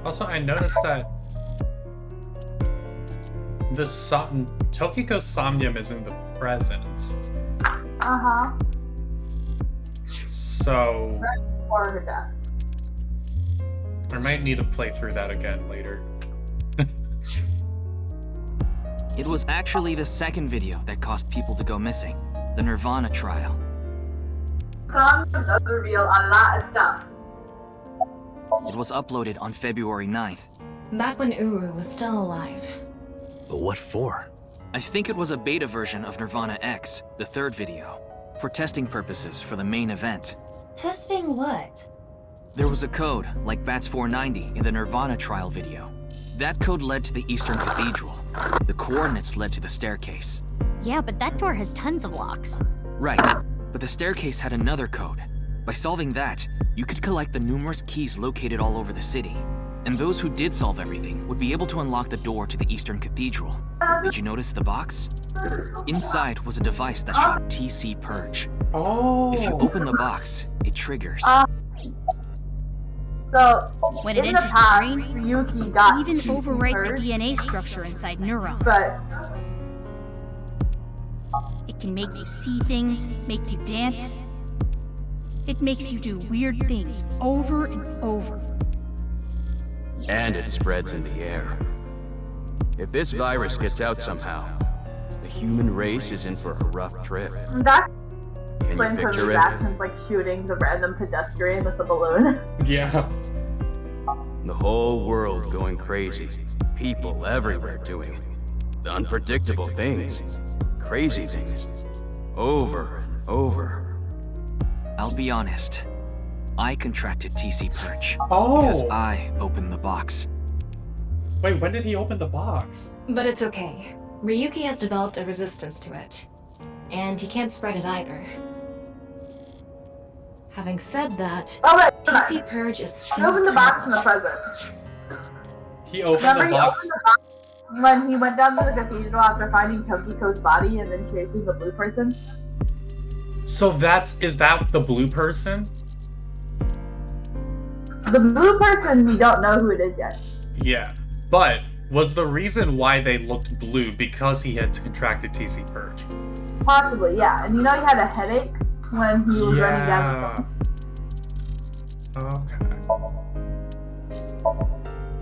Also, I noticed that the Tokiko's Somnium is in the present. Uh-huh. So Right before her death. I might need to play through that again later. It was actually the second video that caused people to go missing. The Nirvana trial. Song does reveal a lot of stuff. It was uploaded on February 9th. Back when Uru was still alive. But what for? I think it was a beta version of Nirvana X, the third video, for testing purposes for the main event. Testing what? There was a code, like BATS 490 in the Nirvana trial video. That code led to the Eastern Cathedral. The coordinates led to the staircase. Yeah, but that door has tons of locks. Right, but the staircase had another code. By solving that, you could collect the numerous keys located all over the city. And those who did solve everything would be able to unlock the door to the Eastern Cathedral. Did you notice the box? Inside was a device that shot TC Purge. Oh. If you open the box, it triggers. So, When it in the enters the past, brain, Ryuki got even TC overwrite Purge, the DNA structure inside neurons. but It can make you see things, make you dance. It makes you do weird things over and over. And it spreads in the air. If this virus gets out somehow, the human race is in for a rough trip. that's Can when you some picture it? actions like shooting the random pedestrian with a balloon. Yeah. The whole world going crazy. People everywhere doing unpredictable things. Crazy things. Over and over. I'll be honest. I contracted TC Purge. Oh. Because I opened the box. Wait, when did he open the box? But it's okay. Ryuki has developed a resistance to it. And he can't spread it either. Having said that, Oh, wait, TC Purge is he still opened the box in the present. present. He opened Remember the he box. opened the box when he went down to the cathedral after finding Tokiko's body and then chasing the blue person? So is that the blue person? The blue person, we don't know who it is yet. Yeah. But was the reason why they looked blue because he had contracted TC Purge? Possibly, yeah. And you know he had a headache when he was running down the Okay.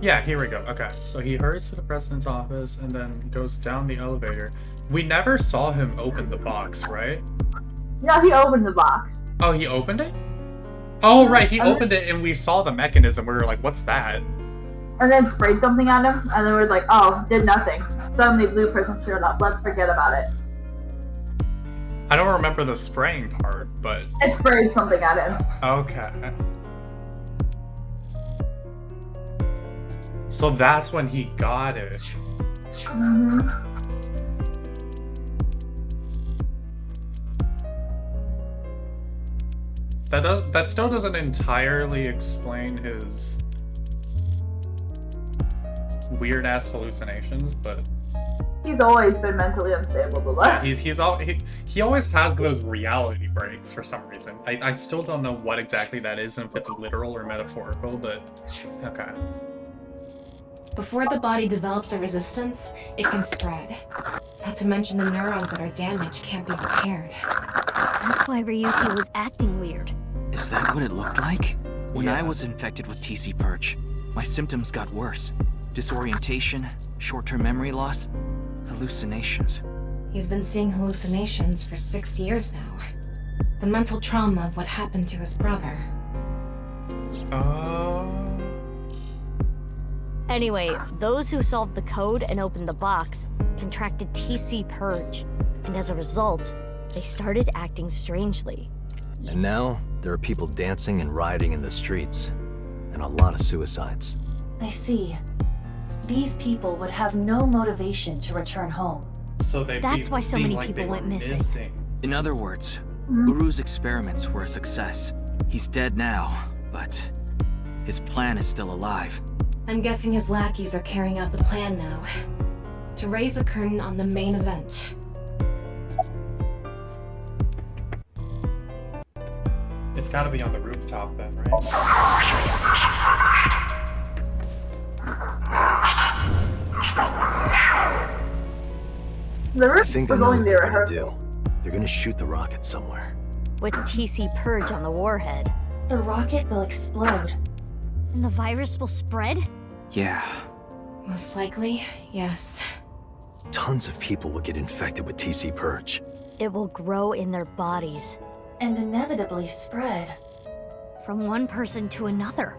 Yeah, here we go. Okay, so he hurries to the president's office and then goes down the elevator. We never saw him open the box, right? No, he opened the box. Oh, he opened it? Oh, right, he opened it and we saw the mechanism. We were like, what's that? And then sprayed something at him, and then we were like, oh, did nothing. Suddenly blue person showed up. Let's forget about it. I don't remember the spraying part, but... It sprayed something at him. Okay. So that's when he got it. Mm-hmm. That still doesn't entirely explain his weird ass hallucinations, but He's always been mentally unstable, the yeah, he always has those reality breaks for some reason. I still don't know what exactly that is and if it's literal or metaphorical, but okay. Before the body develops a resistance, it can spread. Not to mention the neurons that are damaged can't be repaired. That's why Ryuki was acting weird. Is that what it looked like? When I Yeah. was infected with TC Purge, my symptoms got worse. Disorientation, short-term memory loss, hallucinations. He's been seeing hallucinations for 6 years now. The mental trauma of what happened to his brother. Anyway, those who solved the code and opened the box contracted TC Purge, and as a result, they started acting strangely. And now, there are people dancing and rioting in the streets, and a lot of suicides. I see. These people would have no motivation to return home. So That's why so many people went missing. In other words, Uru's experiments were a success. He's dead now, but his plan is still alive. I'm guessing his lackeys are carrying out the plan now. To raise the curtain on the main event. It's gotta be on the rooftop then, right? The I think think I was know only what the they're gonna rehearsal. do. They're gonna shoot the rocket somewhere. With TC Purge on the warhead. The rocket will explode. And the virus will spread? Yeah. Most likely, yes. Tons of people will get infected with TC Purge. It will grow in their bodies. And inevitably spread. From one person to another.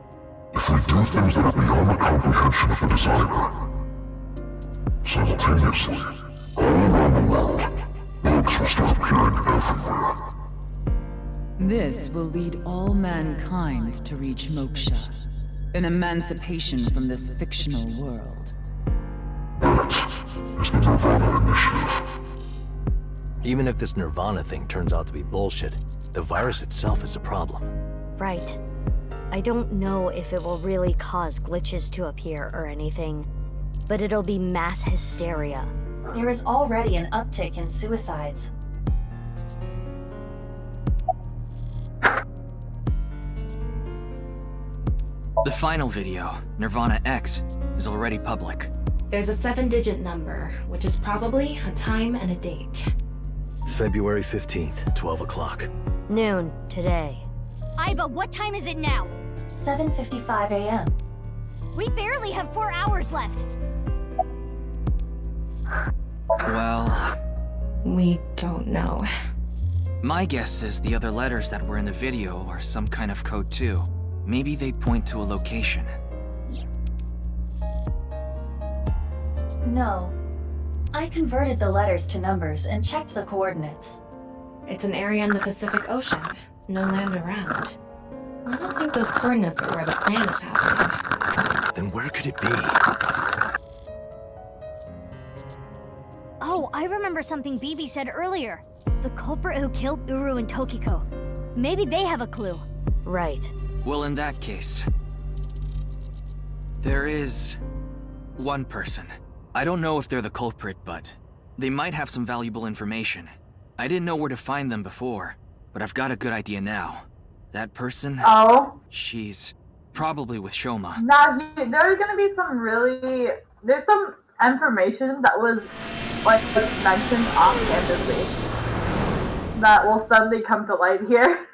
If we do things that are beyond the comprehension of the designer, simultaneously, all around the world, bugs will start appearing everywhere. This will lead all mankind to reach moksha, an emancipation from this fictional world. That is the Nirvana Initiative. Even if this Nirvana thing turns out to be bullshit, the virus itself is a problem. Right. I don't know if it will really cause glitches to appear or anything, but it'll be mass hysteria. There is already an uptick in suicides. The final video, Nirvana X, is already public. There's a 7-digit number, which is probably a time and a date. February 15th, 12 o'clock. Noon, today. Aiba, what time is it now? 7:55 a.m. We barely have 4 hours left. Well, We don't know. my guess is the other letters that were in the video are some kind of code too. Maybe they point to a location. No. I converted the letters to numbers and checked the coordinates. It's an area in the Pacific Ocean. No land around. I don't think those coordinates are where the plan is happening. Then where could it be? Oh, I remember something BB said earlier. The culprit who killed Uru and Tokiko. Maybe they have a clue. Right. Well, in that case, there is one person. I don't know if they're the culprit, but they might have some valuable information. I didn't know where to find them before, but I've got a good idea now. That person, Oh. she's probably with Shoma. Now, there's gonna be some really... There's some information that was, like, mentioned offhandedly that will suddenly come to light here.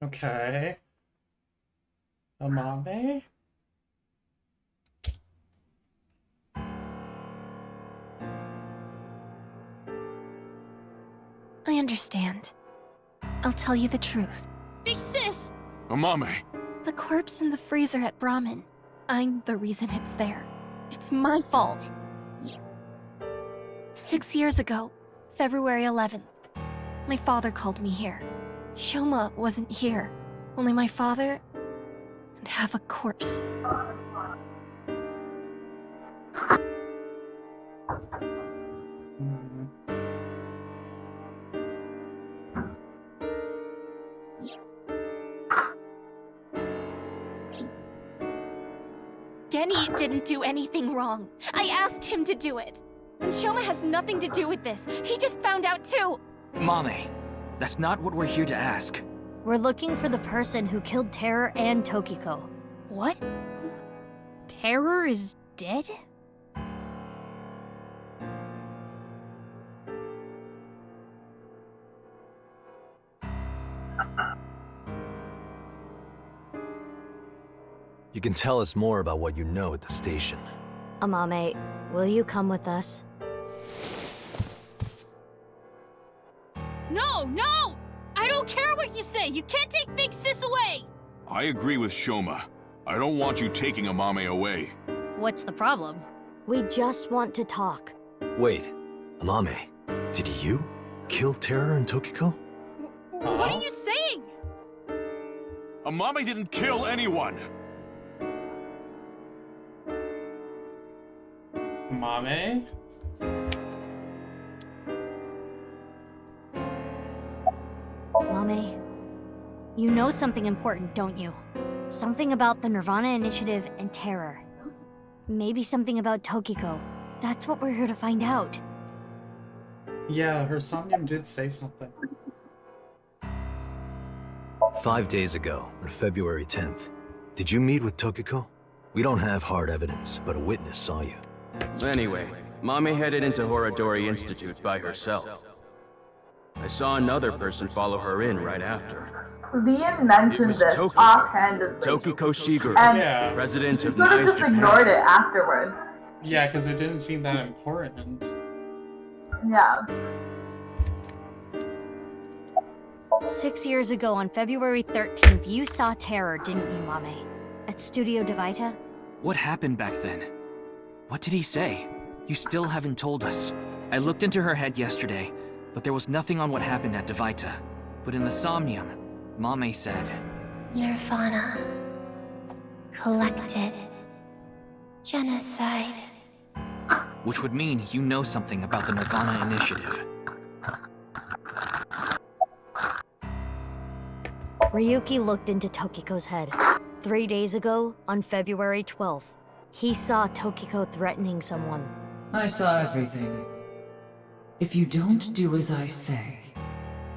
Okay. Amame? I understand. I'll tell you the truth. Big sis! Amame! The corpse in the freezer at Brahmin. I'm the reason it's there. It's my fault. 6 years ago, February 11th, my father called me here. Shoma wasn't here. Only my father and half a corpse. Genny didn't do anything wrong. I asked him to do it. And Shoma has nothing to do with this. He just found out too. Mame, that's not what we're here to ask. We're looking for the person who killed Terror and Tokiko. What? Terror is dead? You can tell us more about what you know at the station. Amame, will you come with us? No, no! I don't care what you say! You can't take Big Sis away! I agree with Shoma. I don't want you taking Amame away. What's the problem? We just want to talk. Wait, Amame, did you kill Terror and Tokiko? What are you saying? Amame didn't kill anyone! Mame? Mame, you know something important, don't you? Something about the Nirvana Initiative and Terror. Maybe something about Tokiko. That's what we're here to find out. Yeah, her somnium did say something. 5 days ago, on February 10th, did you meet with Tokiko? We don't have hard evidence, but a witness saw you. Anyway, Mommy headed into Horadori Institute by herself. I saw another person follow her in right after. Liam mentioned was this Tokiko. offhandedly. Tokiko Shigeru, And president of you could have Nice just Japan. ignored it afterwards. Yeah, because it didn't seem that important. Yeah. 6 years ago, on February 13th, you saw Terror, didn't you, Mame? At Studio Devita? What happened back then? What did he say? You still haven't told us. I looked into her head yesterday, but there was nothing on what happened at Devita. But in the Somnium, Mame said... Nirvana. Collected. Genocide. Which would mean you know something about the Nirvana Initiative. Ryuki looked into Tokiko's head. 3 days ago, on February 12th, he saw Tokiko threatening someone. I saw everything. If you don't do as I say,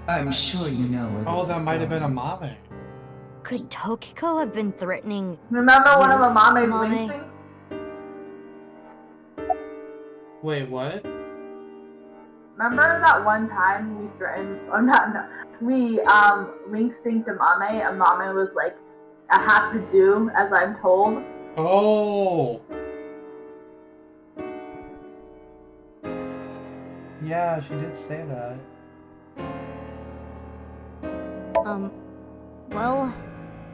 I'm sure you know where this Oh, that is might have been a going. Mame. Could Tokiko have been threatening... Remember one of Amame's Mame? wing Wait, what? Remember that one time we threatened, we link synced to Mame, and Mame was like, I have to do as I'm told. Oh! Yeah, she did say that. Well...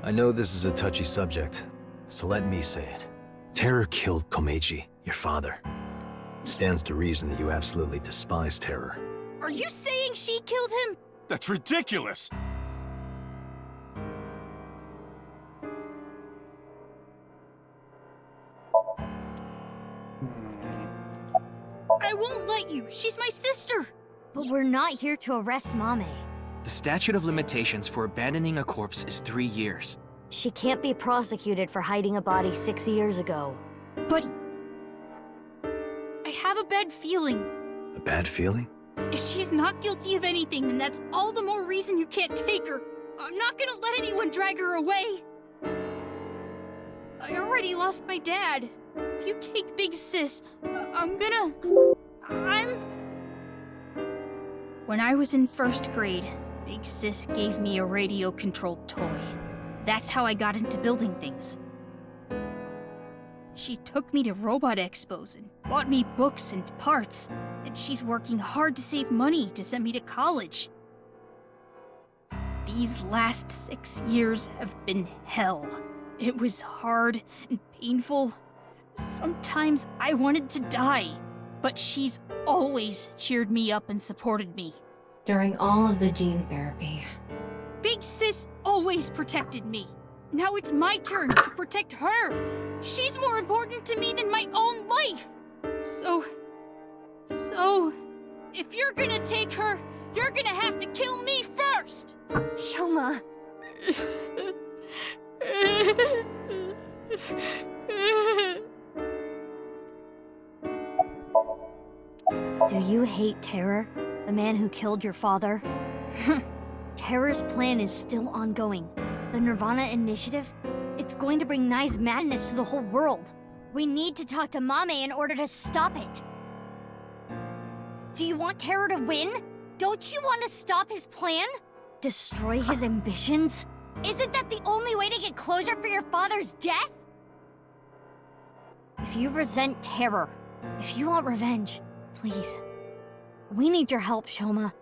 I know this is a touchy subject, so let me say it. Terror killed Komeiji, your father. It stands to reason that you absolutely despise Terror. Are you saying she killed him? That's ridiculous! I won't let you. She's my sister. But we're not here to arrest Mame. The statute of limitations for abandoning a corpse is 3 years. She can't be prosecuted for hiding a body 6 years ago. But... I have a bad feeling. A bad feeling? If she's not guilty of anything, then that's all the more reason you can't take her. I'm not gonna let anyone drag her away. I already lost my dad. If you take Big Sis, When I was in 1st grade, Big Sis gave me a radio-controlled toy. That's how I got into building things. She took me to robot expos and bought me books and parts, and she's working hard to save money to send me to college. These last 6 years have been hell. It was hard and painful. Sometimes I wanted to die, but she's always cheered me up and supported me. During all of the gene therapy, Big Sis always protected me. Now it's my turn to protect her. She's more important to me than my own life. So, if you're gonna take her, you're gonna have to kill me first. Shoma. Do you hate Terror? The man who killed your father? Terror's plan is still ongoing. The Nirvana Initiative? It's going to bring Nai's madness to the whole world. We need to talk to Mame in order to stop it. Do you want Terror to win? Don't you want to stop his plan? Destroy his ambitions? Isn't that the only way to get closure for your father's death? If you resent Terror, if you want revenge, please. We need your help, Shoma.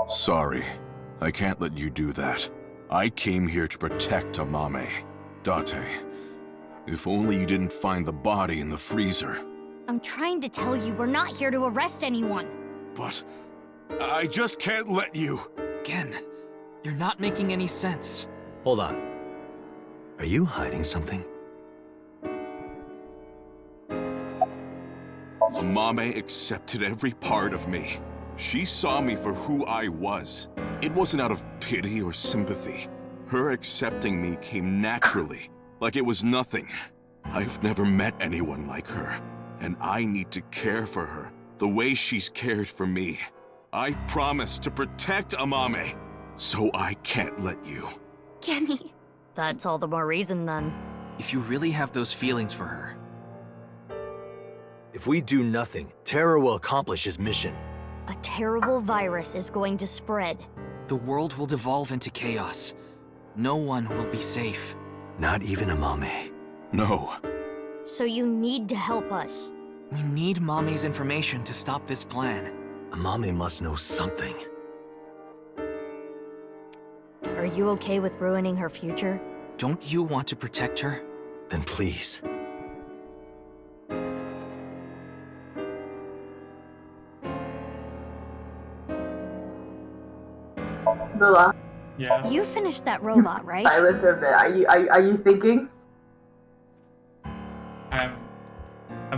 Sorry. I can't let you do that. I came here to protect Amame. Date, if only you didn't find the body in the freezer. I'm trying to tell you, we're not here to arrest anyone. But I just can't let you. Again, you're not making any sense. Hold on. Are you hiding something? Amame accepted every part of me. She saw me for who I was. It wasn't out of pity or sympathy. Her accepting me came naturally, like it was nothing. I've never met anyone like her, and I need to care for her the way she's cared for me. I promise to protect Amame, so I can't let you. Kenny. That's all the more reason then. If you really have those feelings for her. If we do nothing, Terror will accomplish his mission. A terrible virus is going to spread. The world will devolve into chaos. No one will be safe. Not even Amame. No. So you need to help us. We need Mame's information to stop this plan. Amame must know something. Are you okay with ruining her future? Don't you want to protect her? Then please. Lula. Yeah. You finished that robot, right? Silence a bit. Are you thinking? I'm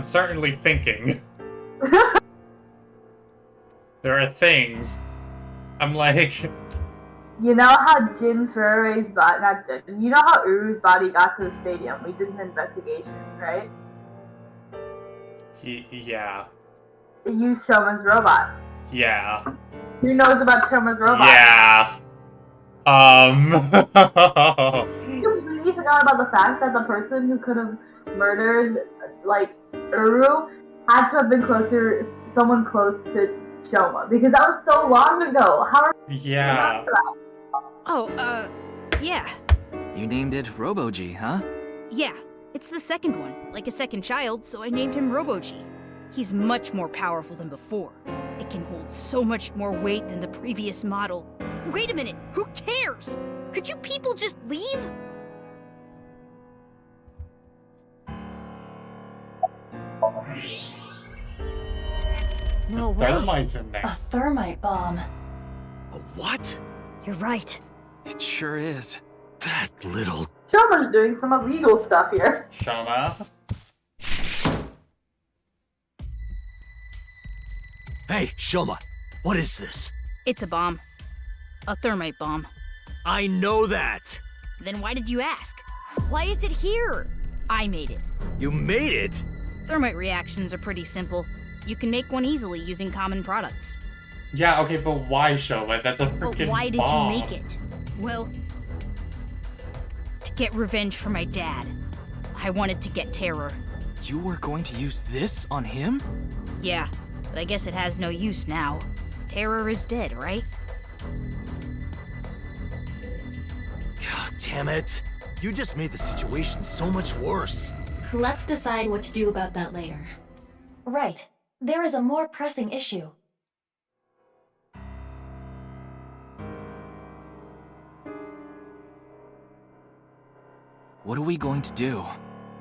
certainly thinking. There are things. I'm like. You know how Jin Furui's body, not Jin, you know how Uru's body got to the stadium? We did an investigation, right? Yeah. They used Shoma's robot. Yeah. Who knows about Shoma's robot? Yeah. You completely forgot about the fact that the person who could have murdered, like, Uru had to have been someone close to Shoma, because that was so long ago. How are you Yeah. Oh, yeah. You named it Robo-G, huh? Yeah, it's the second one, like a second child, so I named him Robo-G. He's much more powerful than before. It can hold so much more weight than the previous model. Wait a minute, who cares? Could you people just leave? No way. Thermite's in there. A thermite bomb. A what? You're right. It sure is. That little... Shoma's doing some illegal stuff here. Shoma. Hey, Shoma, what is this? It's a bomb. A thermite bomb. I know that! Then why did you ask? Why is it here? I made it. You made it? Thermite reactions are pretty simple. You can make one easily using common products. Yeah, okay, but why Shoma? That's a freaking But why did bomb. you make it? Well, to get revenge for my dad. I wanted to get Terror. You were going to use this on him? Yeah, but I guess it has no use now. Terror is dead, right? God damn it. You just made the situation so much worse. Let's decide what to do about that later. Right. There is a more pressing issue. What are we going to do?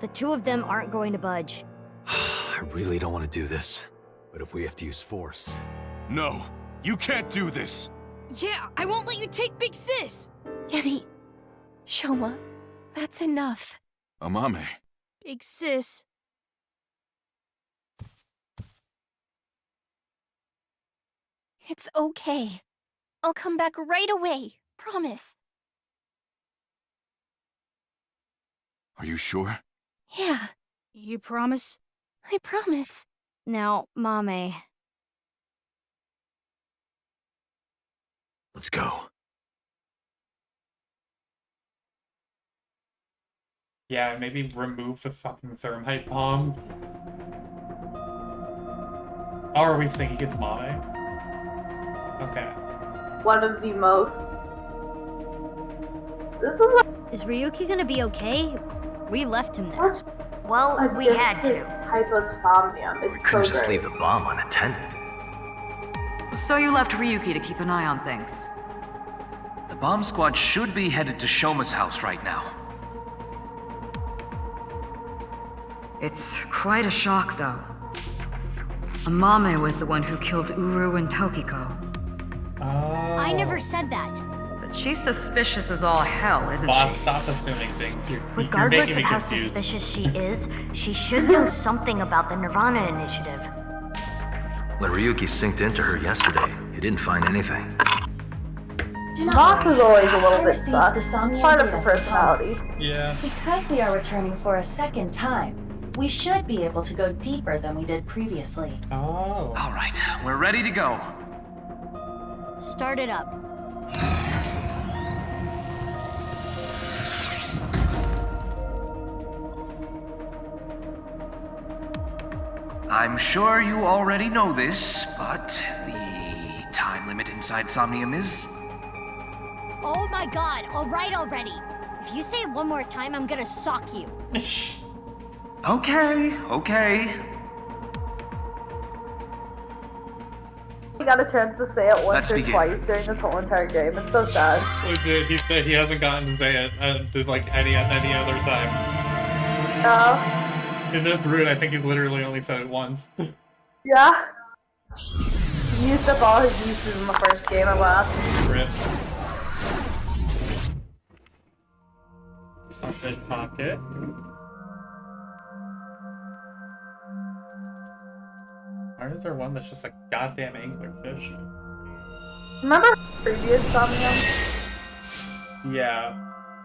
The two of them aren't going to budge. I really don't want to do this, but if we have to use force... No, you can't do this. Yeah, I won't let you take Big Sis! Yenny, Shoma, that's enough. Amame. Big Sis. It's okay. I'll come back right away. Promise. Are you sure? Yeah, You promise? I promise. Now, Mame. Let's go. Yeah, maybe remove the fucking thermite bombs. Oh, are we sinking it to Mame? Okay. One of the most... This is like... Is Ryuki gonna be okay? We left him there. such Well, a we had different to. type of somnium. We It's couldn't so just great. leave the bomb unattended. So you left Ryuki to keep an eye on things. The bomb squad should be headed to Shoma's house right now. It's quite a shock, though. Amame was the one who killed Uru and Tokiko. I never said that. But she's suspicious as all hell, isn't Boss, she? stop assuming things. You're Regardless making of me how confused. suspicious she is, she should know something about the Nirvana Initiative. When Ryuki synced into her yesterday, he didn't find anything. Do not Boss worry. is always a little I bit received sus. the Somnium Part of data the from personality. Yeah. Because we are returning for a second time, we should be able to go deeper than we did previously. Oh. All right, we're ready to go. Start it up. I'm sure you already know this, but the time limit inside Somnium is... Oh my god, alright already. If you say it one more time, I'm gonna sock you. Okay. He got a chance to say it once Let's or begin. twice during this whole entire game. It's so sad. He hasn't gotten to say it like any other time. In this route, I think he's literally only said it once. Yeah. He used up all his uses in the first game I left. Rip. Sunfish pocket. Why is there one that's just a goddamn anglerfish? Remember previous Somnium? Yeah.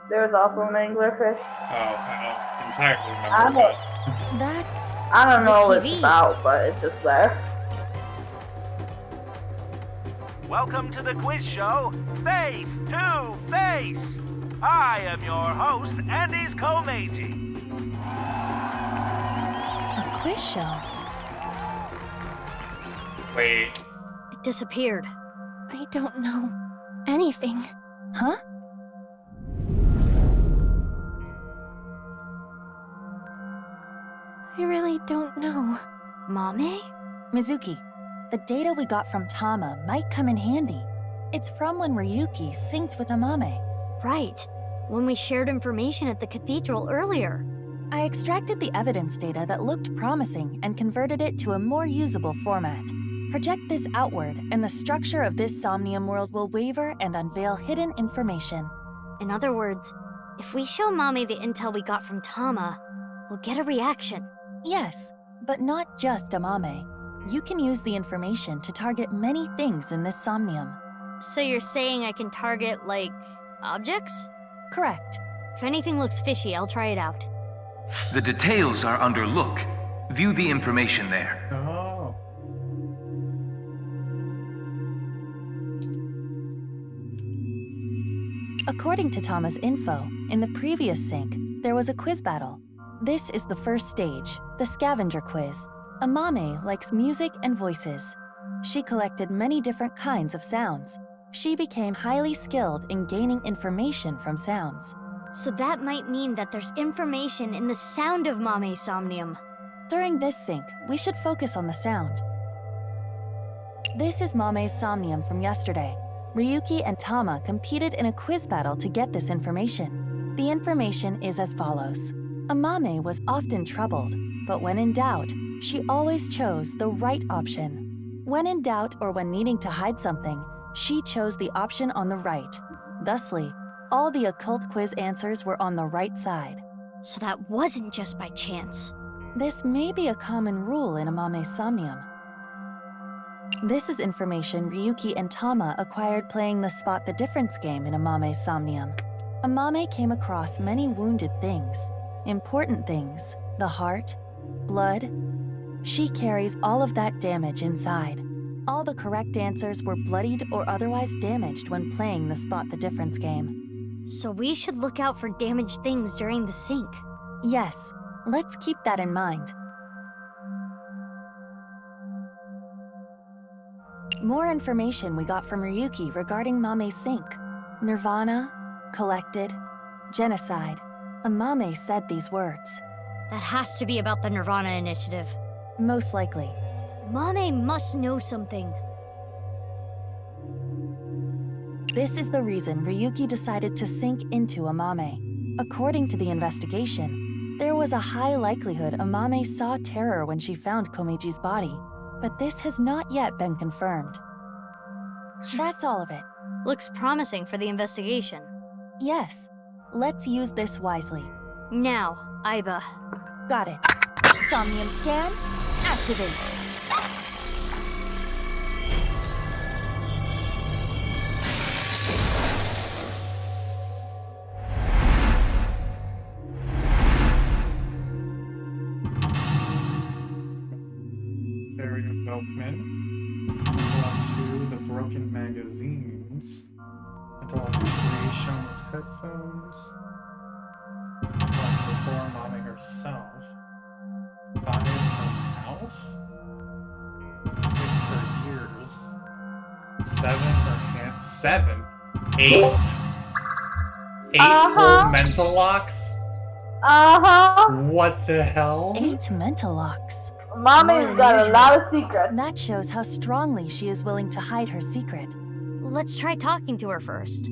There was also an anglerfish. Oh, I don't entirely remember that. That's... I don't know what TV. it's about, but it's just there. Welcome to the quiz show, Faith to Face. I am your host, Andy's Komeiji. A quiz show? Wait. It disappeared. I don't know anything. Huh? I really don't know. Mame? Mizuki, the data we got from Tama might come in handy. It's from when Ryuki synced with Amame. Right. When we shared information at the cathedral earlier. I extracted the evidence data that looked promising and converted it to a more usable format. Project this outward, and the structure of this Somnium world will waver and unveil hidden information. In other words, if we show Mame the intel we got from Tama, we'll get a reaction. Yes, but not just Amame. You can use the information to target many things in this Somnium. So you're saying I can target, like, objects? Correct. If anything looks fishy, I'll try it out. The details are under look. View the information there. Oh. According to Tama's info, in the previous sync, there was a quiz battle. This is the first stage, the scavenger quiz. Amame likes music and voices. She collected many different kinds of sounds. She became highly skilled in gaining information from sounds. So that might mean that there's information in the sound of Mame's Somnium. During this sync, we should focus on the sound. This is Mame's Somnium from yesterday. Ryuki and Tama competed in a quiz battle to get this information. The information is as follows. Amame was often troubled, but when in doubt, she always chose the right option. When in doubt or when needing to hide something, she chose the option on the right. Thusly, all the occult quiz answers were on the right side. So that wasn't just by chance. This may be a common rule in Amame's Somnium. This is information Ryuki and Tama acquired playing the Spot the Difference game in Amame's Somnium. Amame came across many wounded things. Important things, the heart, blood. She carries all of that damage inside. All the correct answers were bloodied or otherwise damaged when playing the Spot the Difference game. So we should look out for damaged things during the sync. Yes, let's keep that in mind. More information we got from Ryuki regarding Mame's sync. Nirvana, collected, genocide. Amame said these words. That has to be about the Nirvana Initiative. Most likely. Mame must know something. This is the reason Ryuki decided to sink into Amame. According to the investigation, there was a high likelihood Amame saw terror when she found Komeji's body, but this has not yet been confirmed. That's all of it. Looks promising for the investigation. Yes. Let's use this wisely. Now, Aiba. Got it. Somnium scan, activate. Barrier Milkman. Collect 2 the broken magazines. Until 3 Shoma's headphones. Collect before Mame herself. 5 her 12? 6 for years. 7 for half. 7. 8. 8 whole mental locks? What the hell? 8 mental locks. Mommy's got a lot of secrets. That shows how strongly she is willing to hide her secret. Let's try talking to her first.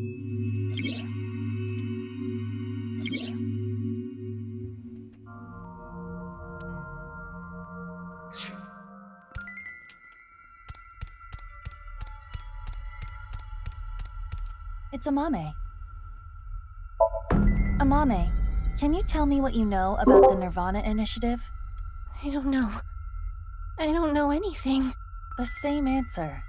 It's Amame. Amame, can you tell me what you know about the Nirvana Initiative? I don't know. I don't know anything. The same answer.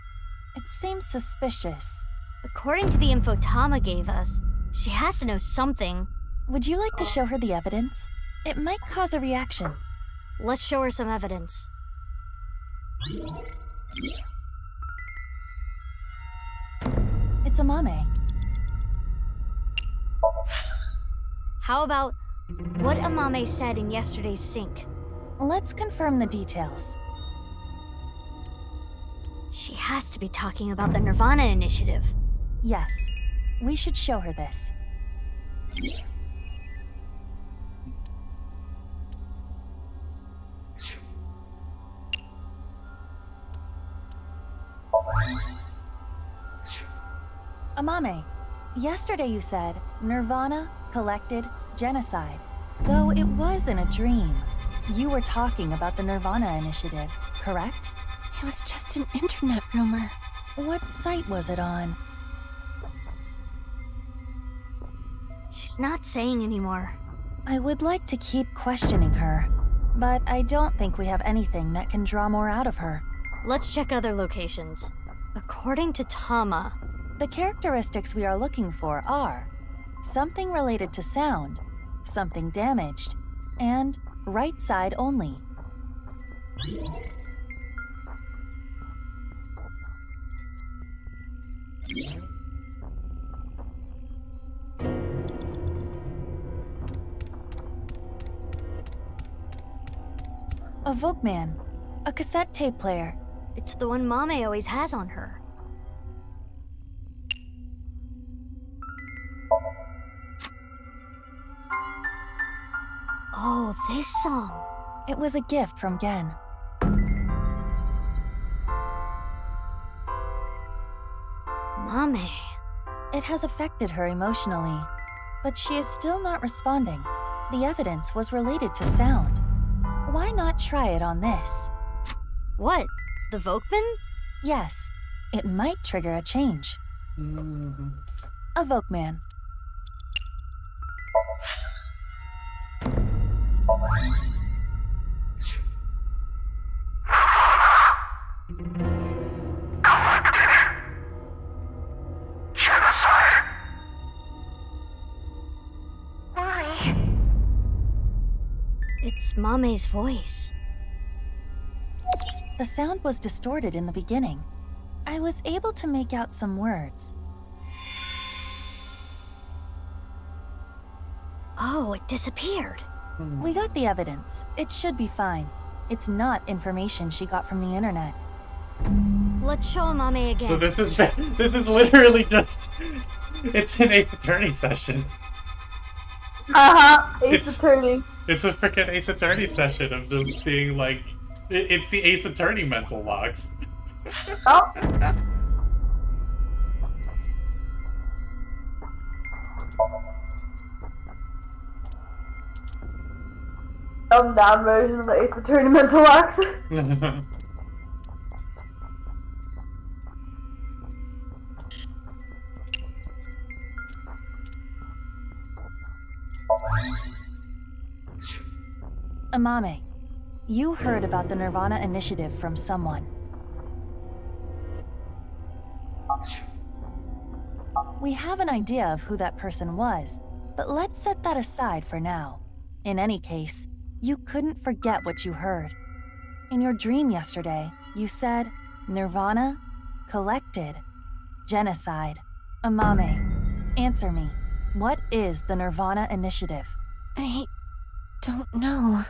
It seems suspicious. According to the info Tama gave us, she has to know something. Would you like to show her the evidence? It might cause a reaction. Let's show her some evidence. It's Amame. How about what Amame said in yesterday's sync? Let's confirm the details. She has to be talking about the Nirvana Initiative. Yes, we should show her this. Amame, yesterday you said Nirvana, collected, genocide. Though it was in a dream, you were talking about the Nirvana Initiative, correct? It was just an internet rumor. What site was it on? She's not saying anymore. I would like to keep questioning her, but I don't think we have anything that can draw more out of her. Let's check other locations. According to Tama, the characteristics we are looking for are something related to sound, something damaged, and right side only. A Volkman, a cassette tape player. It's the one Mame always has on her. Oh, this song. It was a gift from Gen. Mame. It has affected her emotionally, but she is still not responding. The evidence was related to sound. Why not try it on this? What? The Volkman? Yes. It might trigger a change. A Volkman. Genocide. Why? It's Mame's voice. The sound was distorted in the beginning. I was able to make out some words. Oh, it disappeared. We got the evidence. It should be fine. It's not information she got from the internet. Let's show Mame again. So this is literally just, it's an Ace Attorney session. Ace Attorney. It's a freaking Ace Attorney session of just being like, it's the Ace Attorney mental locks. Oh. Dumbed down version of the Ace Attorney mental locks. Amame, you heard about the Nirvana Initiative from someone. We have an idea of who that person was, but let's set that aside for now. In any case, you couldn't forget what you heard. In your dream yesterday, you said, Nirvana, collected, genocide. Amame, answer me. What is the Nirvana Initiative? I don't know.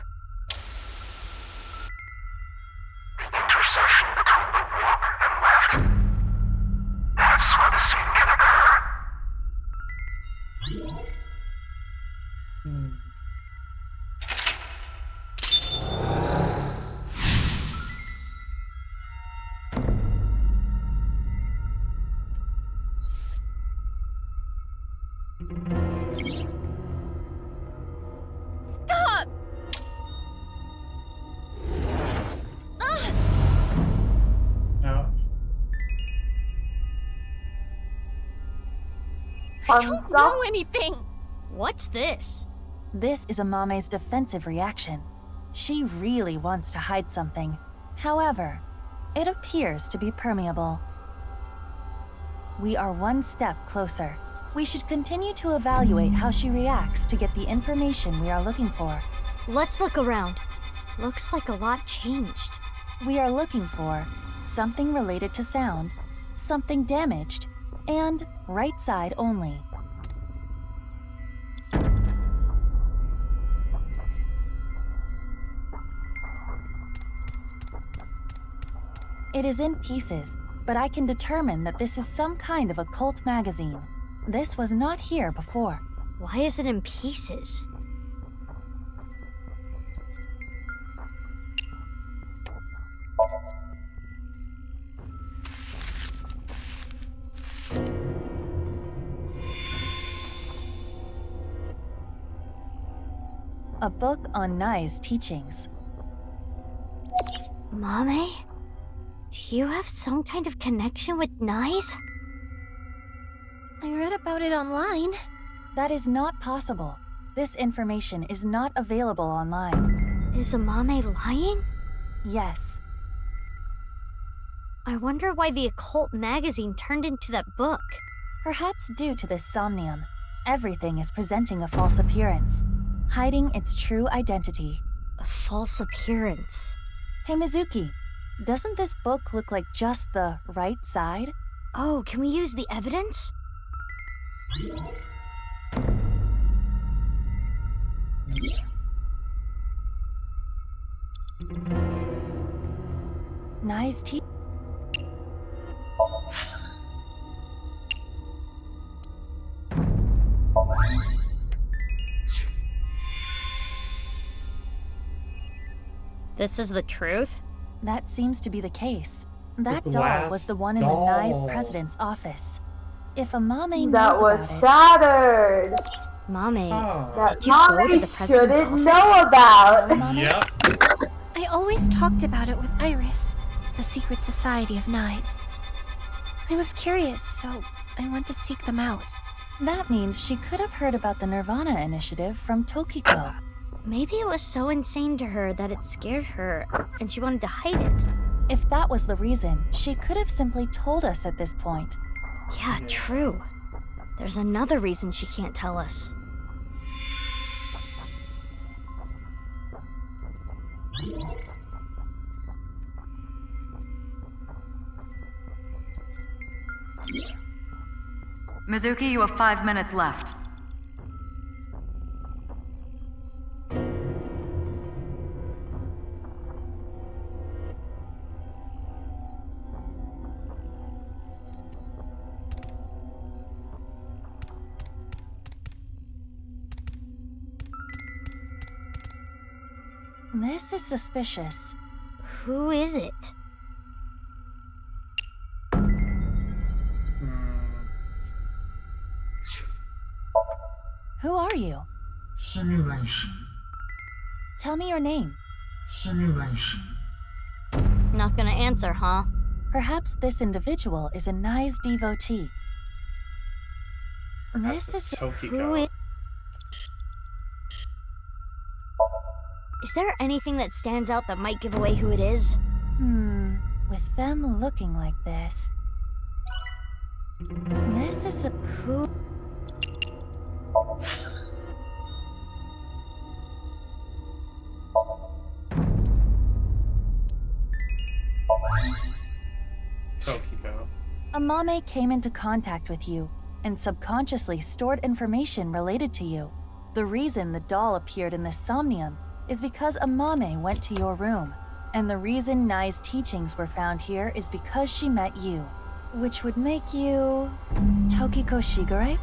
Stop! No. I don't know anything! What's this? This is Amame's defensive reaction. She really wants to hide something. However, it appears to be permeable. We are one step closer. We should continue to evaluate how she reacts to get the information we are looking for. Let's look around. Looks like a lot changed. We are looking for something related to sound, something damaged, and right side only. It is in pieces, but I can determine that this is some kind of occult magazine. This was not here before. Why is it in pieces? A book on Nai's teachings. Mame? Do you have some kind of connection with Nai's? I read about it online. That is not possible. This information is not available online. Is Amame lying? Yes. I wonder why the occult magazine turned into that book. Perhaps due to this somnium, everything is presenting a false appearance, hiding its true identity. A false appearance? Hey Mizuki, doesn't this book look like just the right side? Oh, can we use the evidence? Nice tea. This is the truth? That seems to be the case. That The doll glass was the one in the doll. Nai's president's office. If Amame That knows was about it... shattered. Mame, That did you go to Mame the president's shouldn't office? know about. Yep. I always talked about it with Iris, the secret society of Knives. I was curious, so I went to seek them out. That means she could have heard about the Nirvana Initiative from Tokiko. Maybe it was so insane to her that it scared her, and she wanted to hide it. If that was the reason, she could have simply told us at this point. Yeah, true. There's another reason she can't tell us. Mizuki, you have 5 minutes left. This is suspicious. Who is it? Who are you? Simulation. Tell me your name. Simulation. Not gonna answer, huh? Perhaps this individual is a Nai's devotee. This is... Who is there anything that stands out that might give away who it is? With them looking like this... This is a... Who? Tokiko. Amame came into contact with you and subconsciously stored information related to you. The reason the doll appeared in this somnium is because Amame went to your room, and the reason Nai's teachings were found here is because she met you, which would make you... Tokiko Shigure?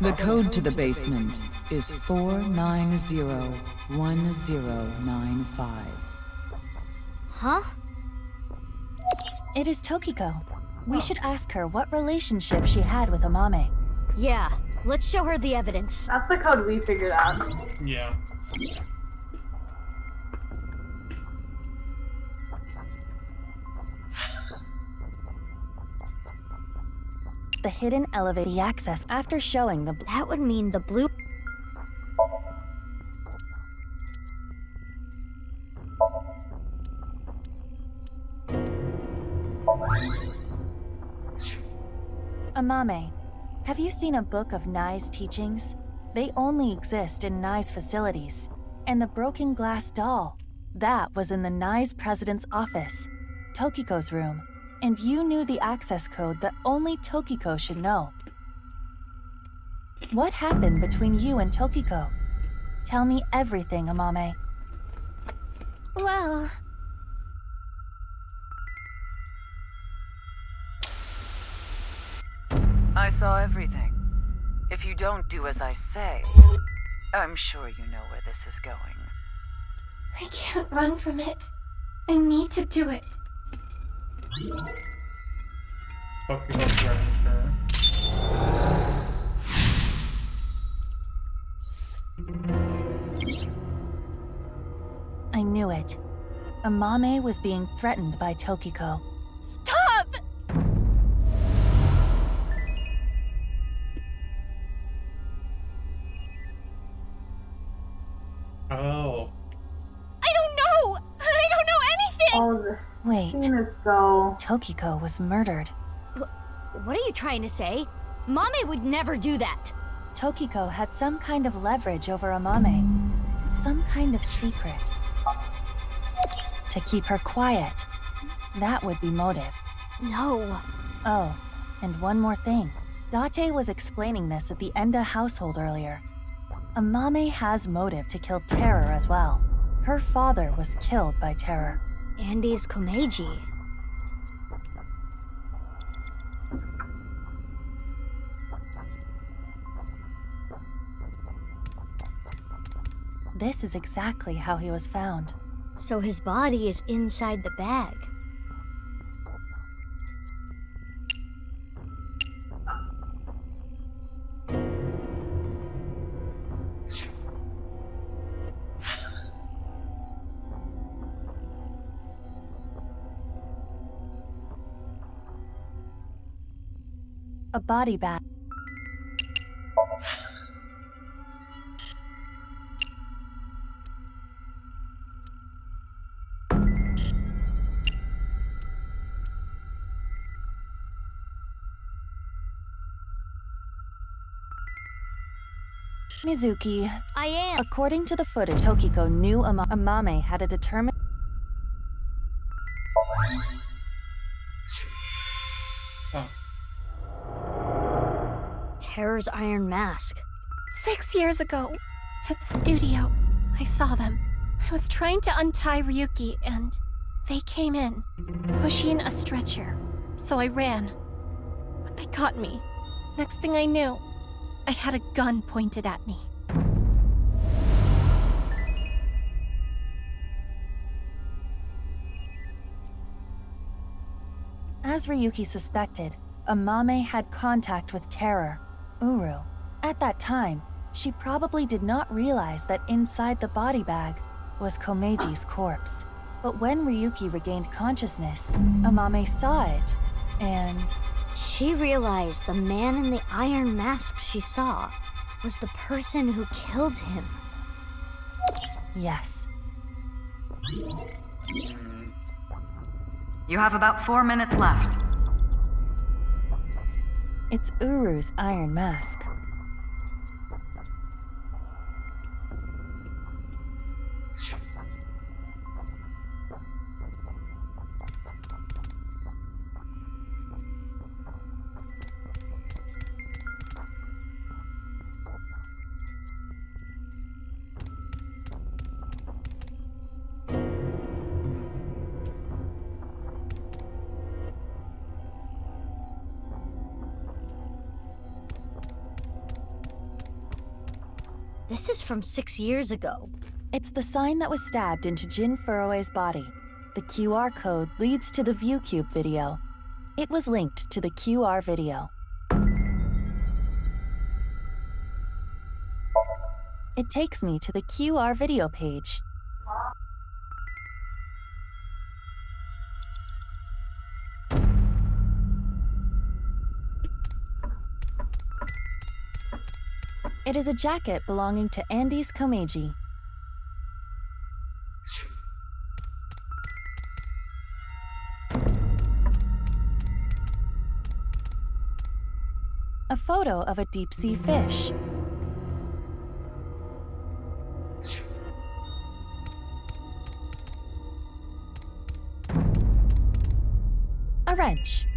The code to the basement is 4901095. Huh? It is Tokiko. We should ask her what relationship she had with Amame. Yeah, let's show her the evidence. That's the code we figured out. Yeah. The hidden elevator the access after showing the... That would mean the blue... Amame, have you seen a book of Nai's teachings? They only exist in Nai's facilities. And the broken glass doll, that was in the Nai's president's office, Tokiko's room. And you knew the access code that only Tokiko should know. What happened between you and Tokiko? Tell me everything, Amame. Well... I saw everything. If you don't do as I say, I'm sure you know where this is going. I can't run from it. I need to do it. I knew it. Amame was being threatened by Tokiko. Stop! Oh. I don't know! I don't know anything! Oh, the Wait. scene is so... Tokiko was murdered. What are you trying to say? Mame would never do that. Tokiko had some kind of leverage over Amame. Some kind of secret. To keep her quiet. That would be motive. No. Oh, and one more thing. Date was explaining this at the Enda household earlier. Amame has motive to kill Terror as well. Her father was killed by Terror. Andy's Komeiji. This is exactly how he was found. So his body is inside the bag. A body bag. Mizuki. I am. According to the footage, Tokiko knew Amame had a determined... Oh. Terror's iron mask. 6 years ago, at the studio, I saw them. I was trying to untie Ryuki, and they came in, pushing a stretcher. So I ran. But they got me. Next thing I knew, I had a gun pointed at me. As Ryuki suspected, Amame had contact with Terror, Uru. At that time, she probably did not realize that inside the body bag was Komeiji's corpse. But when Ryuki regained consciousness, Amame saw it, and... She realized the man in the iron mask she saw was the person who killed him. Yes. You have about 4 minutes left. It's Uru's iron mask. This is from 6 years ago. It's the sign that was stabbed into Jin Furue's body. The QR code leads to the ViewCube video. It was linked to the QR video. It takes me to the QR video page. It is a jacket belonging to Andes Komeiji. A photo of a deep-sea fish. A wrench.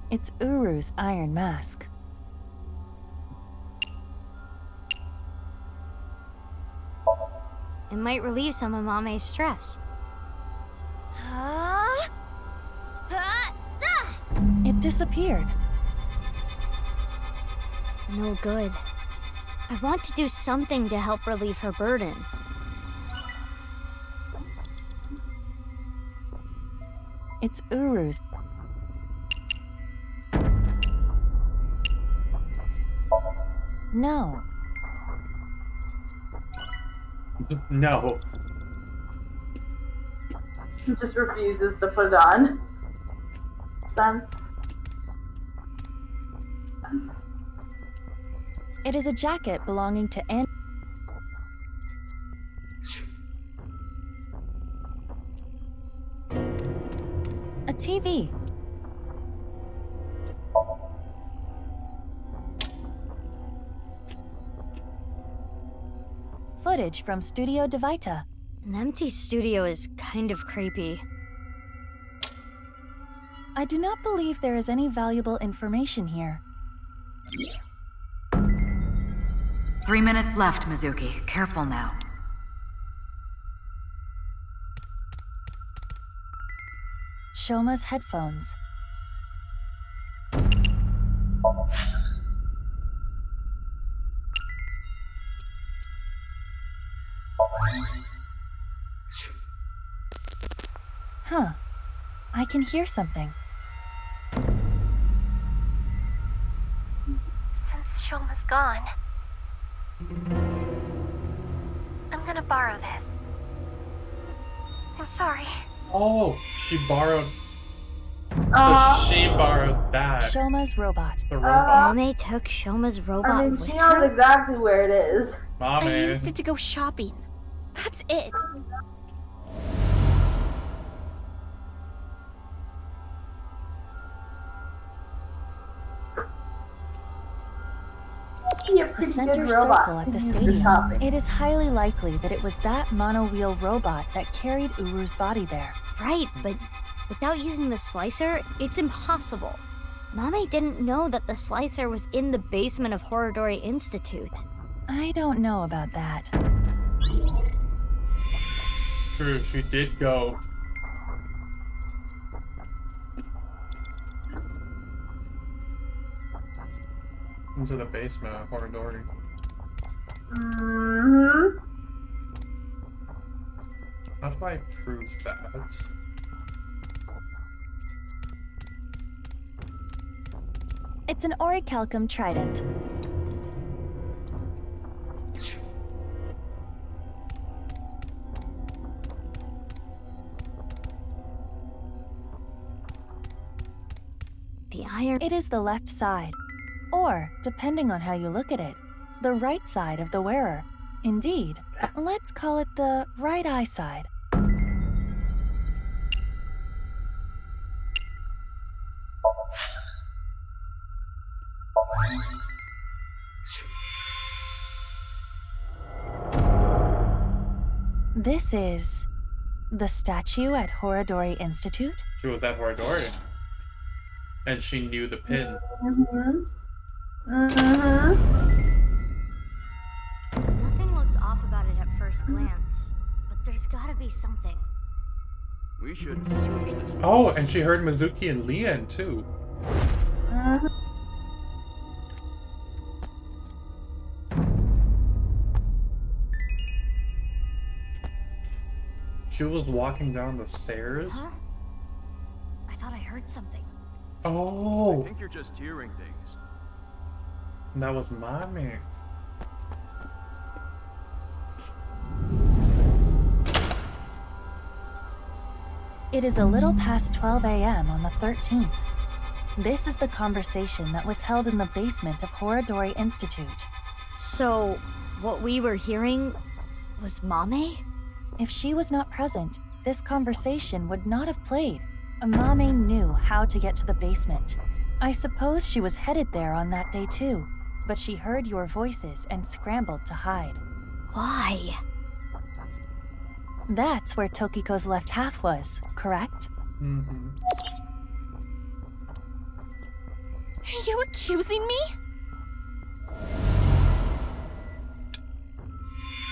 It's Uru's iron mask. It might relieve some of Mame's stress. It disappeared. No good. I want to do something to help relieve her burden. It's Uru's. No. No. He just refuses to put it on. Sense. It is a jacket belonging to Anne. A TV. Footage from Studio De Vita. An empty studio is kind of creepy. I do not believe there is any valuable information here. 3 minutes left, Mizuki. Careful now. Shoma's headphones. Huh. I can hear something. Since Shoma's gone, I'm gonna borrow this. I'm sorry. Oh, she borrowed. So she borrowed that. Shoma's robot. The robot. Mame took Shoma's robot I mean, with she knows her? exactly where it is. I Mame. used it to go shopping. That's it. The center circle at the stadium. It is highly likely that it was that mono-wheel robot that carried Uru's body there. Right, but without using the slicer, it's impossible. Mame didn't know that the slicer was in the basement of Horodori Institute. I don't know about that. True, she did go. Into the basement of Horodori. Mm-hmm. How do I prove that? It's an orichalcum trident. The iron. It is the left side. Or, depending on how you look at it, the right side of the wearer. Indeed, let's call it the right eye side. This is the statue at Horodori Institute? She was at Horodori. And she knew the pin. Mm-hmm. Mm-hmm. Nothing looks off about it at first glance, but there's gotta be something. We should search this. Oh, and she heard Mizuki and Leon too. Mm-hmm. She was walking down the stairs. Huh? I thought I heard something. Oh. I think you're just hearing things. That was mommy. It is a little past 12 a.m. on the 13th. This is the conversation that was held in the basement of Horadori Institute. So, what we were hearing was Mame? If she was not present, this conversation would not have played. Mame knew how to get to the basement. I suppose she was headed there on that day too, but she heard your voices and scrambled to hide. Why? That's where Tokiko's left half was, correct? Mm-hmm. Are you accusing me?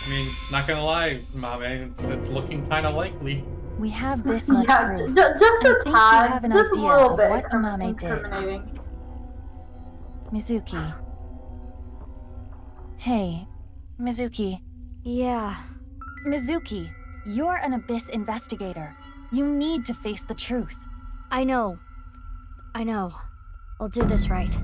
I mean, not gonna lie, Mame, it's looking kind of likely. We have this much proof. Just I a think tad, you have an just a idea little of bit what Mame did. incriminating. Mizuki. Hey, Mizuki. Yeah. Mizuki, you're an Abyss investigator. You need to face the truth. I know. I'll do this right.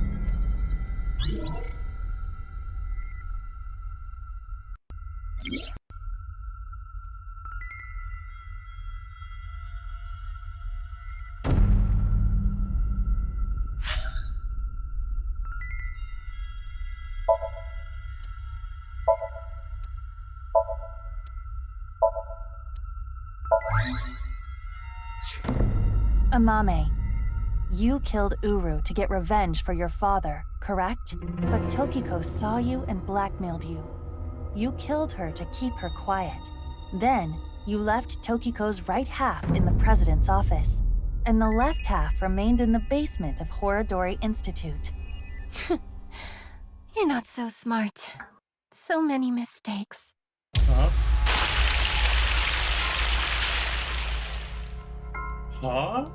Amame, you killed Uru to get revenge for your father, correct? But Tokiko saw you and blackmailed you. You killed her to keep her quiet. Then, you left Tokiko's right half in the president's office, and the left half remained in the basement of Horadori Institute. You're not so smart. So many mistakes. Huh? Huh?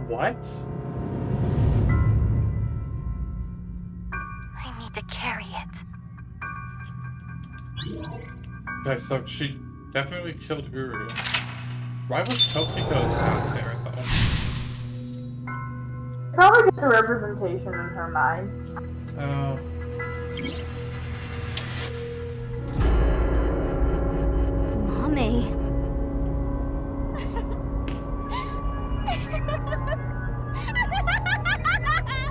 What? I need to carry it. Okay, so she definitely killed Uru. Why was Tokiko's half there, though? Probably just a representation in her mind. Oh. Mame.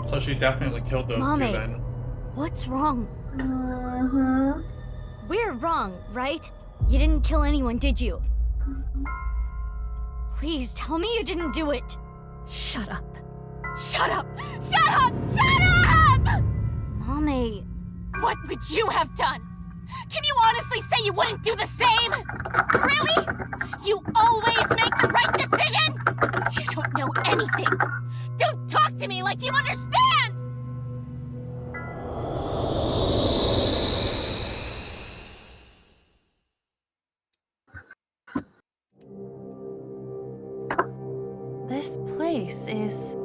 So she definitely killed those Mame, two then. what's wrong? Mm-hmm. We're wrong, right? You didn't kill anyone, did you? Please tell me you didn't do it. Shut up. Shut up! Shut up! Shut up! Mame. What would you have done? Can you honestly say you wouldn't do the same? Really? You always make the right decision? You don't know anything. Don't talk to me like you understand! This place is...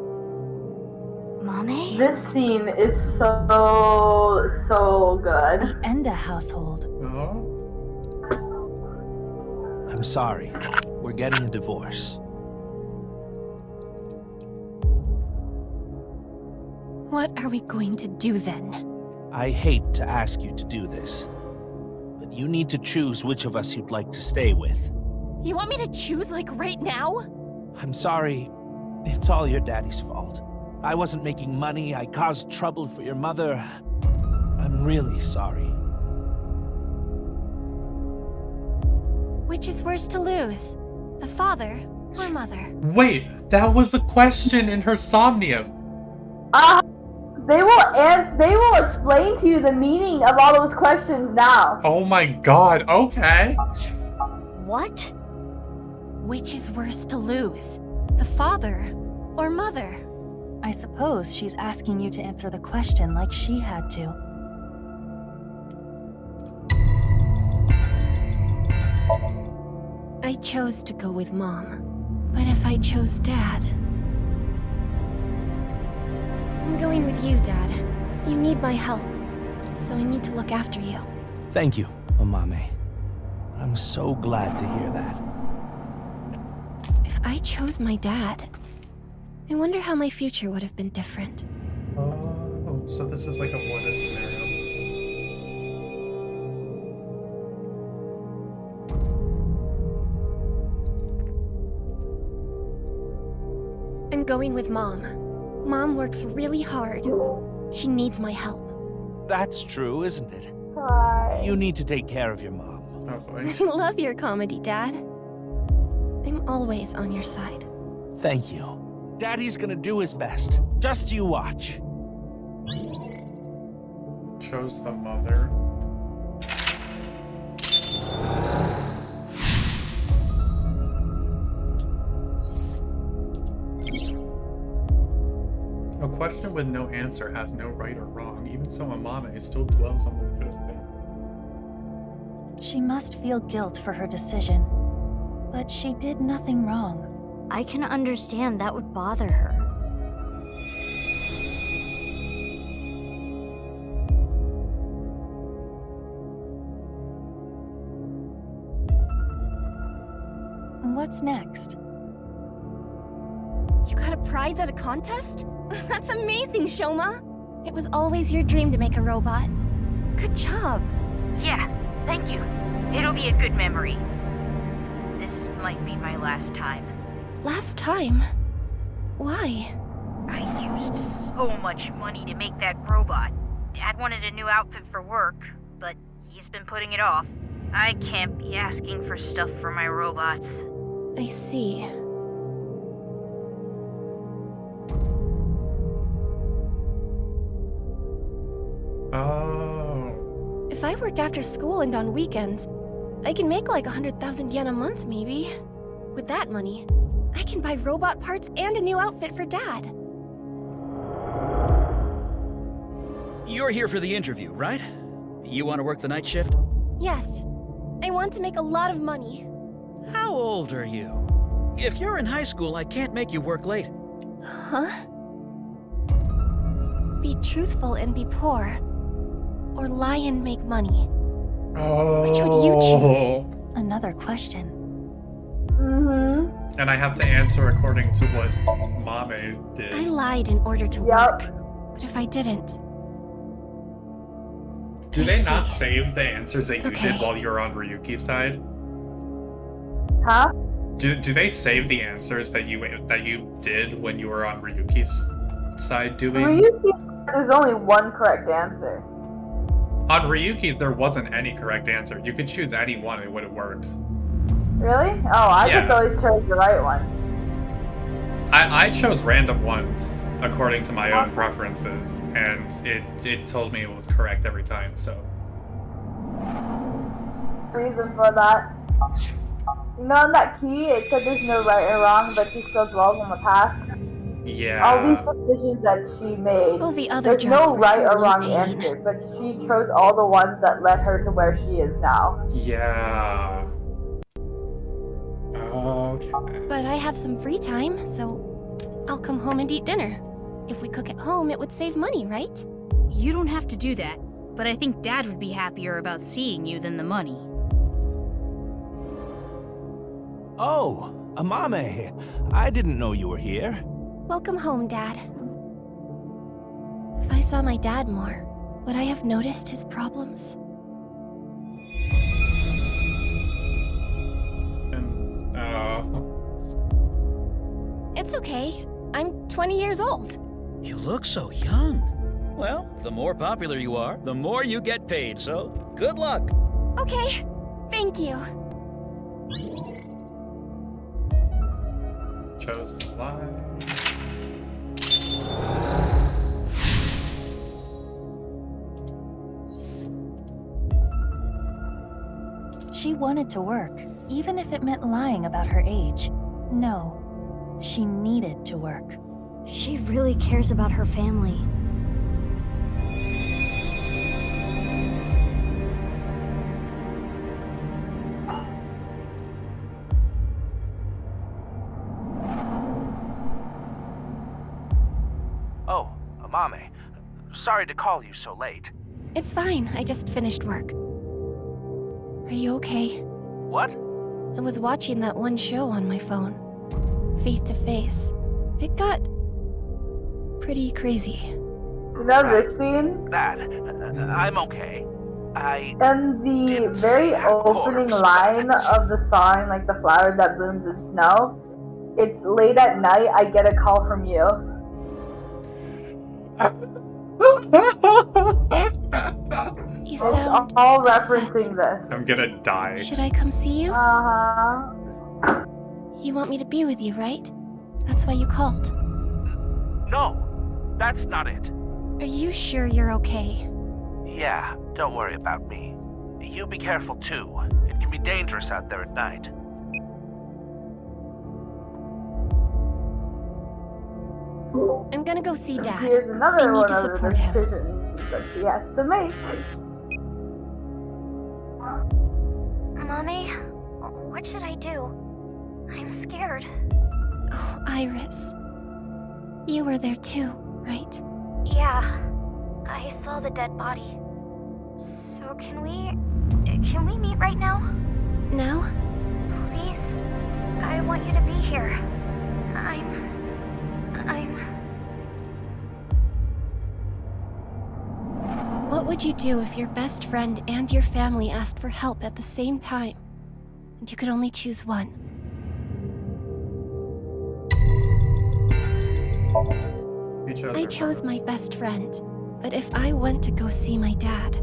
Mame? This scene is so good. the Enda household. I'm sorry. We're getting a divorce. What are we going to do then? I hate to ask you to do this, but you need to choose which of us you'd like to stay with. You want me to choose like right now? I'm sorry. It's all your daddy's fault. I wasn't making money. I caused trouble for your mother. I'm really sorry. Which is worse to lose? The father or mother? Wait, that was a question in her somnium. They will explain to you the meaning of all those questions now. Oh my god, okay. What? Which is worse to lose? The father or mother? I suppose she's asking you to answer the question like she had to. I chose to go with Mom. But if I chose Dad... I'm going with you, Dad. You need my help. So I need to look after you. Thank you, Amame. I'm so glad to hear that. If I chose my dad, I wonder how my future would have been different. So this is like a what-if scenario. I'm going with Mom. Mom works really hard. She needs my help. That's true, isn't it? Hi. You need to take care of your mom. Oh boy. I love your comedy, Dad. I'm always on your side. Thank you. Daddy's gonna do his best. Just you watch. Chose the mother. A question with no answer has no right or wrong. Even so, Amame still dwells on what could have been. She must feel guilt for her decision. But she did nothing wrong. I can understand that would bother her. What's next? You got a prize at a contest? That's amazing, Shoma! It was always your dream to make a robot. Good job. Yeah, thank you. It'll be a good memory. This might be my last time. Last time? Why? I used so much money to make that robot. Dad wanted a new outfit for work, but he's been putting it off. I can't be asking for stuff for my robots. I see. Oh. If I work after school and on weekends, I can make like 100,000 yen a month, maybe. With that money, I can buy robot parts and a new outfit for Dad. You're here for the interview, right? You want to work the night shift? Yes. I want to make a lot of money. How old are you? If you're in high school, I can't make you work late. Huh? Be truthful and be poor. Or lie and make money. Oh. Which would you choose? Another question. Mm-hmm. And I have to answer according to what Mame did. I lied in order to work. But if I didn't... Do they not save the answers that you did while you were on Ryuki's side? Huh? Do they save the answers that you did when you were on Ryuki's side doing? Ryuki's, there's only one correct answer. On Ryuki's, there wasn't any correct answer. You could choose any one, it would have worked. Really? Oh, I just always chose the right one. I chose random ones according to my own preferences, and it told me it was correct every time, so. Reason for that. You know, in that key, it said there's no right or wrong, but she still dwells on the past. Yeah. All these decisions that she made, Well, the other there's no jobs were right or too wrong pain. answer, but she chose all the ones that led her to where she is now. Yeah. Okay. But I have some free time, so I'll come home and eat dinner. If we cook at home, it would save money, right? You don't have to do that, but I think Dad would be happier about seeing you than the money. Oh, Amame. I didn't know you were here. Welcome home, Dad. If I saw my dad more, would I have noticed his problems? It's okay. I'm 20 years old. You look so young. Well, the more popular you are, the more you get paid, so good luck. Okay, thank you. Chose to lie. She wanted to work, even if it meant lying about her age. No, she needed to work. She really cares about her family. Oh, Amame. Sorry to call you so late. It's fine, I just finished work. Are you okay? What? I was watching that one show on my phone. Faith to Face. It got pretty crazy. You know this scene? That. I'm okay. And the very opening line of the song, like the flower that blooms in snow, it's late at night, I get a call from you. You It's sound all referencing this. I'm gonna die. Should I come see you? Uh-huh. You want me to be with you, right? That's why you called. No, that's not it. Are you sure you're okay? Yeah, don't worry about me. You be careful too. It can be dangerous out there at night. I'm gonna go see Dad. Here's another I need one to of support the him. decisions that she has to make. Mommy, what should I do? I'm scared. Oh, Iris. You were there too, right? Yeah, I saw the dead body. So can we meet right now? Now? Please? I want you to be here. What would you do if your best friend and your family asked for help at the same time, and you could only choose one? I chose my best friend, but if I went to go see my dad...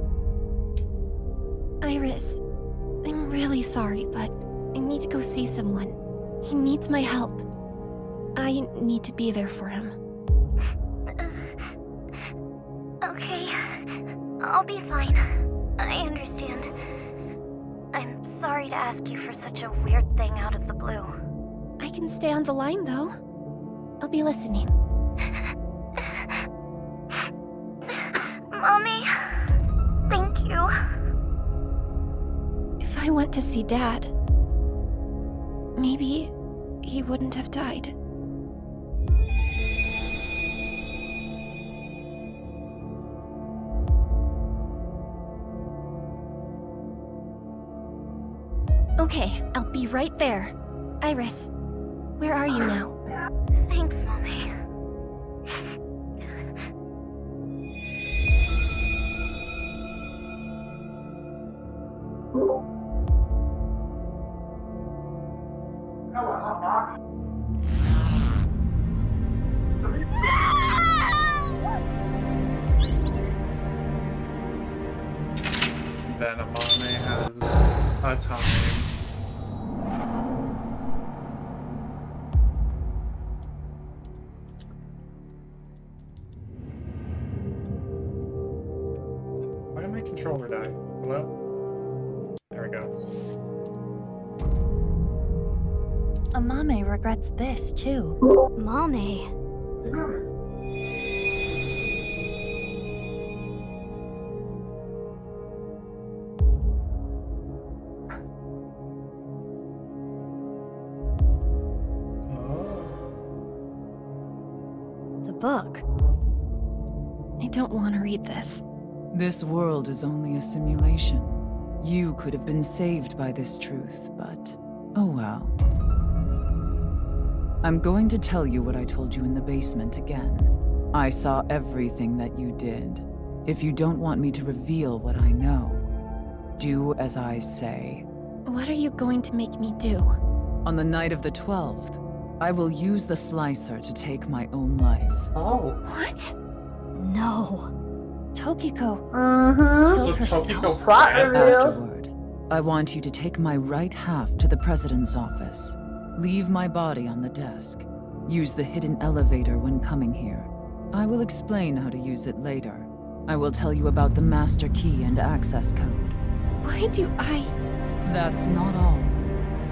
Iris, I'm really sorry, but I need to go see someone. He needs my help. I need to be there for him. Okay, I'll be fine. I understand. I'm sorry to ask you for such a weird thing out of the blue. I can stay on the line, though. I'll be listening. Mommy, thank you. If I went to see Dad, maybe he wouldn't have died. Okay, I'll be right there. Iris, where are you now? Thanks, Mommy. Then Amame has a time. Why did my controller die? Hello? There we go. Amame regrets this, too. Mame. The book. I don't want to read this. This world is only a simulation. You could have been saved by this truth, but oh well. I'm going to tell you what I told you in the basement again. I saw everything that you did. If you don't want me to reveal what I know, do as I say. What are you going to make me do? On the night of the 12th, I will use the slicer to take my own life. Oh. What? No. Tokiko. Mm-hmm. Killed herself. Afterward, I want you to take my right half to the president's office. Leave my body on the desk. Use the hidden elevator when coming here. I will explain how to use it later. I will tell you about the master key and access code. Why do I... That's not all.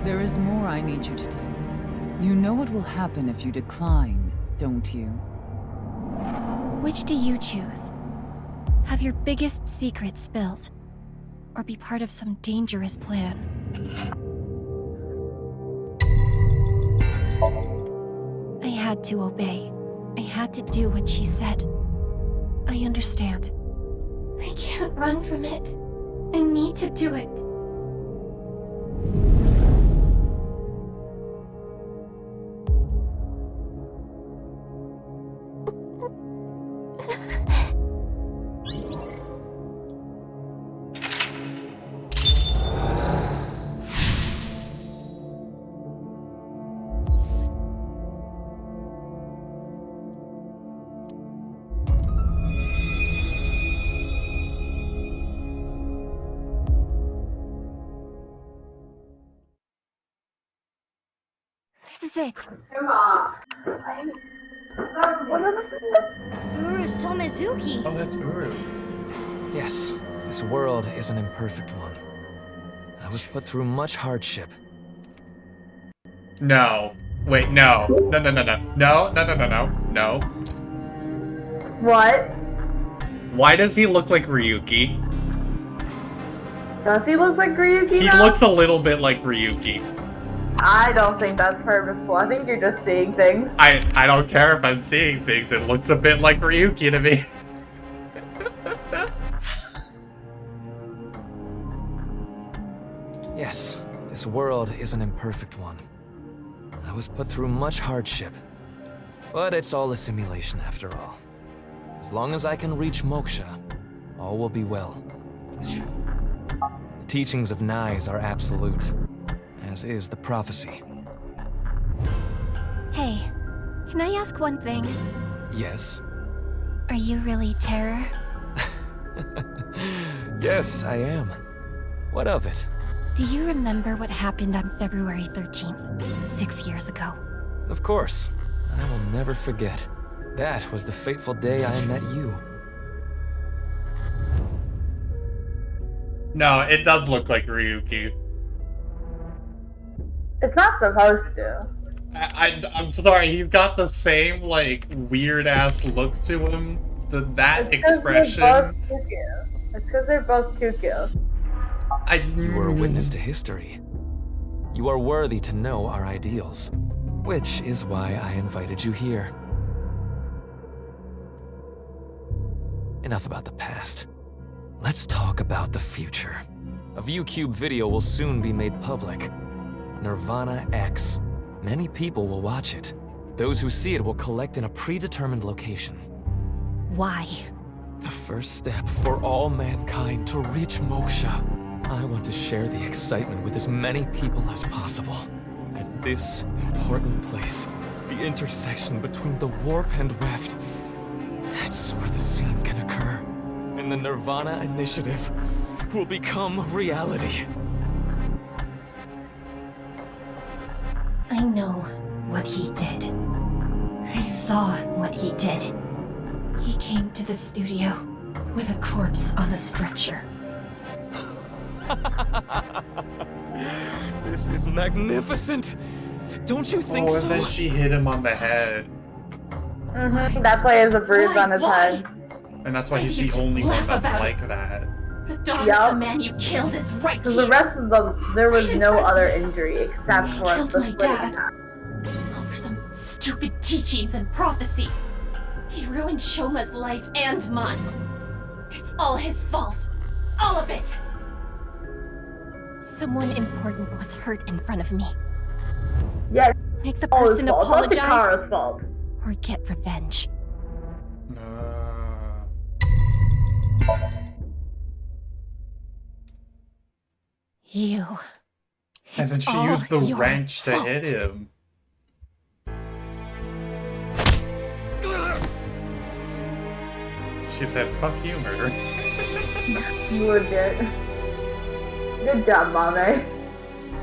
There is more I need you to do. You know what will happen if you decline, don't you? Which do you choose? Have your biggest secret spilled? Or be part of some dangerous plan? I had to obey. I had to do what she said. I understand. I can't run from it. I need to do it. is it? Uru saw Mizuki. Oh, that's Uru. Yes, this world is an imperfect one. I was put through much hardship. No. Wait, no. No, no, no, no. No, no, no, no, no. No. What? Why does he look like Ryuki? Does he look like Ryuki? He now? looks a little bit like Ryuki. I don't think that's purposeful. I think you're just seeing things. I don't care if I'm seeing things. It looks a bit like Ryuki to me. Yes, this world is an imperfect one. I was put through much hardship. But it's all a simulation after all. As long as I can reach moksha, all will be well. The teachings of Nyes are absolute, as is the prophecy. Hey, can I ask one thing? Yes? Are you really Terror? Yes, I am. What of it? Do you remember what happened on February 13th, 6 years ago? Of course. I will never forget. That was the fateful day I met you. No, it does look like Ryuki. It's not supposed to. I'm sorry, he's got the same, like, weird-ass look to him. That expression. It's because they're both cuckoo. You are a witness to history. You are worthy to know our ideals, which is why I invited you here. Enough about the past. Let's talk about the future. A ViewCube video will soon be made public. Nirvana X. Many people will watch it. Those who see it will collect in a predetermined location. Why? The first step for all mankind to reach moksha. I want to share the excitement with as many people as possible. At this important place, the intersection between the warp and weft, that's where the scene can occur. And the Nirvana Initiative will become reality. I know what he did. I saw what he did. He came to the studio with a corpse on a stretcher. This is magnificent! Don't you think so? so? And then she hit him on the head. Mm-hmm. That's why he has a bruise on his head. And that's why he's the only one that's like that. The dog of the man you killed is right here. The rest of them, there was no other injury except He for killed the my splitting dad. in half. Over some stupid teachings and prophecy. He ruined Shoma's life and mine. It's all his fault. All of it. Someone important was hurt in front of me. Yeah. Make the all his person fault. It's not apologize Hikaru's fault. or get revenge. You. And then It's she all used the your wrench to fault. hit him. She said, fuck you, murder. You legit. Good job, Mame.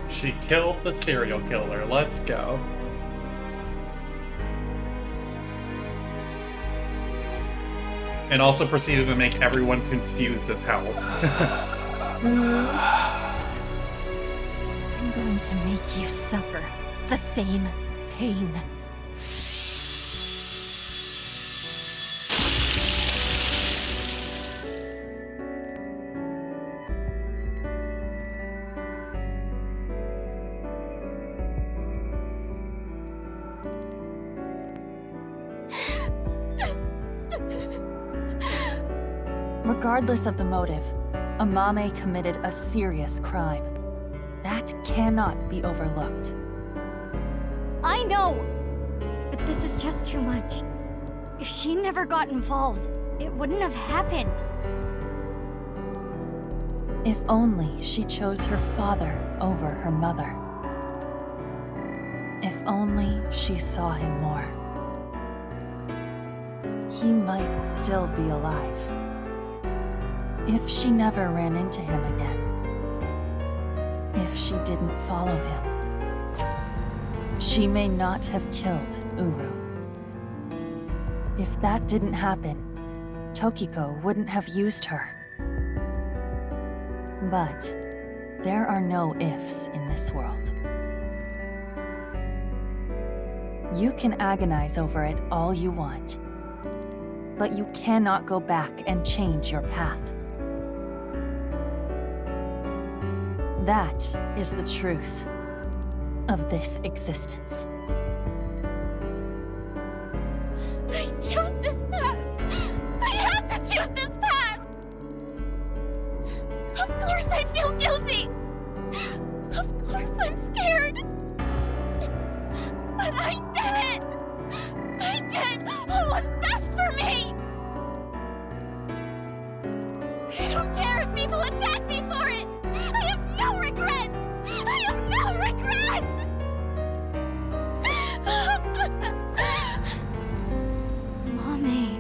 She killed the serial killer. Let's go. And also proceeded to make everyone confused as hell. I'm going to make you suffer the same pain. Regardless of the motive, Amame committed a serious crime. That cannot be overlooked. I know! But this is just too much. If she never got involved, it wouldn't have happened. If only she chose her father over her mother. If only she saw him more. He might still be alive. If she never ran into him again. If she didn't follow him. She may not have killed Uru. If that didn't happen, Tokiko wouldn't have used her. But there are no ifs in this world. You can agonize over it all you want, but you cannot go back and change your path. That is the truth of this existence. I chose this path! I had to choose this path! Of course I feel guilty! Of course I'm scared! But I did it! I did what was best for me! I don't care if people attack me for it! I have no regrets! I have no regrets! Mommy.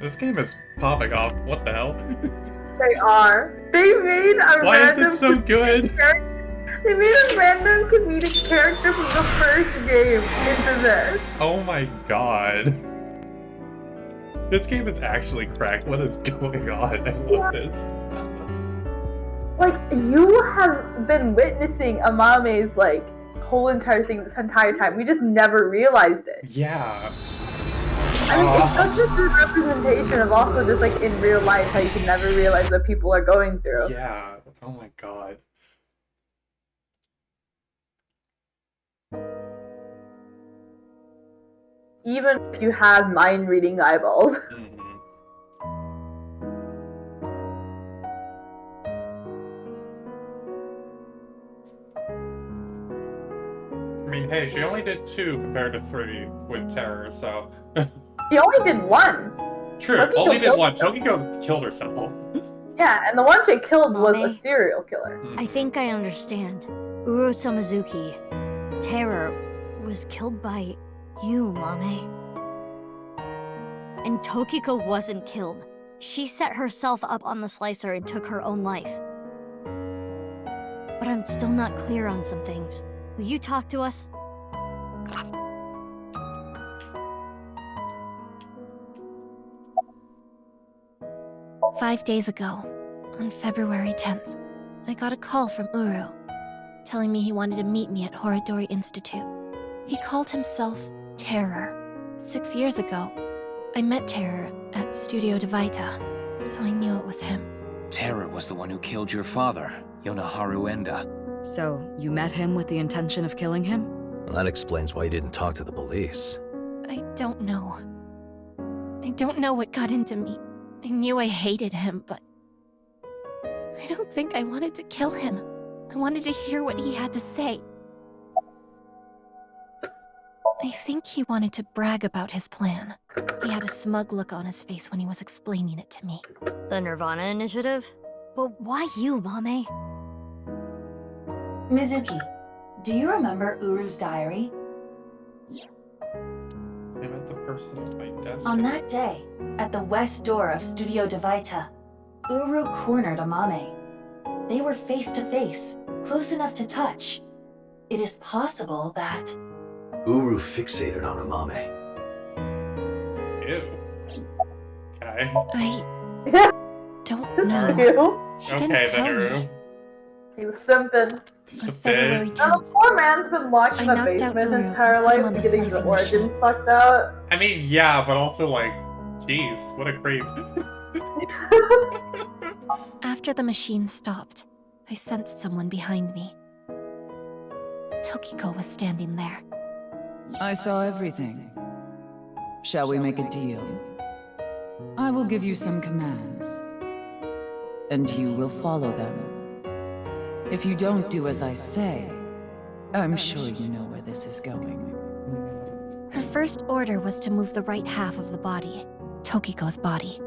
This game is popping off. What the hell? They are. They made a Why is random it so good? They made a random comedic character from the first game into this. Oh my god. This game is actually cracked. What is going on? I love this. Like, you have been witnessing Amame's, like, whole entire thing this entire time. We just never realized it. Yeah. I mean, it's such a good representation of also just, like, in real life, how you can never realize what people are going through. Yeah. Oh my god. Even if you have mind-reading eyeballs. I mean, hey, she only did 2 compared to 3 with Terror, so... She only did 1. True, Tokiko only did killed 1. herself. Tokiko killed herself. Yeah, and the one she killed was a Mommy? serial killer. I think I understand. Uro Samazuki, Terror, was killed by you, Mame. And Tokiko wasn't killed. She set herself up on the slicer and took her own life. But I'm still not clear on some things. Will you talk to us? "5 days ago, on February 10th, I got a call from Uru, telling me he wanted to meet me at Horodori Institute. He called himself Terror. 6 years ago, I met Terror at Studio de Vita, so I knew it was him. Terror was the one who killed your father, Yonaharu Enda. So, you met him with the intention of killing him? Well, that explains why you didn't talk to the police. I don't know. I don't know what got into me. I knew I hated him, but I don't think I wanted to kill him. I wanted to hear what he had to say. I think he wanted to brag about his plan. He had a smug look on his face when he was explaining it to me. The Nirvana Initiative? But why you, Mame? Mizuki, do you remember Uru's diary? I met the person at my desk. On that day, at the west door of Studio de Vita, Uru cornered Amame. They were face to face, close enough to touch. It is possible that... Uru fixated on Amame. Ew. Okay. I don't know. She didn't Okay, tell then, me. Uru. He was simping. Just a February bit. 10th. The poor man's been locked in I a knocked out basement his Uru entire and put him life on the getting his slicing organs machine. sucked out. I mean, yeah, but also, like, jeez, what a creep. After the machine stopped, I sensed someone behind me. Tokiko was standing there. I saw everything. Shall we make a deal? I will give you some commands, and you will follow them. If you don't do as I say, I'm sure you know where this is going. Her first order was to move the right half of the body, Tokiko's body.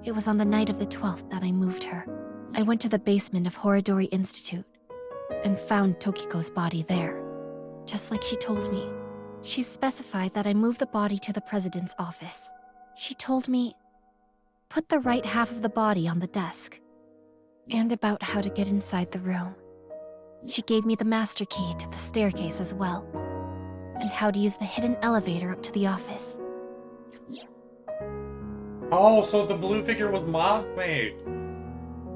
It was on the night of the 12th that I moved her. I went to the basement of Horodori Institute and found Tokiko's body there, just like she told me. She specified that I move the body to the president's office. She told me, put the right half of the body on the desk. and about how to get inside the room. She gave me the master key to the staircase as well, and how to use the hidden elevator up to the office. Oh, so the blue figure was Mame.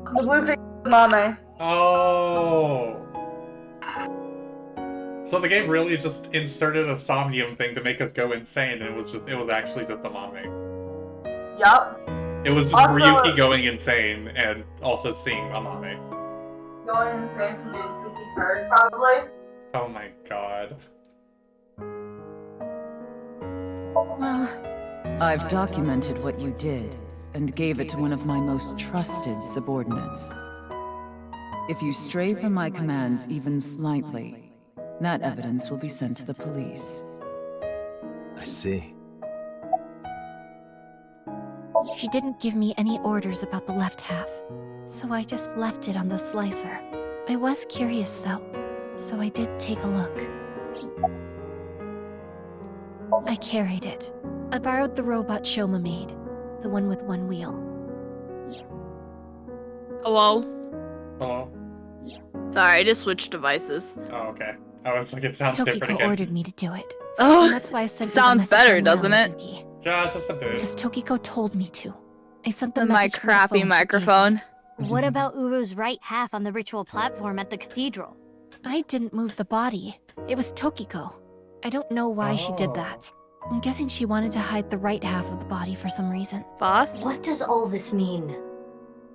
The blue figure was Mame. Oh. So the game really just inserted a somnium thing to make us go insane, and it was actually just a Mame. Yup. It was just Also, Ryuki going insane and also seeing a Mame. Going insane from doing CC Purge, probably. Oh my god. Well, I've documented what you did and gave it to one of my most trusted subordinates. If you stray from my commands even slightly, that evidence will be sent to the police. I see. she didn't give me any orders about the left half, so I just left it on the slicer. I was curious though, so I did take a look. I carried it. I borrowed the robot Shoma made, the one with one wheel. Hello? Hello? Sorry, I just switched devices. Oh, okay. I was like, it sounds different Tokiko again. ordered me to do it. Oh, And that's why I sent you the sounds message better, on doesn't it? Mizuki. Yeah, just a bit. Because Tokiko told me to. I sent the And my message from the crappy phone she gave microphone. me. What about Uru's right half on the ritual platform at the cathedral? I didn't move the body. It was Tokiko. I don't know why she did that. I'm guessing she wanted to hide the right half of the body for some reason. Boss? What does all this mean?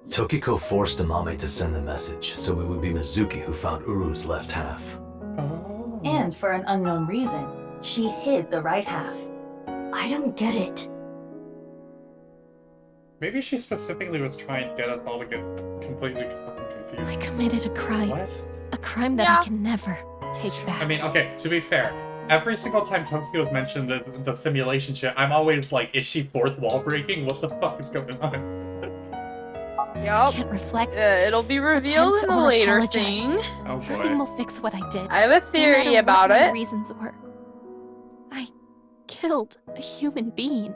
Tokiko forced Amame to send the message, so it would be Mizuki who found Uru's left half. And for an unknown reason, she hid the right half. I don't get it. Maybe she specifically was trying to get us all to get completely fucking confused. I committed a crime. What? A crime that I can never take back. I mean, okay, to be fair, every single time Tokyo's mentioned the simulation shit, I'm always like, is she fourth wall breaking? What the fuck is going on? Yup. Can't reflect. It'll be revealed repent in a or later apologize. thing. Oh Nothing will fix what I did. I have a theory no matter about what my it. reasons were. I killed a human being.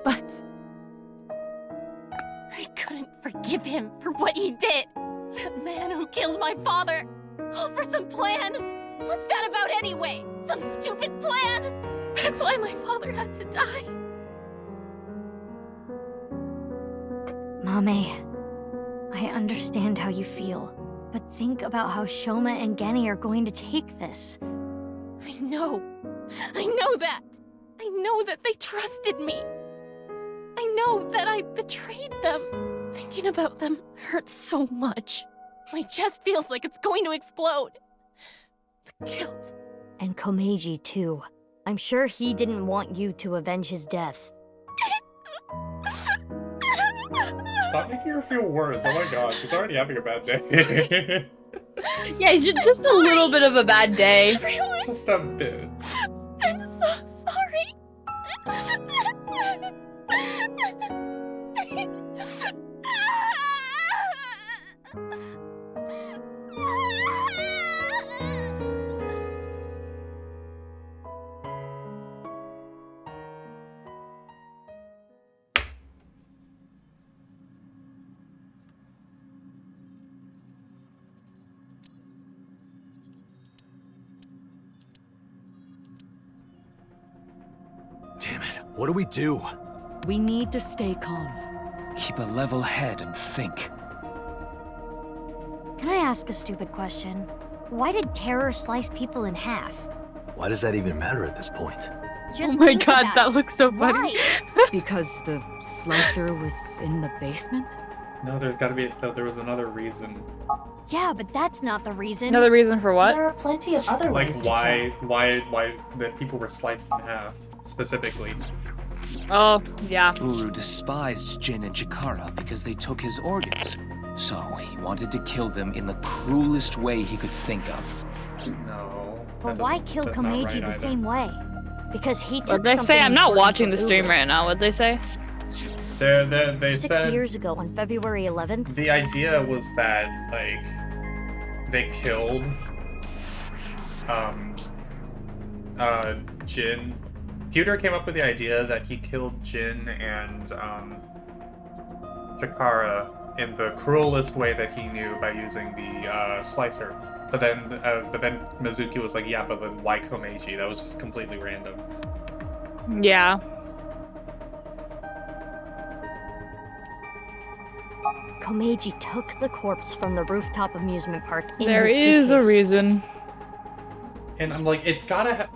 But I couldn't forgive him for what he did. That man who killed my father. All for some plan. What's that about anyway? Some stupid plan? That's why my father had to die. Mame, I understand how you feel, but think about how Shoma and Genny are going to take this. I know that. I know that they trusted me. I know that I betrayed them. Thinking about them hurts so much. My chest feels like it's going to explode. The guilt. And Komeiji, too. I'm sure he didn't want you to avenge his death. Stop making her feel worse. Oh my god, she's already having a bad day. Yeah, it's just a little bit of a bad day. Everyone, Just a bit. I'm so sorry. Damn it, what do we do? We need to stay calm. Keep a level head and think. Can I ask a stupid question? Why did terror slice people in half? Why does that even matter at this point? Just Oh my think god, about that it. looks so funny. Why? Because the slicer was in the basement? No, there was another reason. Yeah, but that's not the reason. Another reason for what? There are plenty of other Like, ways to why that people were sliced in half, specifically. Oh, yeah. Uru despised Jin and Chikara because they took his organs. So he wanted to kill them in the cruelest way he could think of. No. But why kill that's not Komeiji right the either. same way? Because he took What'd they something say? I'm not important watching from the stream Uru. right now. What'd they say? They 6 said years ago, on February 11th, the idea was that, like, they killed Jin. Pewter came up with the idea that he killed Jin and Chikara in the cruelest way that he knew by using the slicer. But then Mizuki was like, yeah, but then why Komeiji? That was just completely random. Yeah. Komeiji took the corpse from the rooftop amusement park in There his is a suitcase. reason. And I'm like, it's gotta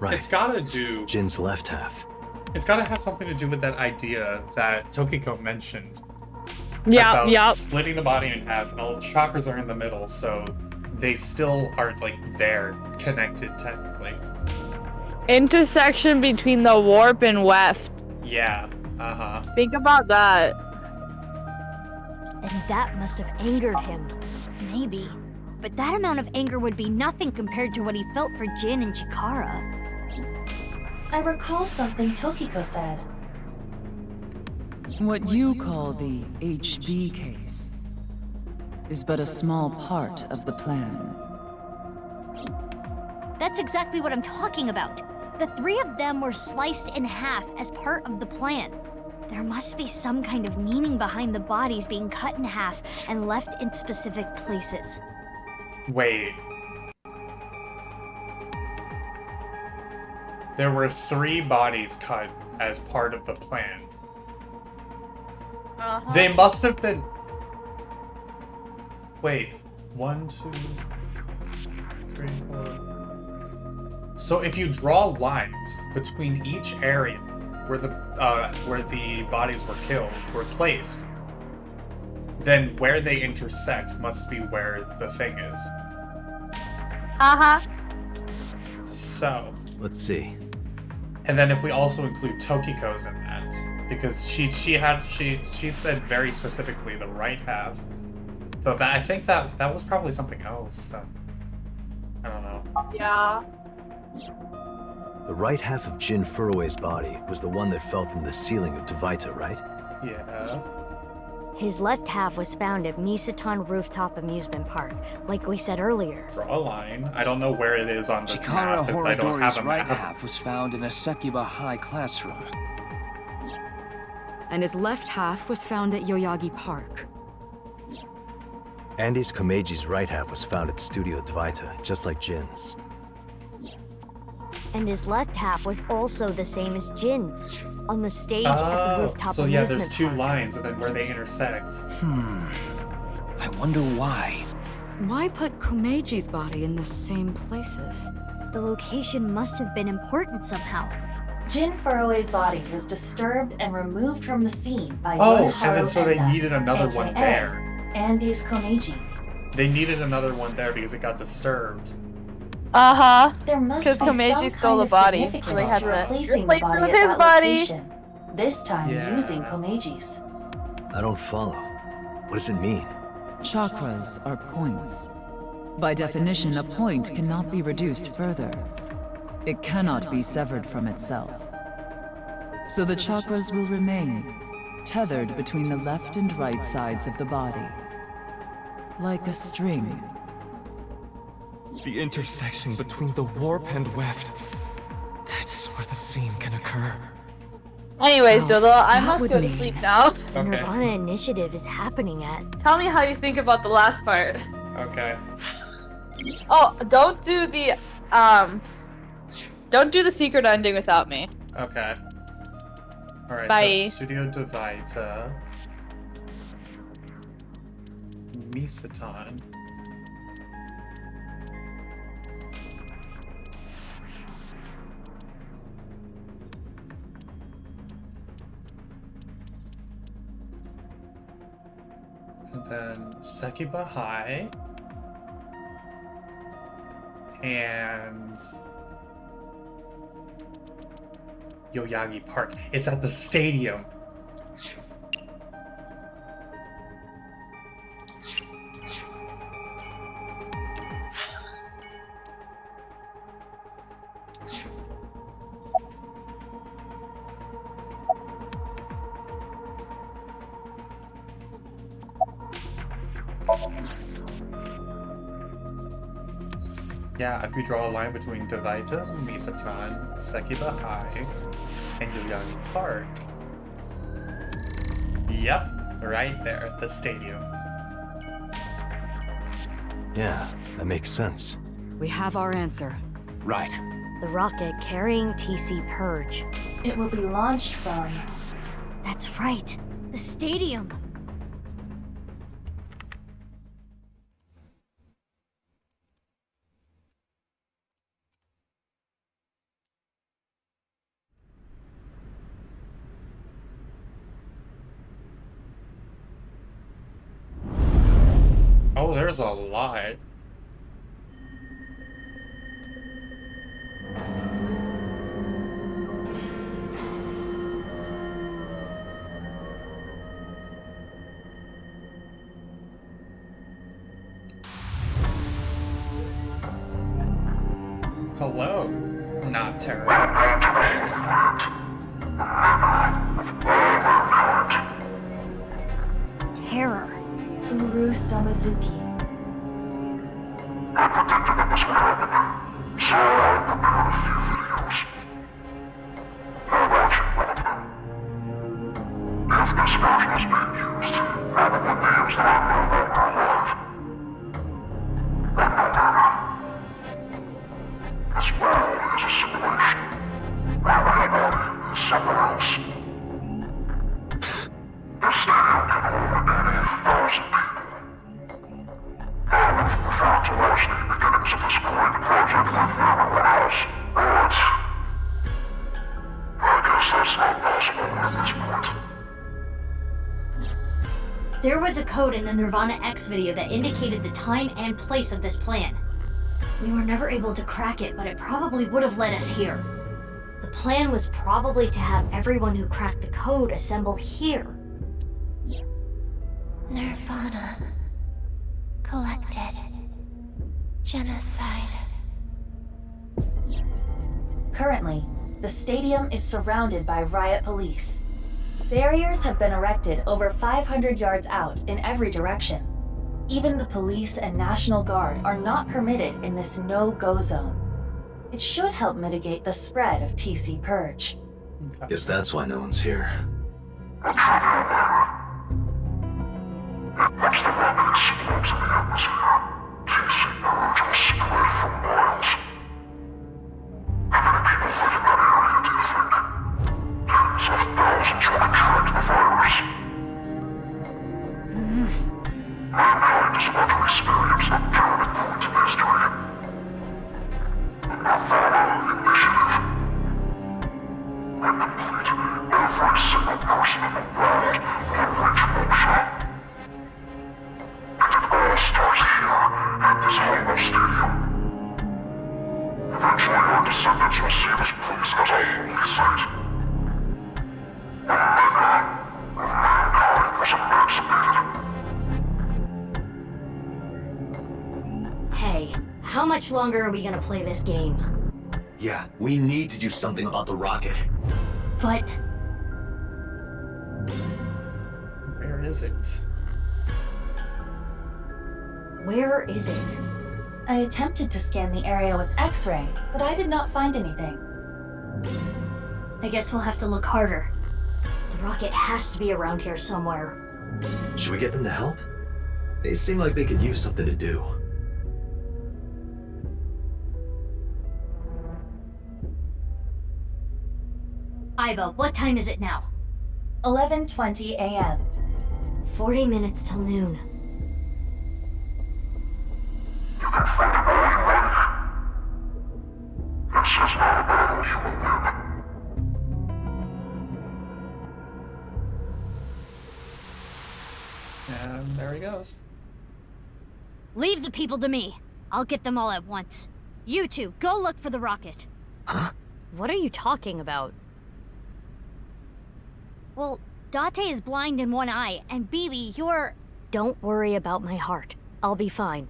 do. Jin's left half. It's gotta have something to do with that idea that Tokiko mentioned. Yeah, about splitting the body in half, and all the chakras are in the middle, so they still are like there, connected technically. Intersection between the warp and weft. Yeah. Think about that. And that must have angered him. Maybe. But that amount of anger would be nothing compared to what he felt for Jin and Chikara. I recall something Tokiko said. What you call the HB case is but a small part of the plan. That's exactly what I'm talking about. The three of them were sliced in half as part of the plan. There must be some kind of meaning behind the bodies being cut in half and left in specific places. Wait. There were 3 bodies cut as part of the plan. They must have been... Wait. 1, 2, 3, 4... So if you draw lines between each area where the bodies were placed, then where they intersect must be where the thing is. So... Let's see. And then if we also include Tokiko's in that, because she said very specifically the right half. So that, I think that was probably something else. That, I don't know. Yeah. The right half of Jin Furue's body was the one that fell from the ceiling of Dvaita, right? Yeah. His left half was found at Misatan Rooftop Amusement Park, like we said earlier. Draw a line. I don't know where it is on the Chikara map if I don't have Horodori's a right map. half was found in a Sekiba High classroom. And his left half was found at Yoyagi Park. Andy's Komeiji's right half was found at Studio Dvaita, just like Jin's. And his left half was also the same as Jin's, on the stage at the rooftop so yeah, amusement there's 2 park. lines, and then where they intersect. I wonder why. Why put Komeiji's body in the same places? The location must have been important somehow. Jin Furue's body was disturbed and removed from the scene by Oh, and Yoneharu then so they Enda, needed another one aka there. Andy's Komeiji. They needed another one there because it got disturbed. There must Because be Komeiji some stole kind the of body. significance So they had to to replacing the replace it body with at his that body. location. This time Yeah. using Komeiji's. I don't follow. What does it mean? Chakras are points. By definition, a point cannot be reduced further. It cannot be severed from itself. So the chakras will remain, tethered between the left and right sides of the body. Like a string. The intersection between the warp and weft. That's where the seam can occur. Anyways, Doodle, I that must would go to mean sleep now. The Nirvana Initiative is happening at... Tell me how you think about the last part. Okay. Oh, don't do the secret ending without me. Okay. Alright, Bye. so Studio Dvaita. Misatan. And then Sekiba High. And Yoyagi Park. It's at the stadium. Yeah, if you draw a line between Dvaita, Misatan, Sekiba High, and Yoyagi Park. Yep, right there, the stadium. Yeah, that makes sense. We have our answer. Right. The rocket carrying TC Purge. It will be launched from... That's right. The stadium. Oh, there's a lot. Hello, not terror. Terror. Uru Samazuki. There was a code in the Nirvana X video that indicated the time and place of this plan. We were never able to crack it, but it probably would have led us here. The plan was probably to have everyone who cracked the code assemble here. Nirvana. Collected. Genocide. Currently, the stadium is surrounded by riot police. Barriers have been erected over 500 yards out in every direction. Even the police and National Guard are not permitted in this no-go zone. It should help mitigate the spread of TC Purge. Guess that's why no one's here. Hey, how much longer are we gonna play this game? Yeah, we need to do something about the rocket. But... Where is it? Where is it? I attempted to scan the area with X-ray, but I did not find anything. I guess we'll have to look harder. The rocket has to be around here somewhere. Should we get them to help? They seem like they could use something to do. Iva, what time is it now? 11:20 a.m. 40 minutes till noon. And there he goes. Leave the people to me. I'll get them all at once. You two, go look for the rocket. Huh? What are you talking about? Well, Date is blind in one eye, and Bibi, you're... Don't worry about my heart. I'll be fine.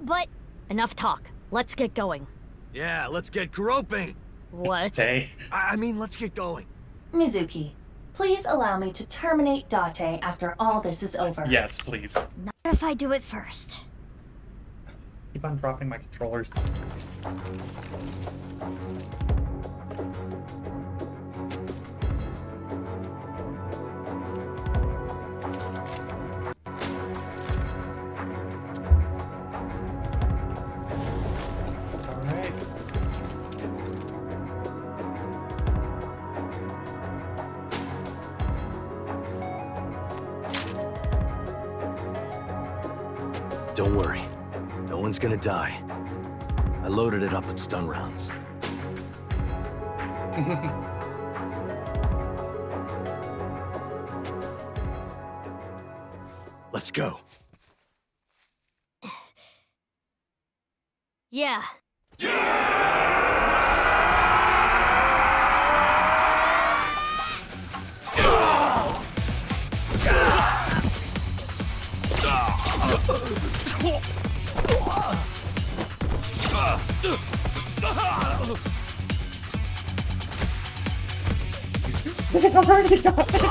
But... Enough talk. Let's get going. Yeah, let's get groping. What? Hey. I mean, let's get going. Mizuki, please allow me to terminate Date after all this is over. Yes, please. Not if I do it first. Keep on dropping my controllers. Don't worry. No one's gonna die. I loaded it up with stun rounds. Let's go. Yeah. I've already got it.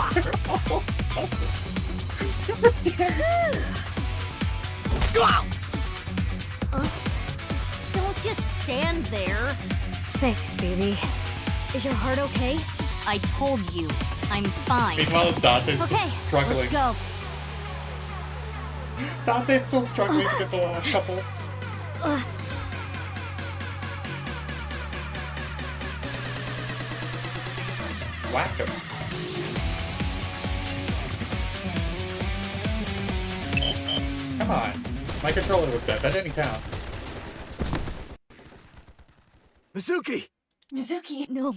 Don't just stand there. Thanks, baby. Is your heart okay? I told you, I'm fine. Meanwhile, Dante's Okay, just struggling. let's go. Dante's still struggling with the last couple. Whack him. Come on. My controller was dead. That didn't count. Mizuki! Mizuki! No.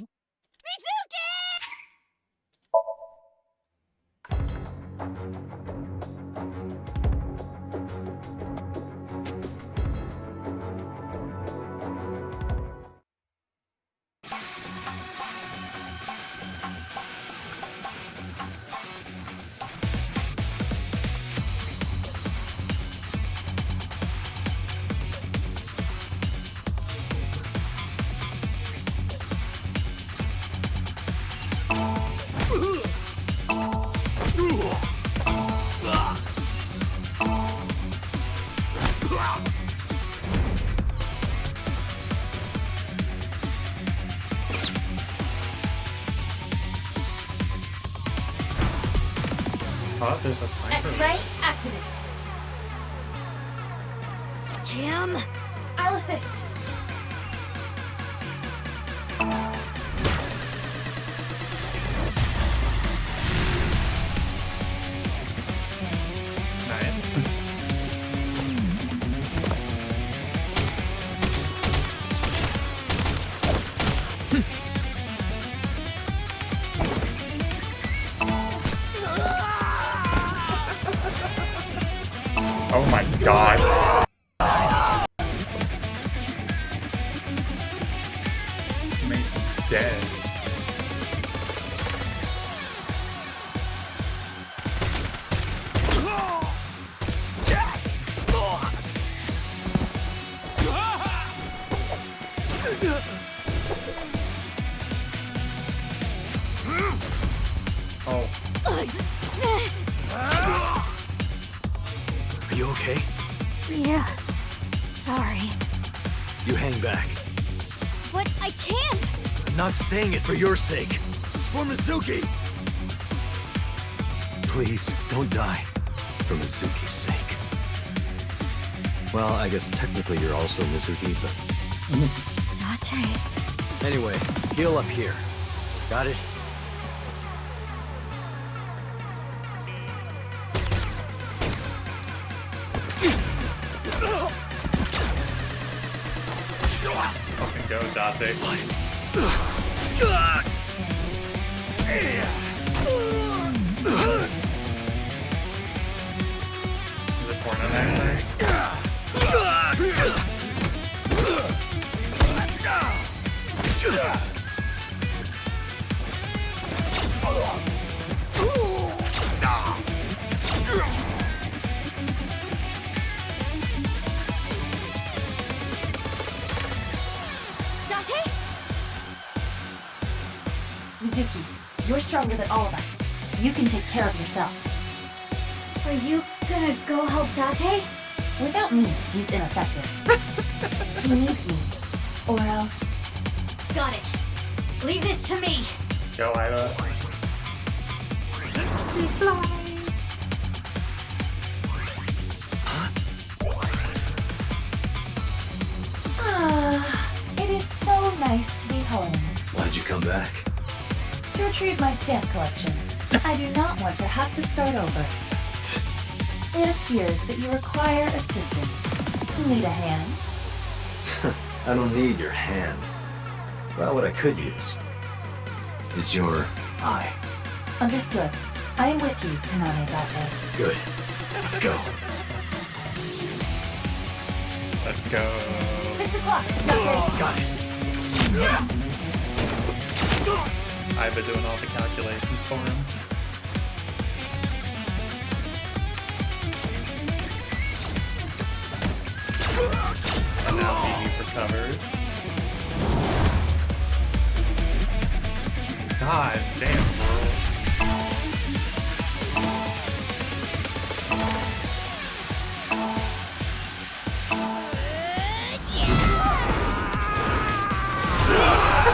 Oh, there's a sniper. X-ray, activate. Damn. I'll assist. Nice. Oh my god. Mate's dead. Oh. Are you okay? Yeah. Sorry. You hang back. But I can't! I'm not saying it for your sake. It's for Mizuki! Please, don't die. For Mizuki's sake. Well, I guess technically you're also Mizuki, but... Date. Anyway, heal up here. Got it? Fucking go, Dante. Is it porno actually? Date? Mizuki, you're stronger than all of us. You can take care of yourself. Are you gonna go help Date? Without me, he's ineffective. He needs me. Or else. Got it. Leave this to me. Go, Ida. She flies. It is so nice to be home. Why'd you come back? To retrieve my stamp collection. I do not want to have to start over. It appears that you require assistance. Need a hand? I don't need your hand. Well, what I could use is your eye. Understood. I am with you, Kaname Bate. Good. Let's go. Let's go. 6 o'clock. Bate. Got it. I've been doing all the calculations for him. And now BB's recovered. God damn, bro.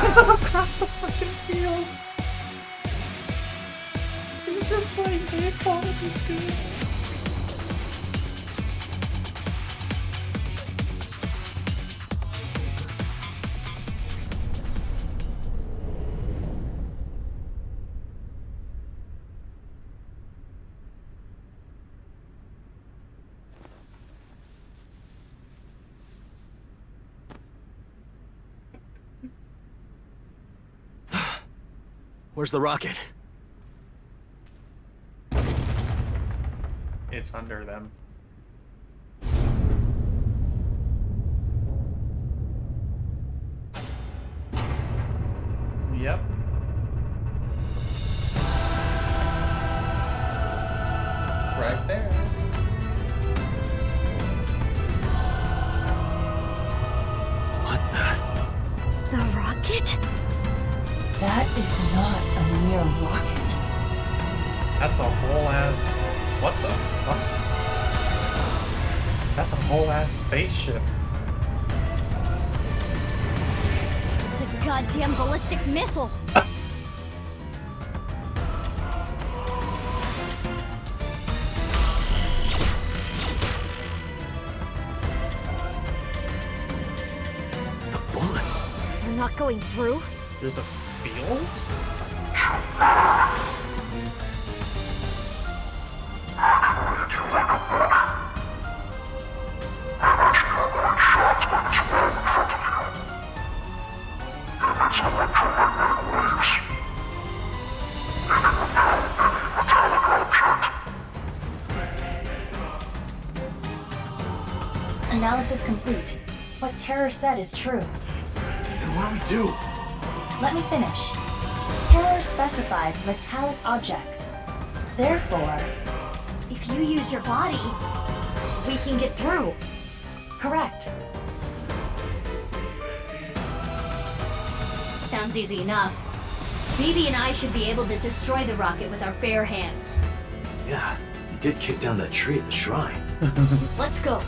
It's all across the fucking field. He's just playing baseball with these dudes. Where's the rocket? It's under them. Yep. It's right there. What the? The rocket? That is not a mere rocket. That's a whole ass. What the fuck? That's a whole ass spaceship. It's a goddamn ballistic missile. The bullets. They're not going through. There's a field? Analysis complete. What Terror said is true. Then what do we do? Let me finish. Terror specified metallic objects. Therefore, if you use your body, we can get through. Correct. Sounds easy enough. BB and I should be able to destroy the rocket with our bare hands. Yeah, you did kick down that tree at the shrine. Let's go.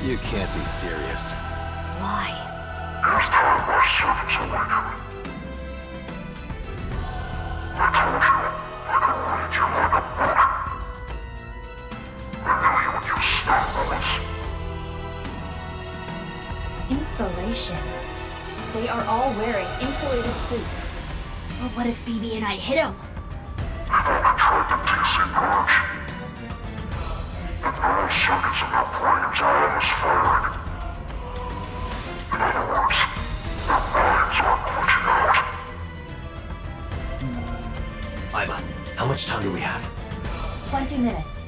You can't be serious. Why? Insulation. They are all wearing insulated suits. But what if BB and I hit him? Iva, how much time do we have? 20 minutes.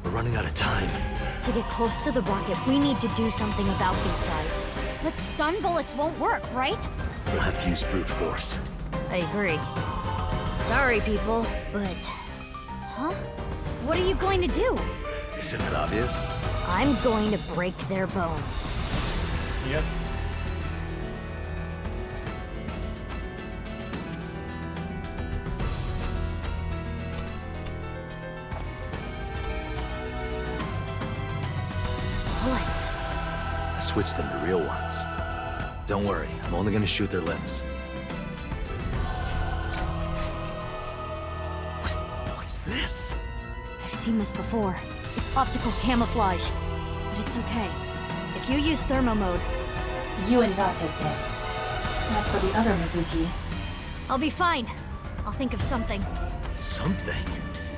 We're running out of time. To get close to the rocket, we need to do something about these guys. But stun bullets won't work, right? We'll have to use brute force. I agree. Sorry, people, but... Huh? What are you going to do? Isn't it obvious? I'm going to break their bones. Yep. bullets. I switched them to real ones. Don't worry, I'm only gonna shoot their limbs. What's this? I've seen this before. It's optical camouflage. But it's okay. If you use thermo mode... You and Date can. As for the other Mizuki... I'll be fine. I'll think of something. Something?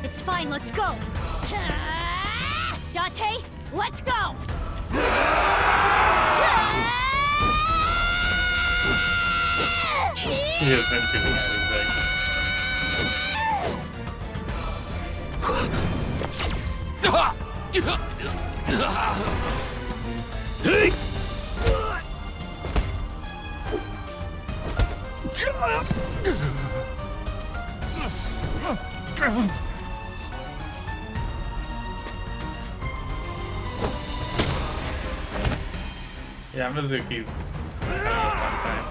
It's fine, let's go! Date, let's go! She isn't doing anything. Yeah, Mizuki's having a fun time.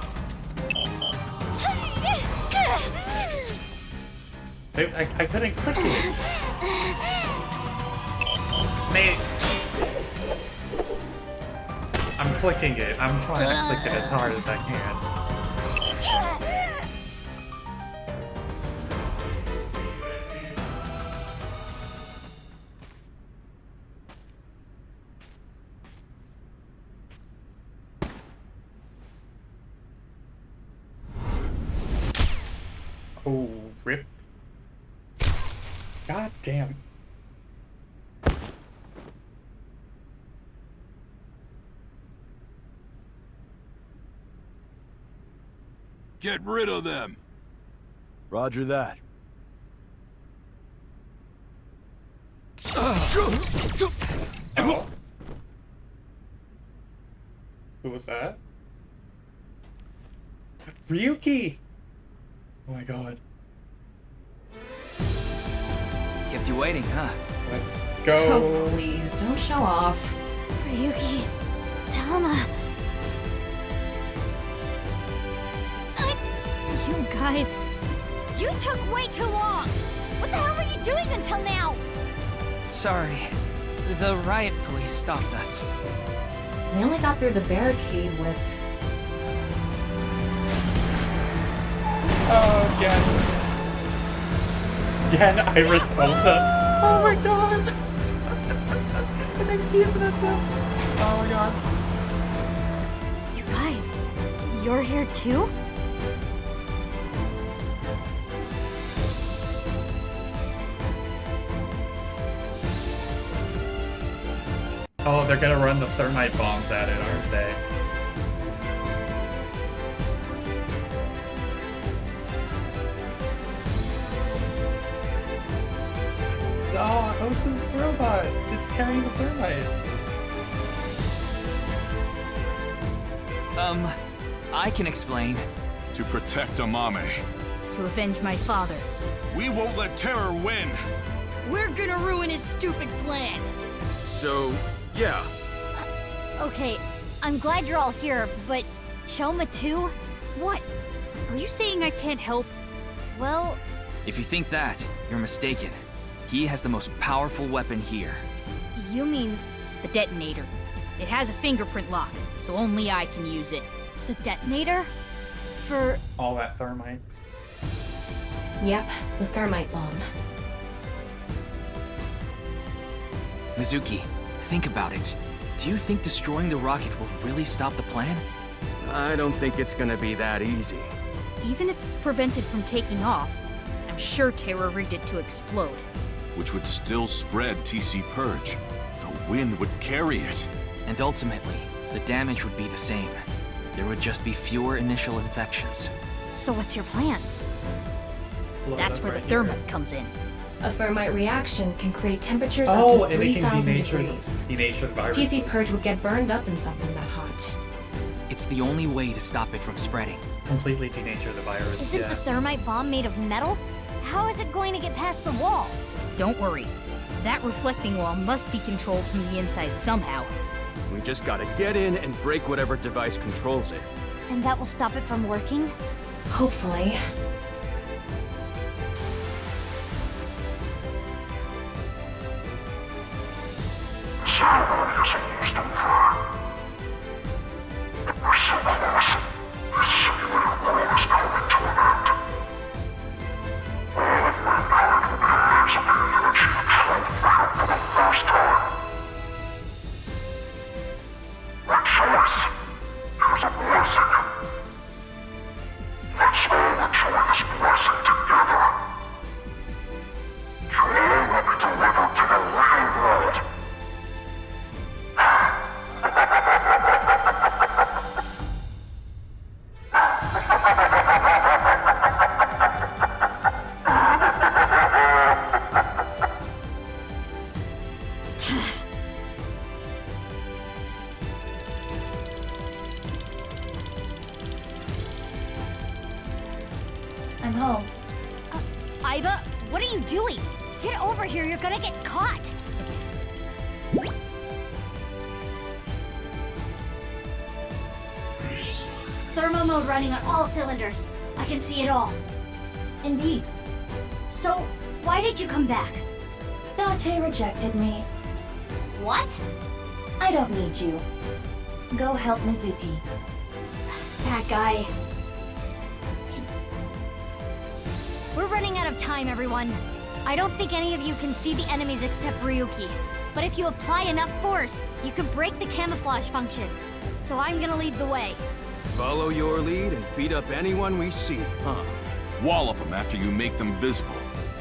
I couldn't click it. Mate. I'm clicking it. I'm trying to click it as hard as I can. Oh, rip. God damn. Get rid of them! Roger that. Oh. Who was that? Ryuki! Oh my god. Kept you waiting, huh? Let's go. Oh, please, don't show off. Ryuki, Tama. You guys, you took way too long. What the hell were you doing until now? Sorry. The riot police stopped us. We only got through the barricade with... Oh, Gen Iris Ulta. Oh my god. And then keys in it too. Oh my god. You guys, you're here too? Oh, they're gonna run the thermite bombs at it, aren't they? Oh, Ota's robot! It's carrying the thermite! I can explain. To protect Amame. To avenge my father. We won't let terror win! We're gonna ruin his stupid plan! So, yeah. Okay, I'm glad you're all here, but Choma too? What? Are you saying I can't help? Well... If you think that, you're mistaken. He has the most powerful weapon here. You mean... The detonator. It has a fingerprint lock, so only I can use it. The detonator? For... All that thermite. Yep, the thermite bomb. Mizuki, think about it. Do you think destroying the rocket will really stop the plan? I don't think it's gonna be that easy. Even if it's prevented from taking off, I'm sure Terra rigged it to explode. Which would still spread TC Purge. The wind would carry it. And ultimately, the damage would be the same. There would just be fewer initial infections. So what's your plan? That's where the thermite comes in. A thermite reaction can create temperatures Oh, up to and it can 3,000 denature degrees. the viruses. TC Purge would get burned up in something that hot. It's the only way to stop it from spreading. Completely denature the virus, Isn't the thermite bomb made of metal? How is it going to get past the wall? Don't worry. That reflecting wall must be controlled from the inside somehow. We just gotta get in and break whatever device controls it. And that will stop it from working? Hopefully. I'm home. Iba, what are you doing? Get over here, you're gonna get caught! Thermo mode running on all cylinders. I can see it all. Indeed. So, why did you come back? Date rejected me. What? I don't need you. Go help Mizuki. That guy. We're running out of time, everyone. I don't think any of you can see the enemies except Ryuki. But if you apply enough force, you can break the camouflage function. So I'm gonna lead the way. Follow your lead and beat up anyone we see, huh? Wallop them after you make them visible.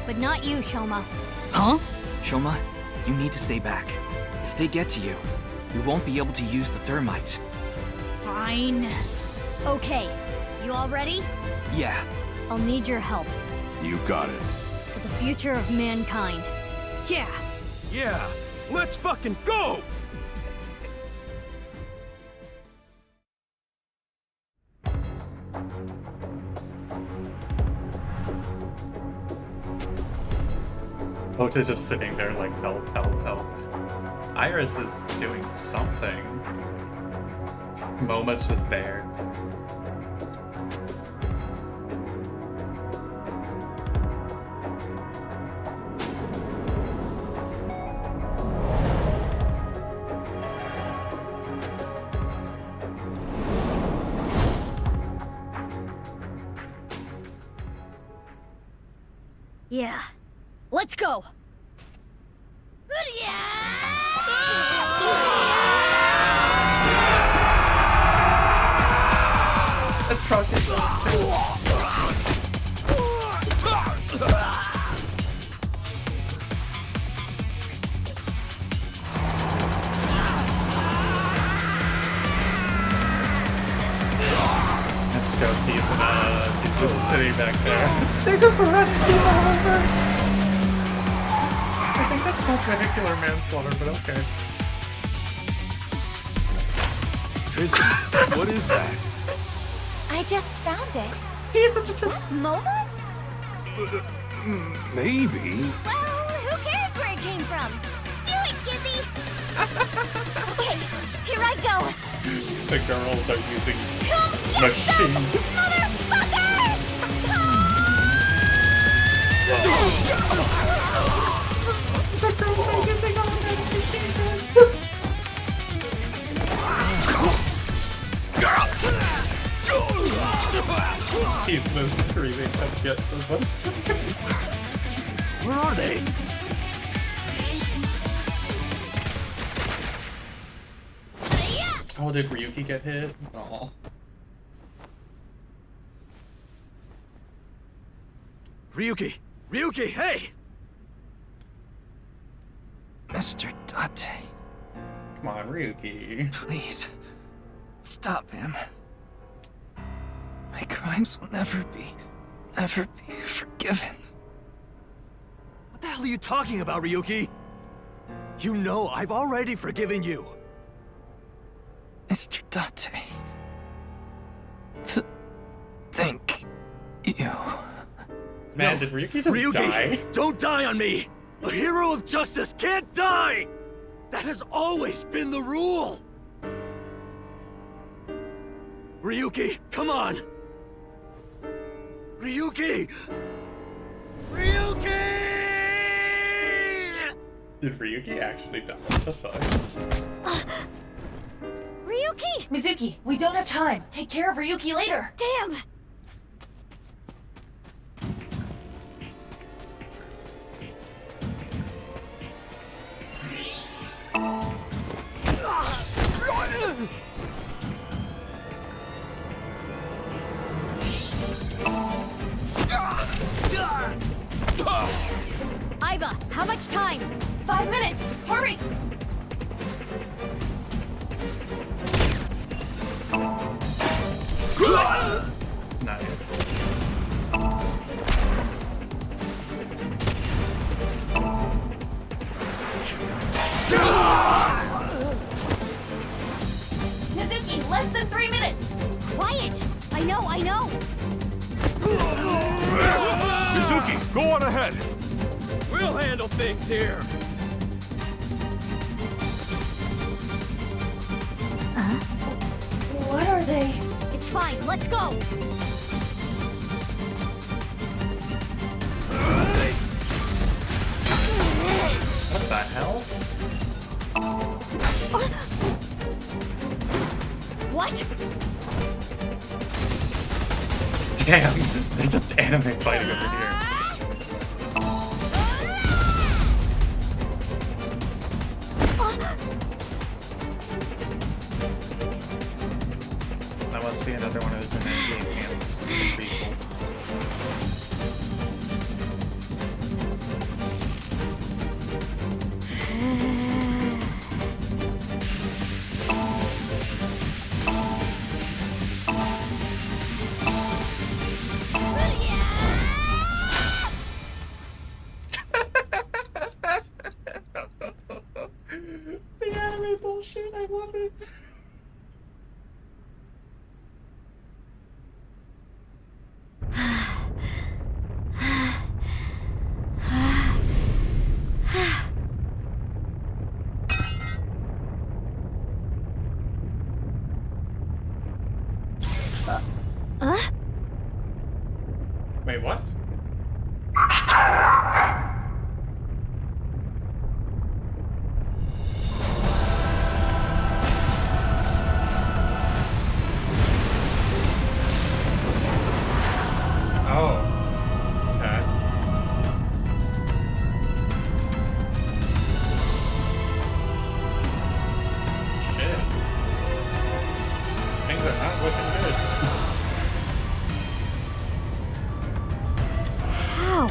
But not you, Shoma. Huh? Shoma, you need to stay back. If they get to you, we won't be able to use the thermite. Fine. Okay, you all ready? Yeah. I'll need your help. You got it. For the future of mankind. Yeah. Yeah, let's fucking go! Ota just sitting there like, help, help, help. Iris is doing something. Moma's just there. Yeah. Let's go! The truck is going too. Let's go, he's just sitting back there. They just run people over! I think that's called vehicular manslaughter, but okay. Tristan, what is that? I just found it. These are just MOBAs? Maybe. Well, who cares where it came from? Do it, Kizzy! Okay, here I go. The girls are using Come machine. motherfuckers! The girls are using automatic machine guns. He's been screaming to get someone. Where are they? Oh, did Ryuki get hit? Aw. Ryuki! Ryuki, hey! Mr. Date, Come on, Ryuki. please, stop him. My crimes will never be forgiven. What the hell are you talking about, Ryuki? You know I've already forgiven you. Mr. Date, thank you. Man, No, did Ryuki just Ryuki, die? don't die on me! A hero of justice can't die! That has always been the rule! Ryuki, come on! Ryuki! Ryuki! Did Ryuki actually die? What the fuck? Ryuki! Mizuki, we don't have time. Take care of Ryuki later. Damn! Less than 3 minutes! Quiet! I know! Mizuki, go on ahead! We'll handle things here. What are they? It's fine, let's go! What the hell? What? Damn, they just anime fighting over here. That must be another one of the Dimension enhanced people. The anime bullshit, I love it. Wait, what? Oh. Okay. Shit. Things are not looking good. How?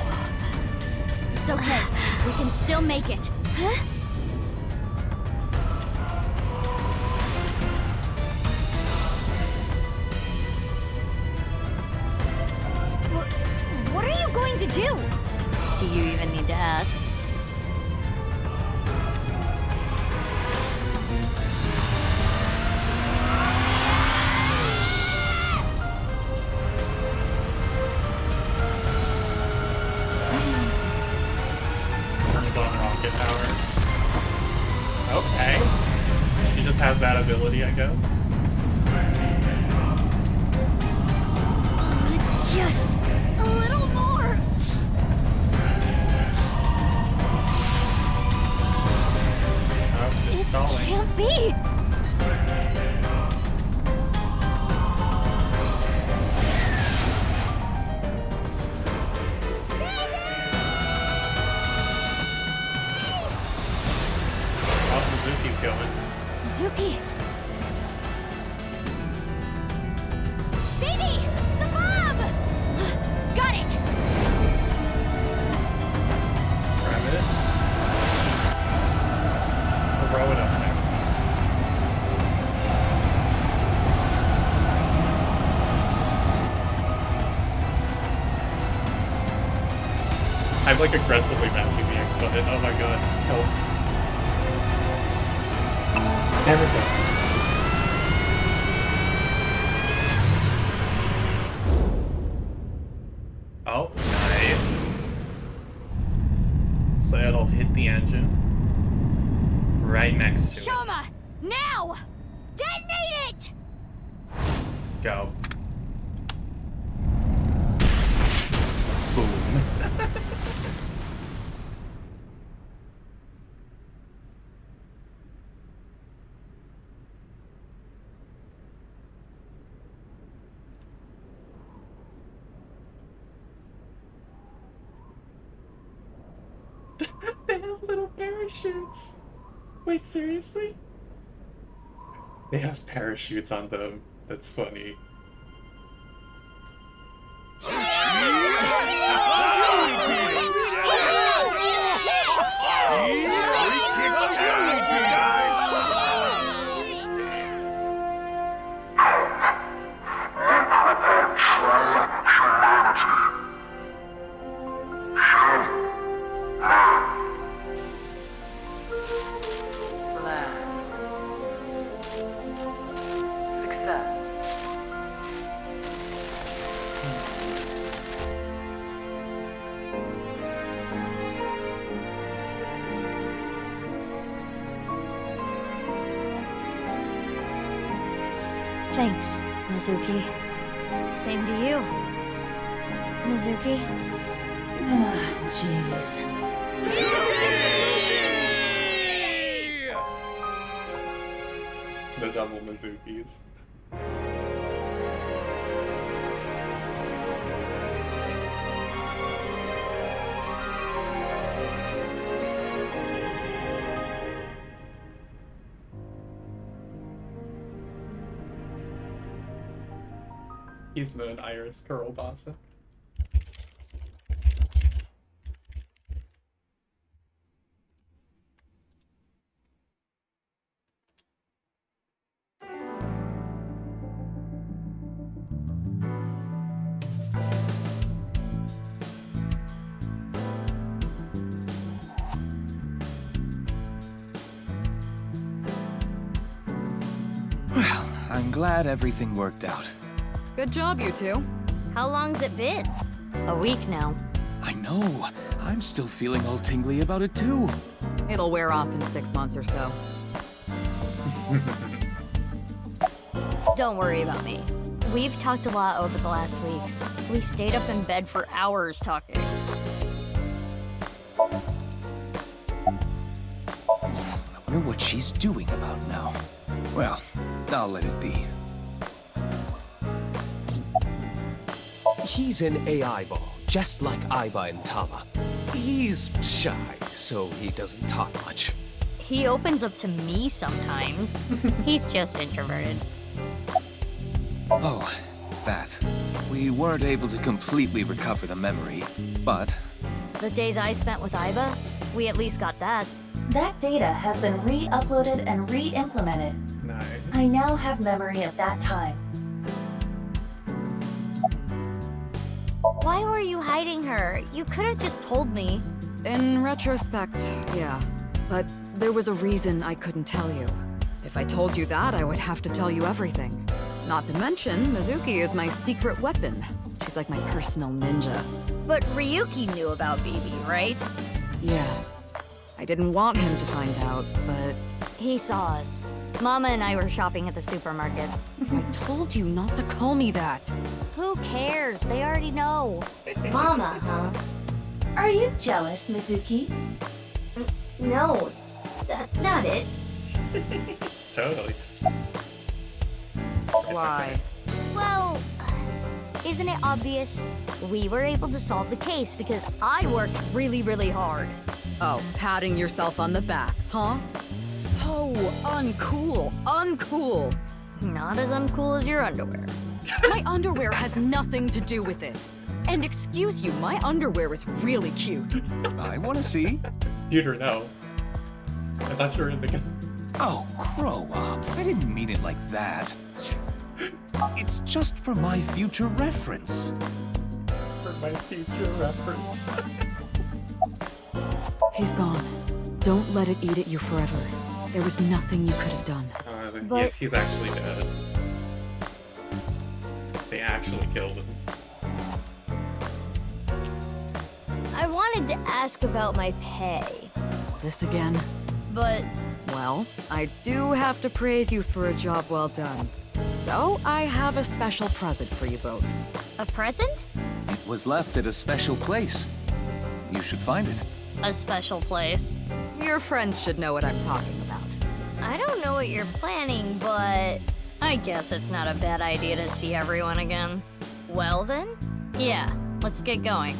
It's okay. We can still make it. Huh? What are you going to do? Do you even need to ask? Turns on rocket power. Okay. She just has that ability, I guess. Just a little more. Oh, it's stalling. Can't be. Oh, Mizuki's going. Mizuki. Baby! The bomb! Got it! Grab it. Throw it up there. I'm like aggressively matching the X button. Oh my god. Help. There we go. Oh, nice. So it'll hit the engine right next to it. Shoma! Now! Detonate it! Go. Boom. They have little parachutes. Wait, seriously? They have parachutes on them. That's funny. Thanks, Mizuki. Same to you, Mizuki. Jeez. The double Mizukis. He's been an Iris Kurobasa. Well, I'm glad everything worked out. Good job, you two. How long's it been? A week now. I know. I'm still feeling all tingly about it too. It'll wear off in 6 months or so. Don't worry about me. We've talked a lot over the last week. We stayed up in bed for hours talking. I wonder what she's doing about now. Well, I'll let it be. He's an AI ball, just like Aiba and Tama. He's shy, so he doesn't talk much. He opens up to me sometimes. He's just introverted. Oh, that. We weren't able to completely recover the memory, but... The days I spent with Aiba, we at least got that. That data has been re-uploaded and re-implemented. Nice. I now have memory of that time. Why were you hiding her? You could have just told me. In retrospect, yeah. But there was a reason I couldn't tell you. If I told you that, I would have to tell you everything. Not to mention, Mizuki is my secret weapon. She's like my personal ninja. But Ryuki knew about Bibi, right? Yeah. I didn't want him to find out, but... He saw us. Mama and I were shopping at the supermarket. I told you not to call me that. Who cares? They already know. Mama, huh? Are you jealous, Mizuki? No, that's not it. Totally. Why? Well, isn't it obvious? We were able to solve the case because I worked really, really hard. Oh, patting yourself on the back, huh? So uncool. Uncool. Not as uncool as your underwear. My underwear has nothing to do with it. And excuse you, my underwear is really cute. I want to see. You'd know. I thought you were in the... Oh, grow up. I didn't mean it like that. It's just for my future reference. For my future reference. He's gone. Don't let it eat at you forever. There was nothing you could have done. But... Yes, he's actually dead. They actually killed him. I wanted to ask about my pay. This again? But... Well, I do have to praise you for a job well done. So, I have a special present for you both. A present? It was left at a special place. You should find it. A special place? Your friends should know what I'm talking about. I don't know what you're planning, but... I guess it's not a bad idea to see everyone again. Well then? Yeah, let's get going.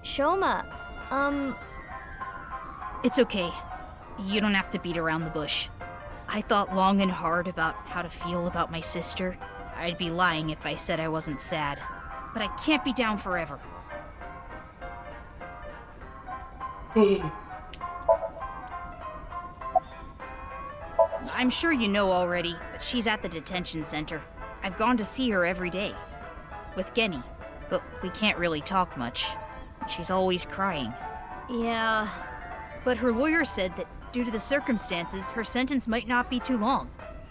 Shoma, It's okay. You don't have to beat around the bush. I thought long and hard about how to feel about my sister. I'd be lying if I said I wasn't sad. But I can't be down forever. I'm sure you know already, but she's at the detention center. I've gone to see her every day. With Genny. but we can't really talk much. She's always crying. Yeah. But her lawyer said that due to the circumstances, her sentence might not be too long.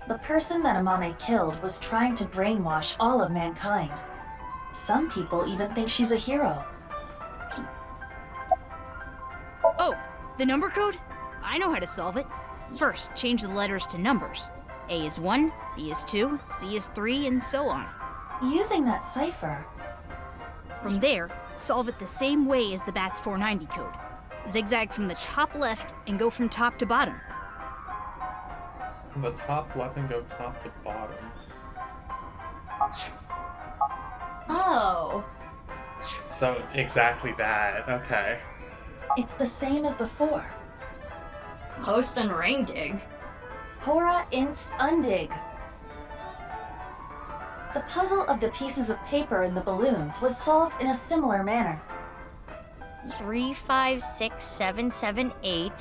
The person that Amame killed was trying to brainwash all of mankind. Some people even think she's a hero. Oh, the number code? I know how to solve it. First, change the letters to numbers. A is 1, B is 2, C is 3, and so on. Using that cipher. From there, solve it the same way as the BATS 490 code. Zigzag from the top left and go from top to bottom. From the top left and go top to bottom. Oh. So, exactly that. Okay. It's the same as before. Host and ring dig. Hora inst undig. The puzzle of the pieces of paper and the balloons was solved in a similar manner. 356778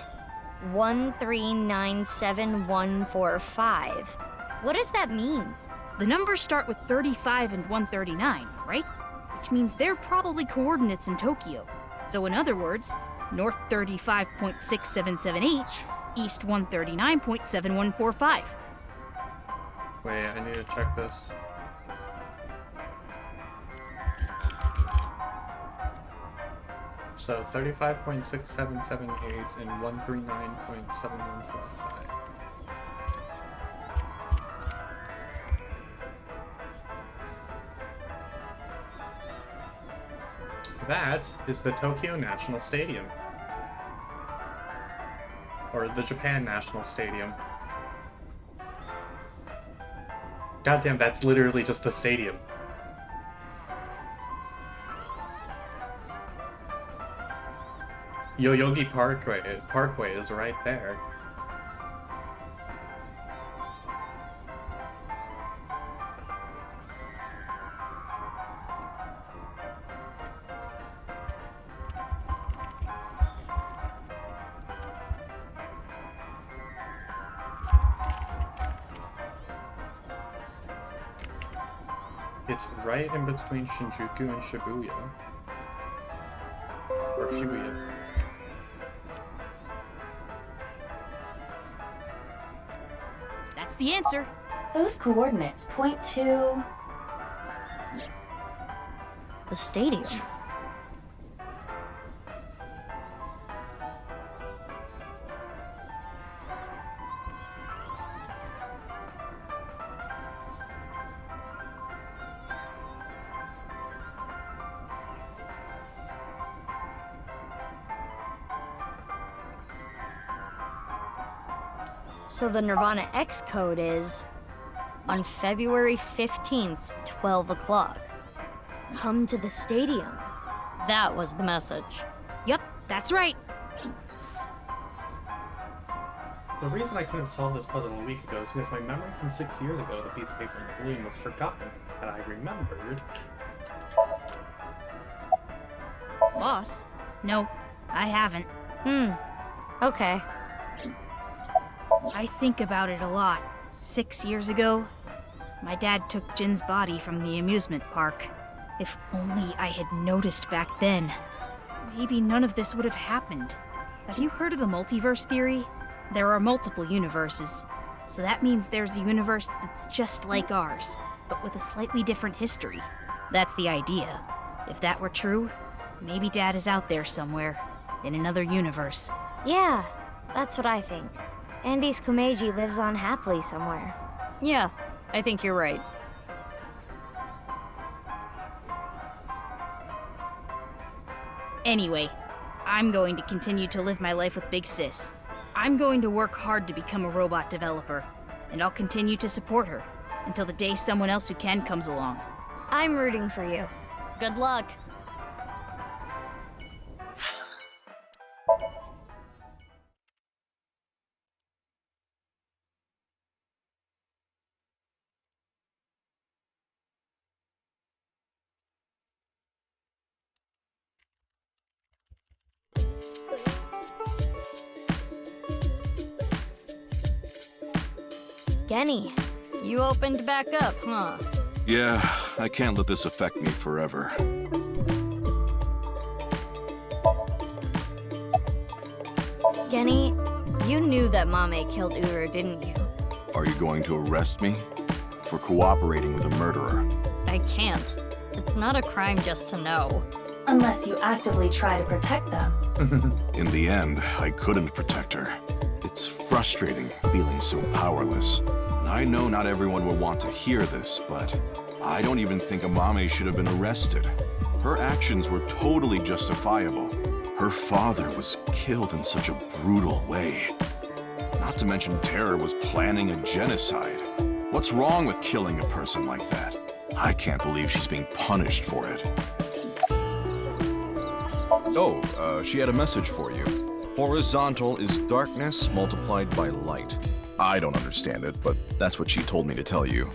1397145. What does that mean? The numbers start with 35 and 139, right? Which means they're probably coordinates in Tokyo. So in other words, north 35.6778, east 139.7145. Wait, I need to check this. So 35.6778 and 139.7145. That is the Tokyo National Stadium. Or the Japan National Stadium. Goddamn, that's literally just the stadium. Yoyogi Parkway is right there. It's right in between Shinjuku and Shibuya. Or Shibuya. That's the answer. Those coordinates point to... the stadium. So the Nirvana X code is on February 15th, 12 o'clock. Come to the stadium. That was the message. Yep, that's right. The reason I couldn't solve this puzzle a week ago is because my memory from 6 years ago, the piece of paper in the balloon, was forgotten, and I remembered. Boss? No, I haven't. Okay. I think about it a lot. 6 years ago, my dad took Jin's body from the amusement park. If only I had noticed back then, maybe none of this would have happened. Have you heard of the multiverse theory? There are multiple universes, so that means there's a universe that's just like ours, but with a slightly different history. That's the idea. If that were true, maybe Dad is out there somewhere, in another universe. Yeah, that's what I think. Andy's Komeiji lives on happily somewhere. Yeah, I think you're right. Anyway, I'm going to continue to live my life with Big Sis. I'm going to work hard to become a robot developer, and I'll continue to support her until the day someone else who can comes along. I'm rooting for you. Good luck. Genny, you opened back up, huh? Yeah, I can't let this affect me forever. Genny, you knew that Mame killed Uru, didn't you? Are you going to arrest me? For cooperating with a murderer? I can't. It's not a crime just to know. Unless you actively try to protect them. In the end, I couldn't protect her. It's frustrating feeling so powerless. And I know not everyone will want to hear this, but I don't even think Amame should have been arrested. Her actions were totally justifiable. Her father was killed in such a brutal way. Not to mention Terror was planning a genocide. What's wrong with killing a person like that? I can't believe she's being punished for it. Oh, she had a message for you. Horizontal is darkness multiplied by light. I don't understand it, but that's what she told me to tell you.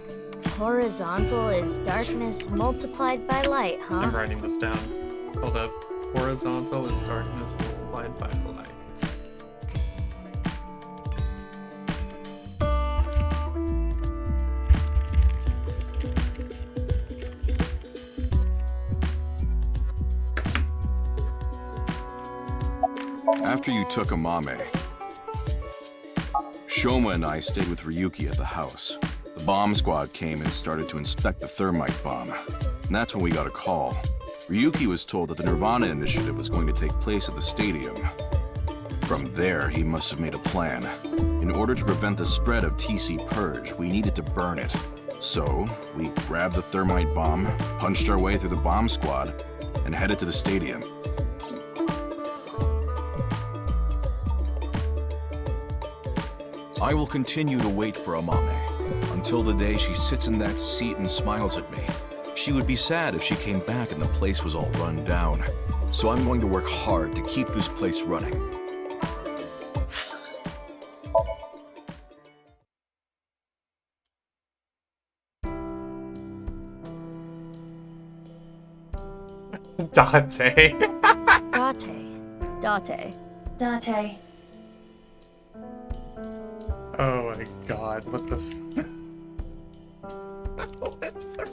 Horizontal is darkness multiplied by light, huh? I'm writing this down. Hold up. Horizontal is darkness multiplied by light. After you took Amame, Shoma and I stayed with Ryuki at the house. The bomb squad came and started to inspect the thermite bomb. And that's when we got a call. Ryuki was told that the Nirvana Initiative was going to take place at the stadium. From there, he must have made a plan. In order to prevent the spread of TC Purge, we needed to burn it. So, we grabbed the thermite bomb, punched our way through the bomb squad, and headed to the stadium. I will continue to wait for Amame until the day she sits in that seat and smiles at me. She would be sad if she came back and the place was all run down. So I'm going to work hard to keep this place running. Date. Date. Oh my god, what the what is there?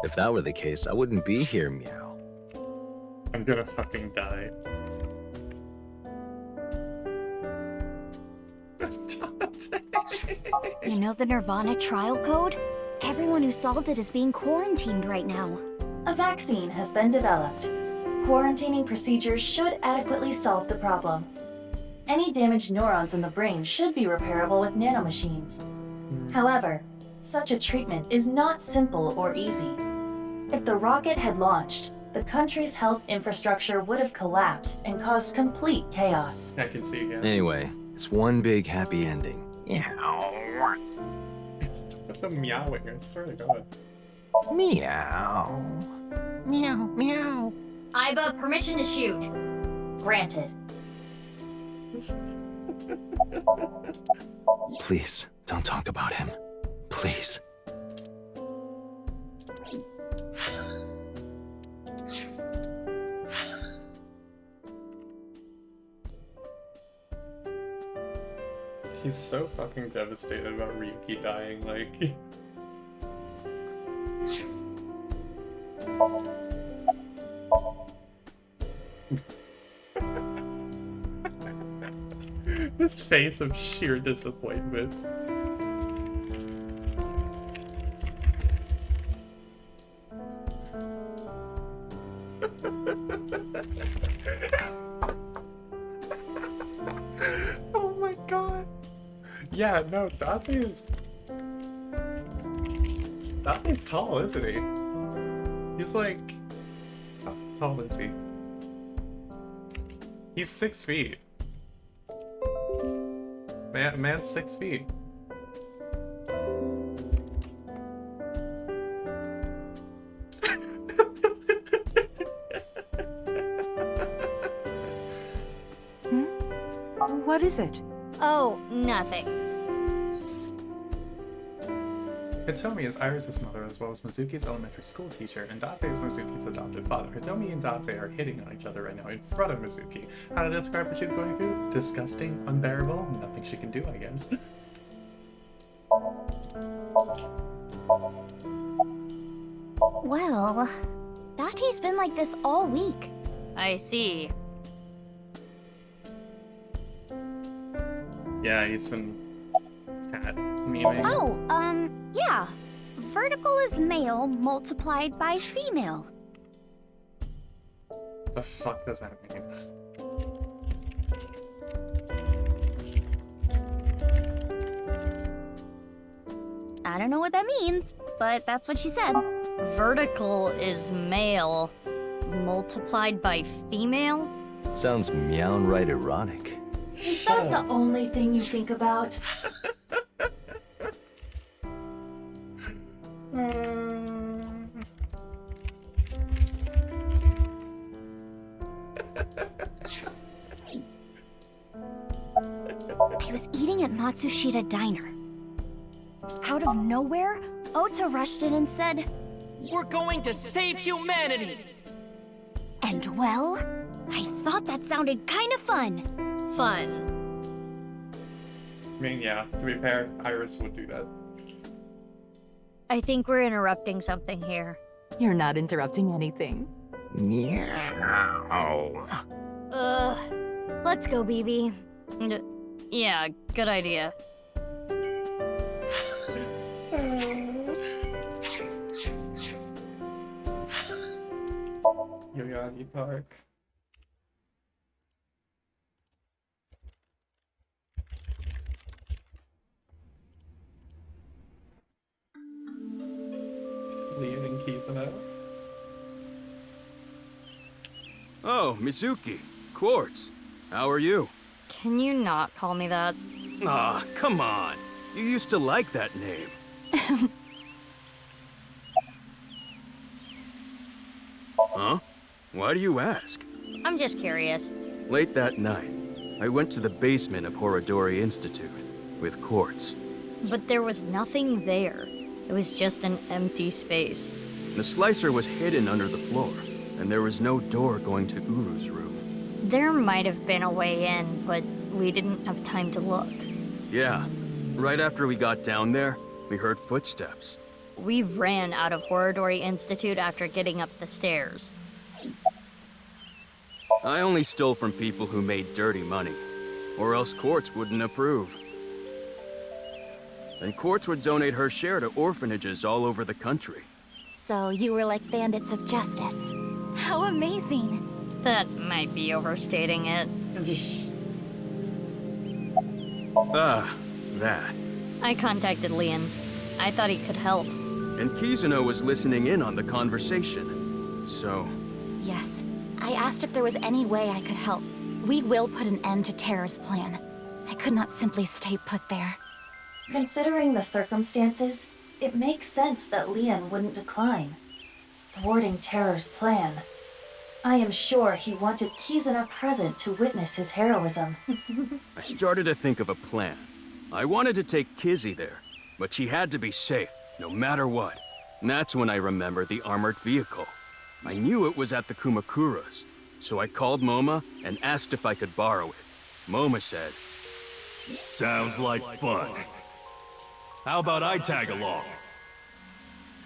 If that were the case, I wouldn't be here, Meow. I'm gonna fucking die. You know the Nirvana trial code? Everyone who solved it is being quarantined right now. A vaccine has been developed. Quarantining procedures should adequately solve the problem. Any damaged neurons in the brain should be repairable with nanomachines. However, such a treatment is not simple or easy. If the rocket had launched, the country's health infrastructure would have collapsed and caused complete chaos. I can see again. Anyway, it's one big happy ending. It's the meowing, I swear to God. Meow. Meow, meow. Iba, permission to shoot. Granted. Please, don't talk about him. Please. He's so fucking devastated about Ryuki dying, like... His face of sheer disappointment. Oh my god. Yeah, no, Dante's tall, isn't he? He's like... How tall is he? He's 6 feet. Man's 6 feet. What is it? Oh, nothing. Hitomi is Iris' mother as well as Mizuki's elementary school teacher, and Date is Mizuki's adopted father. Hitomi and Date are hitting on each other right now in front of Mizuki. How to describe what she's going through? Disgusting, unbearable, nothing she can do, I guess. Well, Date's been like this all week. I see. Yeah, he's been cat memeing. Oh, yeah. Vertical is male multiplied by female. What the fuck does that mean? I don't know what that means, but that's what she said. Vertical is male, multiplied by female? Sounds meow-right erotic. Is that the only thing you think about? I was eating at Matsushita Diner. Out of nowhere, Ota rushed in and said, "We're going to save humanity!" And well, I thought that sounded kind of fun. Fun. I mean, yeah, to be fair, Iris would do that. I think we're interrupting something here. You're not interrupting anything. Let's go, BB. Yeah, good idea. Yoyagi Park. Leaving Kisano. Oh, Mizuki. Quartz. How are you? Can you not call me that? Ah, come on. You used to like that name. Huh? Why do you ask? I'm just curious. Late that night, I went to the basement of Horodori Institute with Quartz. But there was nothing there. It was just an empty space. The slicer was hidden under the floor, and there was no door going to Uru's room. There might have been a way in, but we didn't have time to look. Yeah. Right after we got down there, we heard footsteps. We ran out of Horodori Institute after getting up the stairs. I only stole from people who made dirty money, or else Quartz wouldn't approve. And Quartz would donate her share to orphanages all over the country. So you were like bandits of justice. How amazing! That might be overstating it. That. I contacted Leon. I thought he could help. And Kizuno was listening in on the conversation. So... Yes. I asked if there was any way I could help. We will put an end to Terror's plan. I could not simply stay put there. Considering the circumstances, it makes sense that Leon wouldn't decline. Thwarting Terror's plan. I am sure he wanted Kizuno present to witness his heroism. I started to think of a plan. I wanted to take Kizzy there, but she had to be safe, no matter what. And that's when I remembered the armored vehicle. I knew it was at the Kumakura's, so I called Moma and asked if I could borrow it. Moma said, "Sounds like fun. How about I tag along?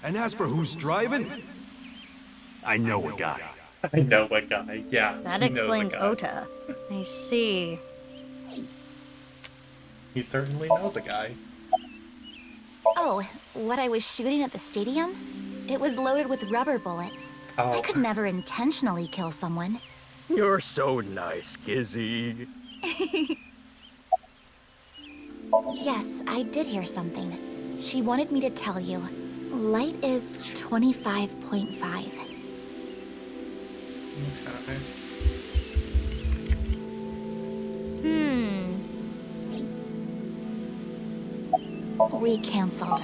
And as for who's driving, I know a guy." I know a guy, yeah. That he knows a explains guy. Ota. I see. He certainly knows a guy. Oh, what I was shooting at the stadium? It was loaded with rubber bullets. Oh. I could never intentionally kill someone. "You're so nice, Kizzy." Yes, I did hear something. She wanted me to tell you. Light is 25.5. Okay. We canceled.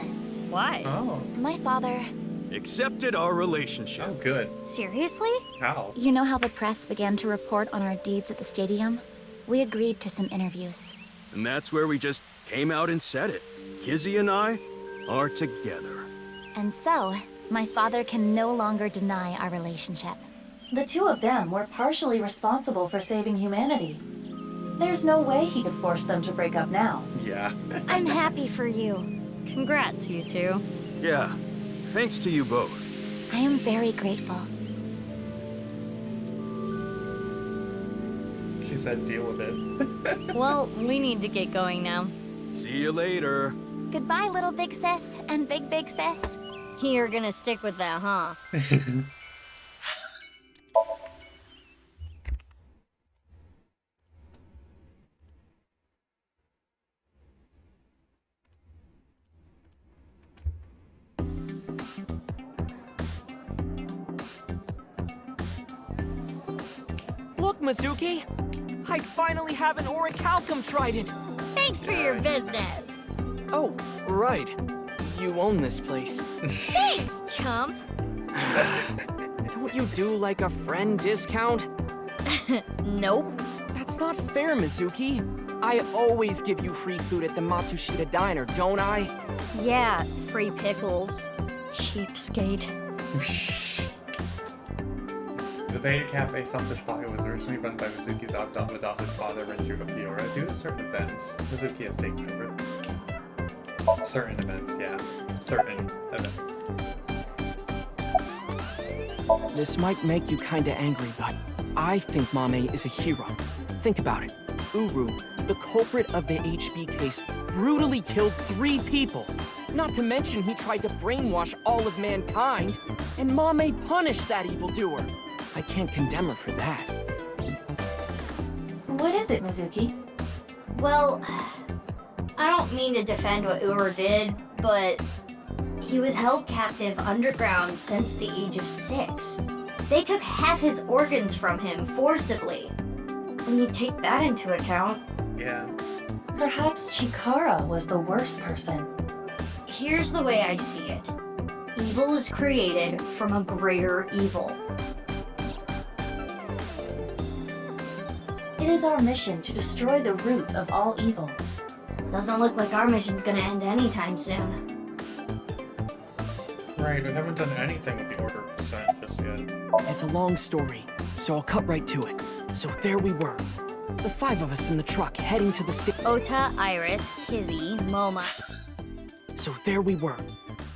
Why? Oh. My father... Accepted our relationship. Oh, good. Seriously? How? You know how the press began to report on our deeds at the stadium? We agreed to some interviews. And that's where we just came out and said it. Kizzy and I, are together. And so, my father can no longer deny our relationship. The two of them were partially responsible for saving humanity. There's no way he could force them to break up now. Yeah. I'm happy for you. Congrats, you two. Yeah, thanks to you both. I am very grateful. She said deal with it. Well, we need to get going now. See you later. Goodbye, little big sis and big sis. You're gonna stick with that, huh? Look, Mizuki! I finally have an orichalcum trident! Thanks for your business! Oh, right. You own this place. Thanks, chump! Don't you do like a friend discount? Nope. That's not fair, Mizuki. I always give you free food at the Matsushita Diner, don't I? Yeah, free pickles. Cheapskate. The Veda Cafe Selfish Pie was originally run by Mizuki's adopted father, Renju Okiura. Due to certain events, Mizuki has taken over. Certain events, yeah. Certain events. This might make you kinda angry, but I think Mame is a hero. Think about it. Uru, the culprit of the HB case, brutally killed 3 people. Not to mention he tried to brainwash all of mankind, and Mame punished that evildoer. I can't condemn her for that. What is it, Mizuki? Well, I don't mean to defend what Uru did, but he was held captive underground since the age of 6. They took half his organs from him forcibly. When you take that into account... Yeah. Perhaps Chikara was the worst person. Here's the way I see it. Evil is created from a greater evil. It is our mission to destroy the root of all evil. Doesn't look like our mission's gonna end anytime soon. Right, we haven't done anything with the Order of Percent just yet. It's a long story, so I'll cut right to it. So there we were. The 5 of us in the truck heading to the Ota, Iris, Kizzy, Moma. So there we were.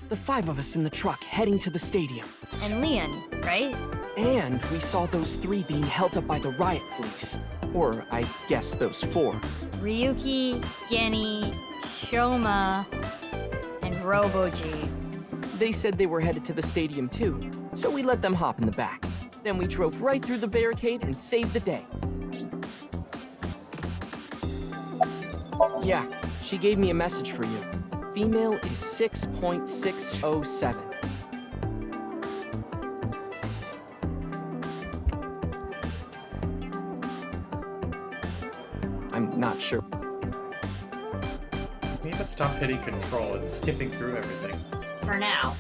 The 5 of us in the truck heading to the stadium. And Leon, right? And we saw those 3 being held up by the riot police. Or, I guess those 4. Ryuki, Genny, Shoma, and Robo-G. They said they were headed to the stadium too, so we let them hop in the back. Then we drove right through the barricade and saved the day. Yeah, she gave me a message for you. Female is 6.607. I'm not sure. We need to stop hitting control and skipping through everything. For now.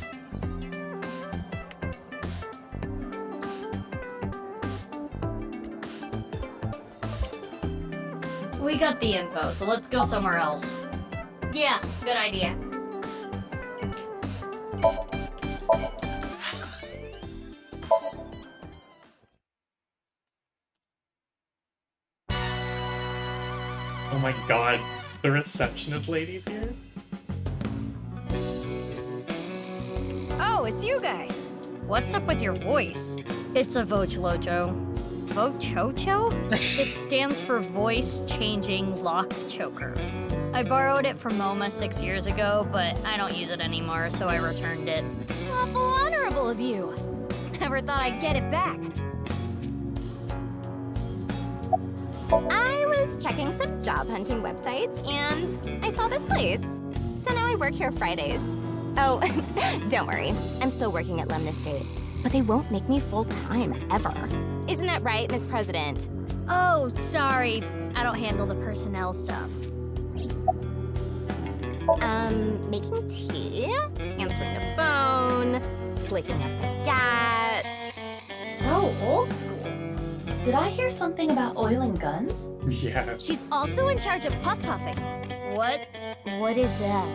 We got the info, so let's go somewhere else. Yeah, good idea. Oh my god, the receptionist lady's here? Oh, it's you guys. What's up with your voice? It's a Vochlocho. Vochocho? It stands for Voice Changing Lock Choker. I borrowed it from MoMA 6 years ago, but I don't use it anymore, so I returned it. Awful honorable of you. Never thought I'd get it back. I was checking some job hunting websites and I saw this place. So now I work here Fridays. Oh, don't worry. I'm still working at Lemnis Fate, but they won't make me full-time ever. Isn't that right, Miss President? Oh, sorry. I don't handle the personnel stuff. Making tea, answering the phone, slicking up the gats. So old school. Did I hear something about oiling guns? Yeah. She's also in charge of puff puffing. What? What is that?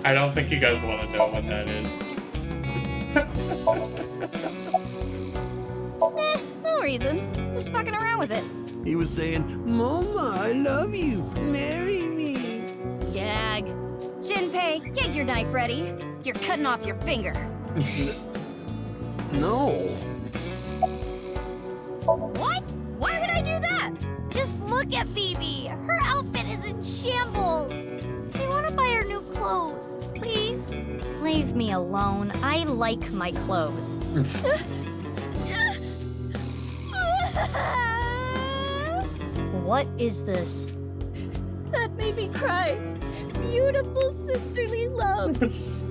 I don't think you guys want to know what that is. No reason. Just fucking around with it. He was saying, Mama, I love you. Marry me. Gag. Shinpei, get your knife ready. You're cutting off your finger. No. What? Why would I do that? Just look at Phoebe. Her outfit is in shambles. I want to buy her new clothes. Please? Leave me alone. I like my clothes. What is this? That made me cry. Beautiful sisterly love.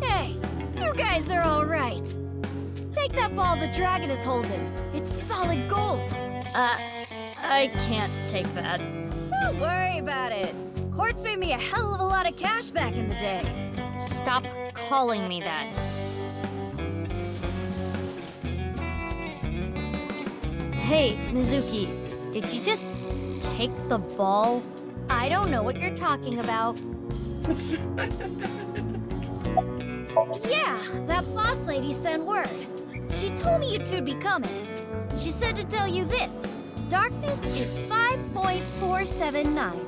Hey, you guys are all right. Take that ball the dragon is holding. It's solid gold. I can't take that. Don't worry about it. Quartz made me a hell of a lot of cash back in the day. Stop calling me that. Hey, Mizuki, did you just take the ball? I don't know what you're talking about. Yeah, that boss lady sent word. She told me you two'd be coming. She said to tell you this. Darkness is 5.479.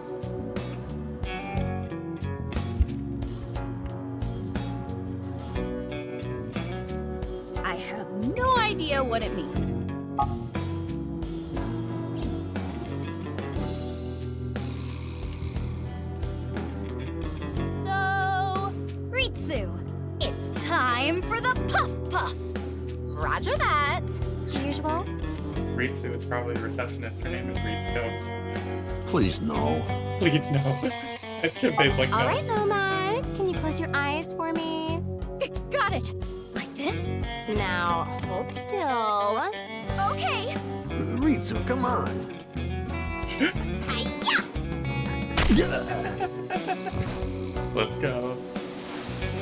I have no idea what it means. So, Ritsu, it's time for the Puff Puff. Roger that. Usual. Ritsu is probably the receptionist. Her name is Ritsu. Please, no. Please, no. I should be like, no. All right, Noma. Can you close your eyes for me? Got it. Like this? Now, hold still. Okay. Ritsu, come on. Let's go.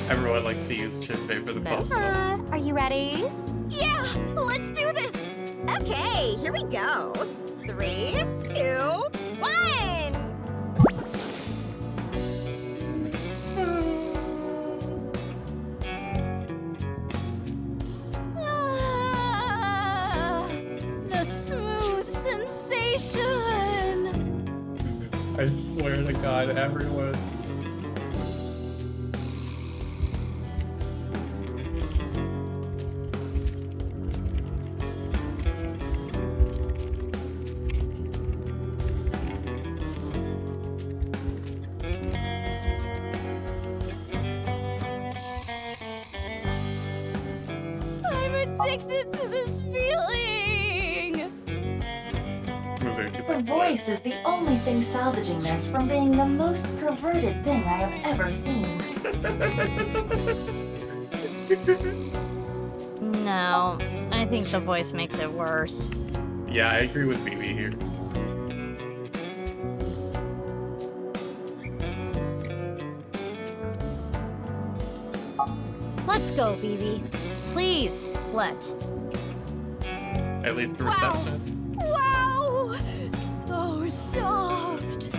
Everyone likes to use Shinpei for the puff. Are you ready? Yeah, let's do this. Okay, here we go. 3, 2, 1. The smooth sensation. I swear to God, everyone. I'm addicted to this feeling. The voice is the only thing salvaging this from being the most perverted thing I have ever seen. No, I think the voice makes it worse. Yeah, I agree with BB here. Let's go, BB. Please, let's. At least the receptionist. Wow! So soft.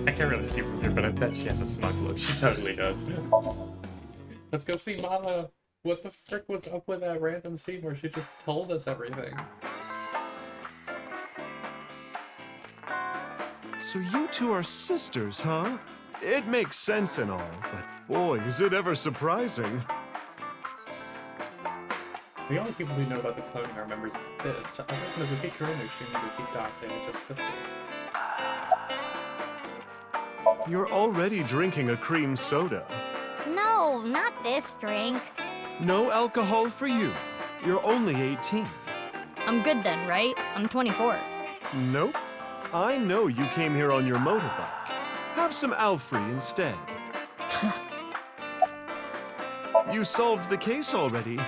I can't really see from here, but I bet she has a smug look. She totally does. Let's go see Mama. What the frick was up with that random scene where she just told us everything? So you two are sisters, huh? It makes sense and all, but boy, is it ever surprising. The only people who know about the cloning are members of this. To others, Mizuki Kuranushi and Mizuki Date are just sisters. You're already drinking a cream soda. No, not this drink. No alcohol for you. You're only 18. I'm good then, right? I'm 24. Nope. I know you came here on your motorbike. Have some Alfrey instead. You solved the case already,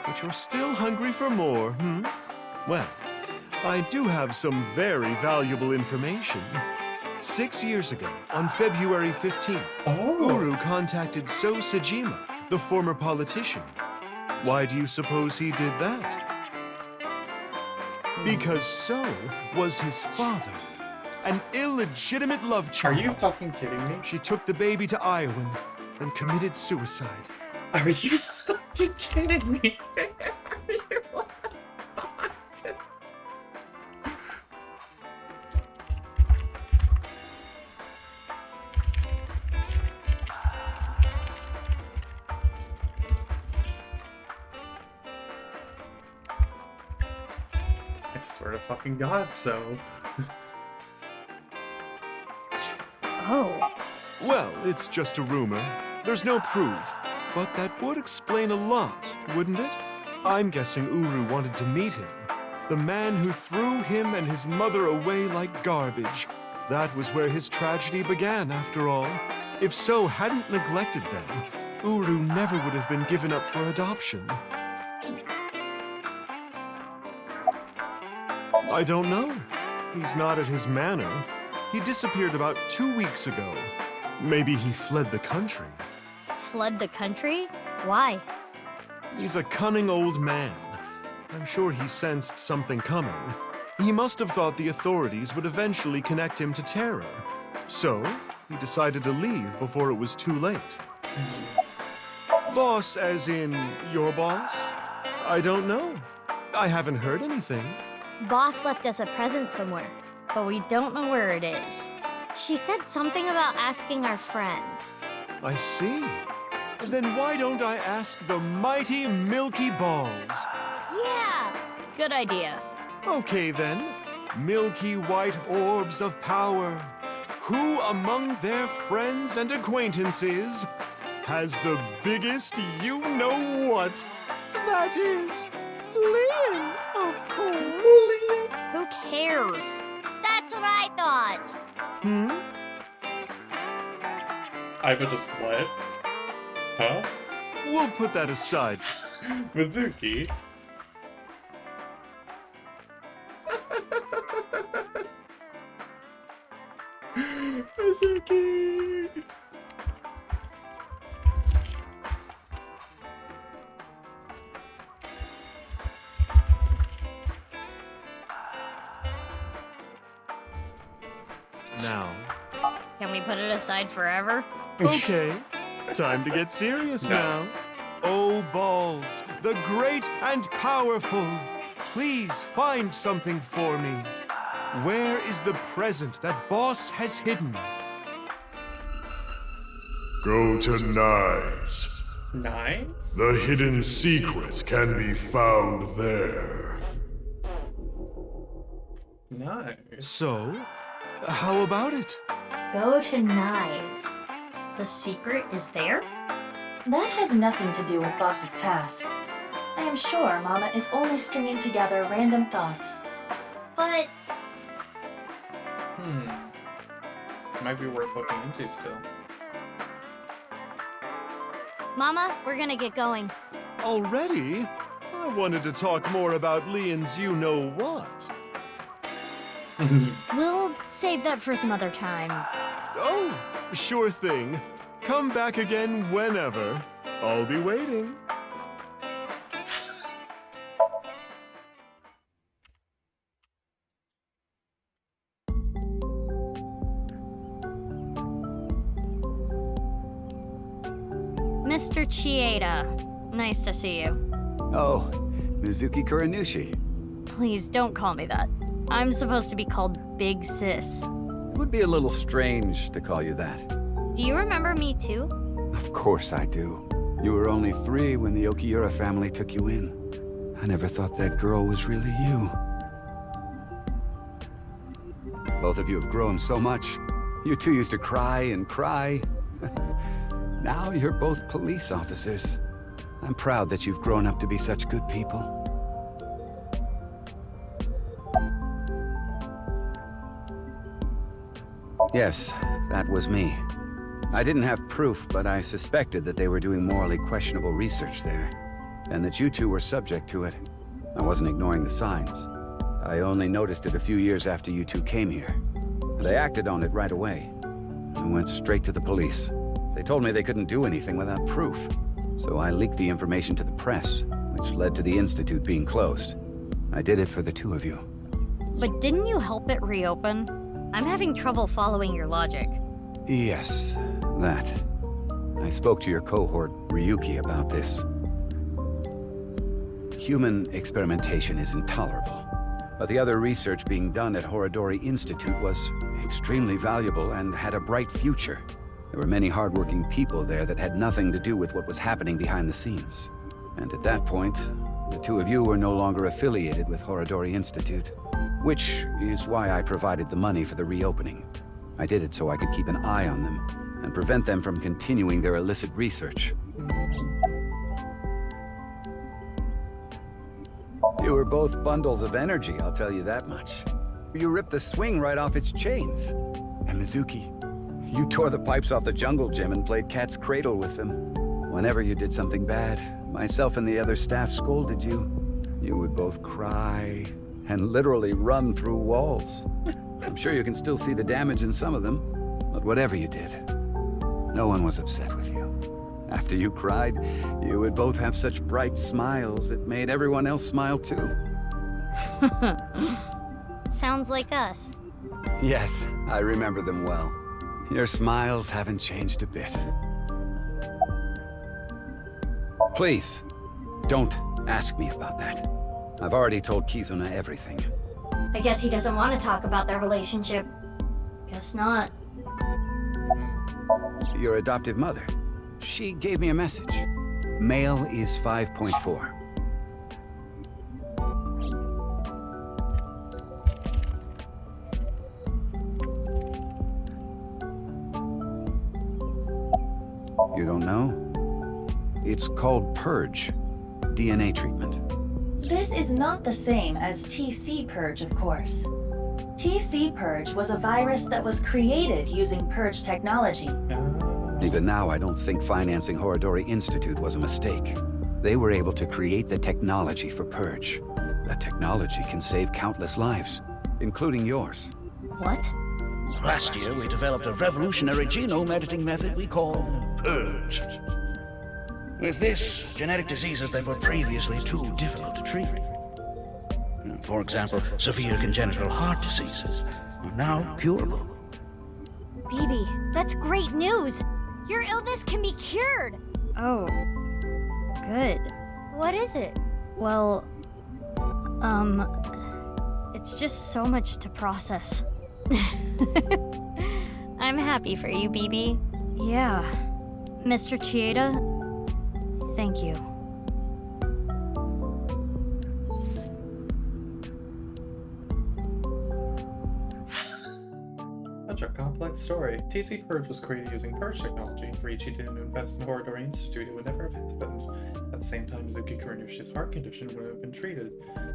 but you're still hungry for more, hmm? Well, I do have some very valuable information. 6 years ago, on February 15th, Uru contacted So Sejima, the former politician. Why do you suppose he did that? Because So was his father. an illegitimate love child. Are you fucking kidding me? She took the baby to Iowa, then committed suicide. Are you fucking kidding me? I swear to fucking God, so. Oh. Well, it's just a rumor. There's no proof. But that would explain a lot, wouldn't it? I'm guessing Uru wanted to meet him. The man who threw him and his mother away like garbage. That was where his tragedy began, after all. If So hadn't neglected them, Uru never would have been given up for adoption. I don't know. He's not at his manor. He disappeared about 2 weeks ago. Maybe he fled the country. Fled the country? Why? He's a cunning old man. I'm sure he sensed something coming. He must have thought the authorities would eventually connect him to terror. So, he decided to leave before it was too late. Boss as in your boss? I don't know. I haven't heard anything. Boss left us a present somewhere, but we don't know where it is. She said something about asking our friends. I see. Then why don't I ask the mighty Milky Balls? Yeah! Good idea. Okay then. Milky white orbs of power. Who among their friends and acquaintances has the biggest you-know-what? That is... Lynn, of course. Who cares? That's what I thought. Hmm? I would just what? Huh? We'll put that aside. Mizuki. Mizuki. Now. Can we put it aside forever? Okay. Time to get serious now. Oh, Balls, the great and powerful, please find something for me. Where is the present that Boss has hidden? Go to Nyes. Nyes? The hidden secret can be found there. Nice. So, how about it? Go to Nyes. The secret is there? That has nothing to do with Boss's task. I am sure Mama is only stringing together random thoughts. But... Might be worth looking into still. Mama, we're gonna get going. Already? I wanted to talk more about Leon's you-know-what. We'll save that for some other time. Oh, sure thing. Come back again whenever. I'll be waiting. Mr. Chieda, nice to see you. Oh, Mizuki Kuranushi. Please don't call me that. I'm supposed to be called Big Sis. It would be a little strange to call you that. Do you remember me too? Of course I do. You were only 3 when the Okiura family took you in. I never thought that girl was really you. Both of you have grown so much. You two used to cry and cry. Now you're both police officers. I'm proud that you've grown up to be such good people. Yes, that was me. I didn't have proof, but I suspected that they were doing morally questionable research there, and that you two were subject to it. I wasn't ignoring the signs. I only noticed it a few years after you two came here, and I acted on it right away. I went straight to the police. They told me they couldn't do anything without proof, so I leaked the information to the press, which led to the Institute being closed. I did it for the two of you. But didn't you help it reopen? I'm having trouble following your logic. Yes, that. I spoke to your cohort, Ryuki, about this. Human experimentation is intolerable, but the other research being done at Horodori Institute was extremely valuable and had a bright future. There were many hardworking people there that had nothing to do with what was happening behind the scenes. And at that point, the two of you were no longer affiliated with Horodori Institute, which is why I provided the money for the reopening. I did it so I could keep an eye on them and prevent them from continuing their illicit research. You were both bundles of energy, I'll tell you that much. You ripped the swing right off its chains. And Mizuki, you tore the pipes off the jungle gym and played cat's cradle with them. Whenever you did something bad, myself and the other staff scolded you. You would both cry and literally run through walls. I'm sure you can still see the damage in some of them, but whatever you did, no one was upset with you. After you cried, you would both have such bright smiles it made everyone else smile too. Sounds like us. Yes, I remember them well. Your smiles haven't changed a bit. Please, don't ask me about that. I've already told Kizuna everything. I guess he doesn't want to talk about their relationship. Guess not. Your adoptive mother. She gave me a message. Male is 5.4. You don't know? It's called Purge. DNA treatment. This is not the same as TC Purge, of course. TC Purge was a virus that was created using Purge technology. Even now, I don't think financing Horodori Institute was a mistake. They were able to create the technology for Purge. That technology can save countless lives, including yours. What? Last year, we developed a revolutionary genome editing method we call Purge. With this, genetic diseases that were previously too difficult to treat. For example, severe congenital heart diseases are now curable. Baby, that's great news! Your illness can be cured! Oh, good. What is it? Well, it's just so much to process. I'm happy for you, BB. Yeah. Mr. Chieda, thank you. Such a complex story. TC Purge was created using Purge technology. For Ichi didn't invest in Horodori Institute, it would never have happened. At the same time, Mizuki Kurinushi's heart condition would have been treated.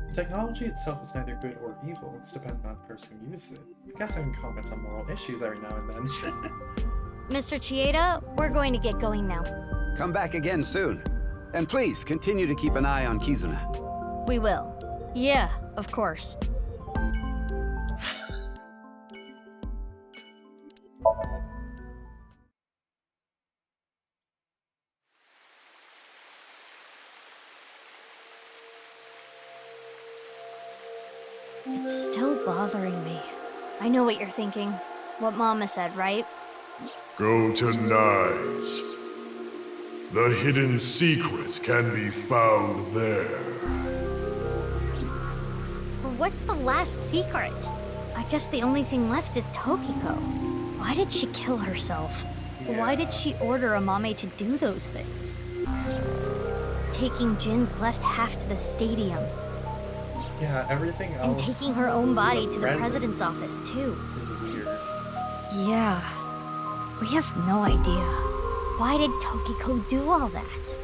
The technology itself is neither good or evil, it's dependent on the person who uses it. I guess I can comment on moral issues every now and then. Mr. Chieda, we're going to get going now. Come back again soon. And please, continue to keep an eye on Kizuna. We will. Yeah, of course. It's still bothering me. I know what you're thinking. What Mama said, right? Go to Nyes. The hidden secret can be found there. What's the last secret? I guess the only thing left is Tokiko. Why did she kill herself? Yeah. Why did she order Amame to do those things? Taking Jin's left half to the stadium. Yeah, everything And else. taking her own body to the Random. president's office, too. Is weird. Yeah. We have no idea. Why did Tokiko do all that?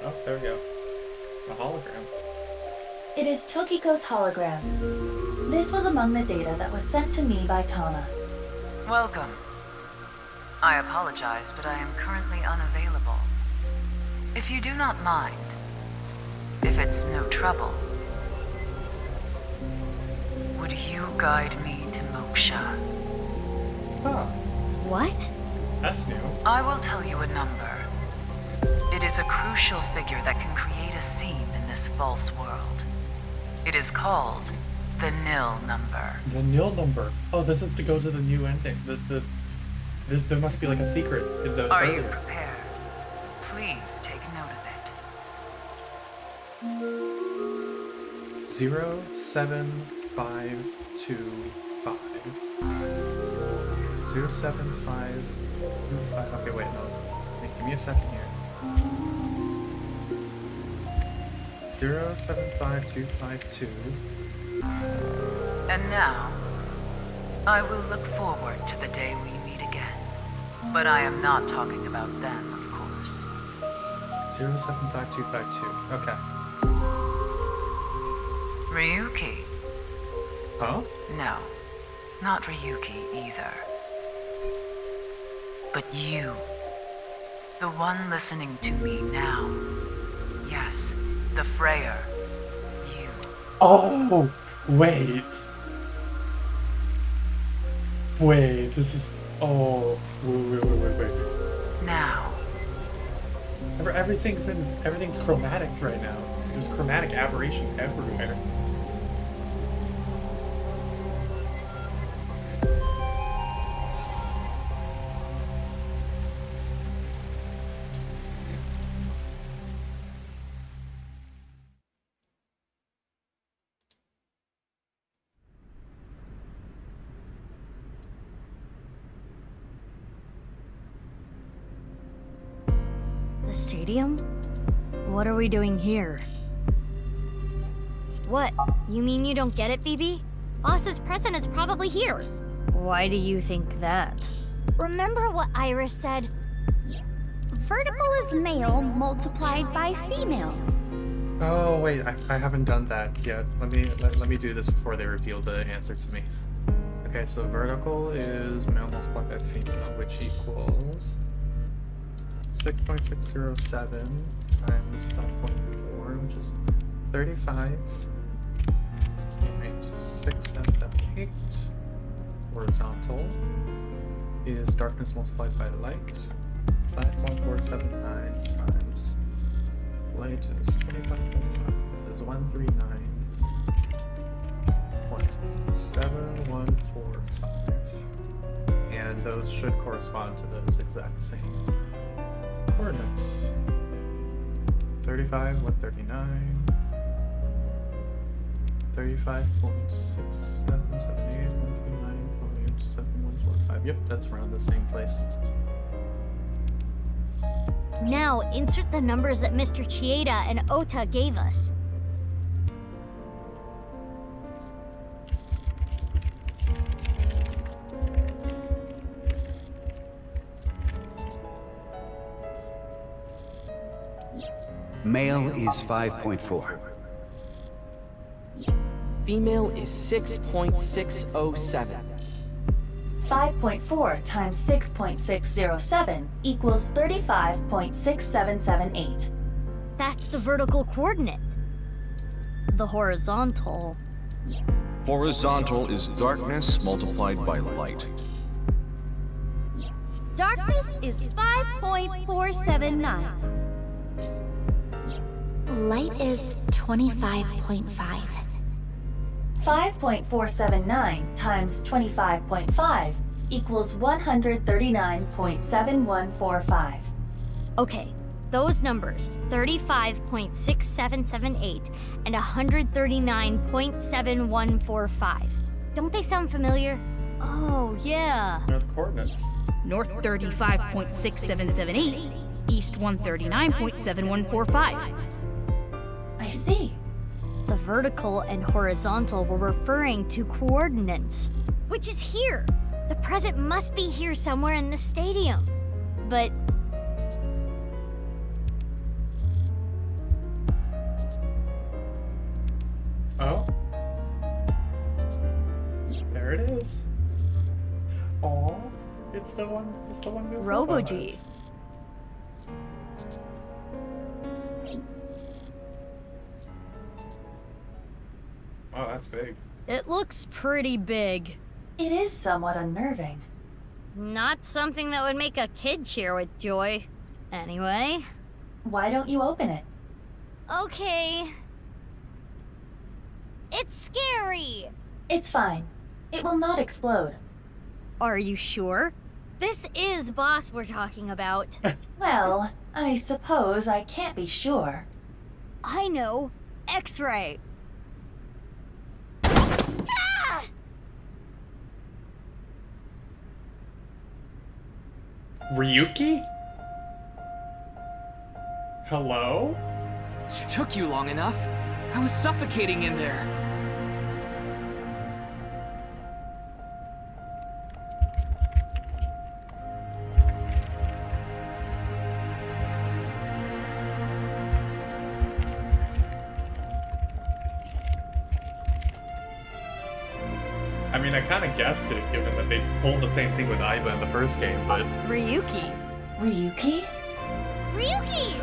Oh, there we go. A hologram. It is Tokiko's hologram. This was among the data that was sent to me by Tama. Welcome. I apologize, but I am currently unavailable. If you do not mind, if it's no trouble, would you guide me to Moksha? Huh. What? That's new. I will tell you a number. It is a crucial figure that can create a seam in this false world. It is called the nil number. The nil number. Oh, this is to go to the new ending. There must be like a secret in the. Are you prepared? Please take note of it. 07525. 07525. Okay, wait, no. Give me a second here. 075252. And now, I will look forward to the day we meet again. But I am not talking about them, of course. 075252. Okay. Ryuki. Huh? No, not Ryuki either. But you. The one listening to me now. Yes, the Freyer. You. Oh, wait. Wait, this is. Oh, wait. Now. Everything's chromatic right now. There's chromatic aberration everywhere. The stadium? What are we doing here? What? You mean you don't get it, Phoebe? Boss's present is probably here. Why do you think that? Remember what Iris said? Vertical is male multiplied by female. Oh wait, I haven't done that yet. Let me do this before they reveal the answer to me. Okay, so vertical is male multiplied by female, which equals 6.607 times 5.4, which is 35.6778. Horizontal is darkness multiplied by light. 5.479 times light is 25.5 is 139.7145. And those should correspond to those exact same coordinates. 35, 139, 35.6778, 139.7145. Yep, that's around the same place. Now, insert the numbers that Mr. Chieda and Ota gave us. Male is 5.4. Female is 6.607. 5.4 times 6.607 equals 35.6778. That's the vertical coordinate. The horizontal. Horizontal is darkness multiplied by light. Darkness is 5.479. Light is 25.5. 5.479 times 25.5 equals 139.7145. Okay, those numbers, 35.6778 and 139.7145. Don't they sound familiar? Oh, yeah. They're the coordinates. North 35.6778, east 139.7145. I see. The vertical and horizontal were referring to coordinates. Which is here. The present must be here somewhere in the stadium. But... Oh. There it is. Oh, it's the one with Robo-G. Oh, that's big. It looks pretty big. It is somewhat unnerving. Not something that would make a kid cheer with joy. Anyway. Why don't you open it? Okay. It's scary! It's fine. It will not explode. Are you sure? This is Boss we're talking about. Well, I suppose I can't be sure. I know. X-ray. Ryuki? Hello? Took you long enough. I was suffocating in there. I mean, I kind of guessed it, given that they pulled the same thing with Aiba in the first game, but... Ryuki. Ryuki? Ryuki!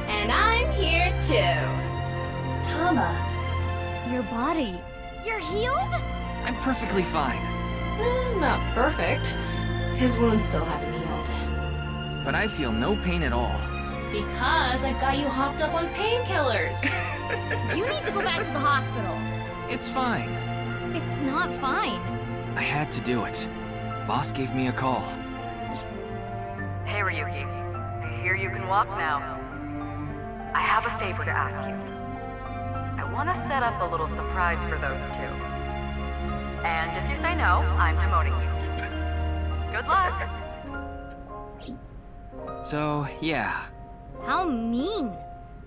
And I'm here too. Tama. Your body. You're healed? I'm perfectly fine. Not perfect. His wounds still haven't healed. But I feel no pain at all. Because I've got you hopped up on painkillers. You need to go back to the hospital. It's fine. It's not fine. I had to do it. Boss gave me a call. Hey, Ryuki. I hear you can walk now. I have a favor to ask you. I want to set up a little surprise for those two. And if you say no, I'm demoting you. Good luck! So, yeah. How mean.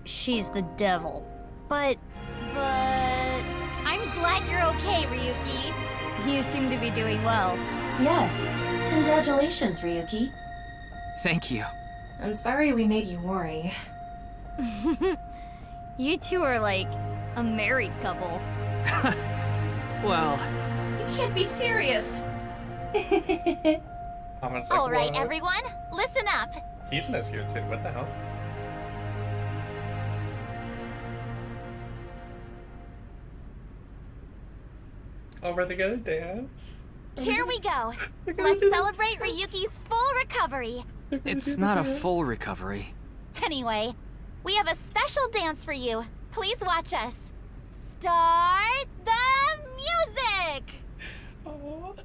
She's the devil. But... I'm glad you're okay, Ryuki. You seem to be doing well. Yes. Congratulations, Ryuki. Thank you. I'm sorry we made you worry. You two are like a married couple. Well... You can't be serious. All right, everyone, listen up. Kisna's here too, what the hell? Oh, are they gonna dance? Here we go. Let's celebrate Ryuki's full recovery. It's not a full recovery. Anyway, we have a special dance for you. Please watch us. Start the music! Oh.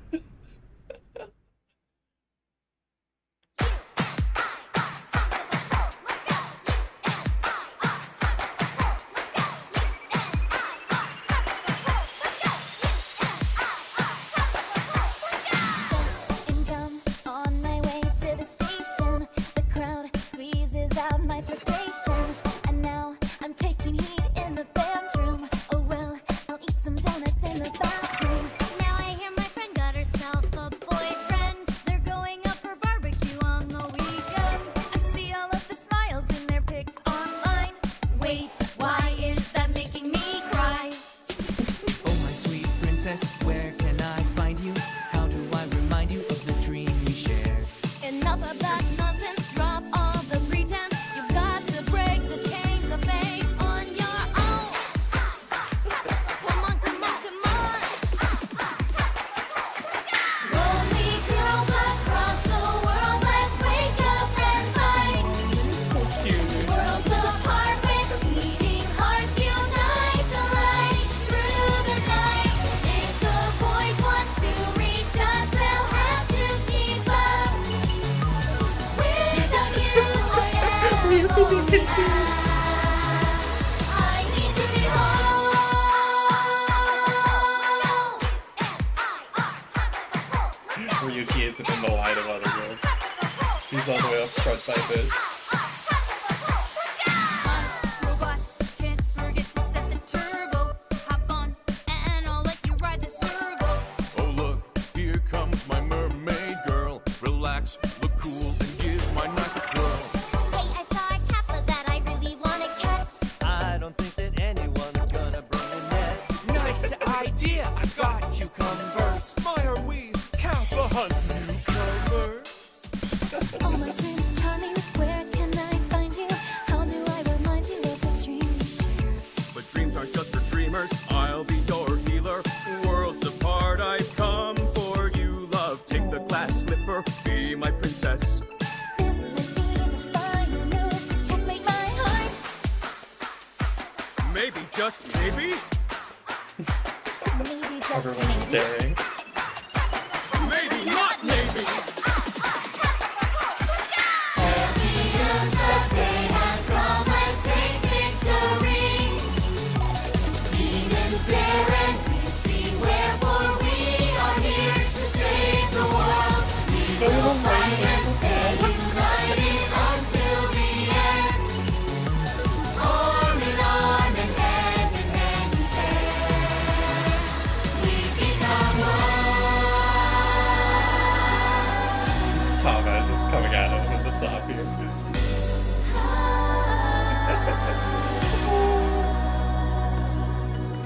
Ryuki isn't in the light of other girls. He's all the way up front by this. Oh look, here comes my mermaid girl. Relax, look cool, and give my knife a twirl. Hey, I saw a kappa that I really want to catch. I don't think that anyone's gonna bring a net. Nice idea! I've got cucumbers. My, are we Kappa hunt newcomers? Oh, my Prince Charming, where can I find you? How do I remind you of the dream we share? But dreams aren't just for dreamers. I'll be your healer. Worlds apart, I've come for you, love. Take the glass slipper, be my princess. This would be the final move to checkmate my heart. Maybe, just maybe? Everyone's staring. Maybe not, maybe. Coming at him at the top here.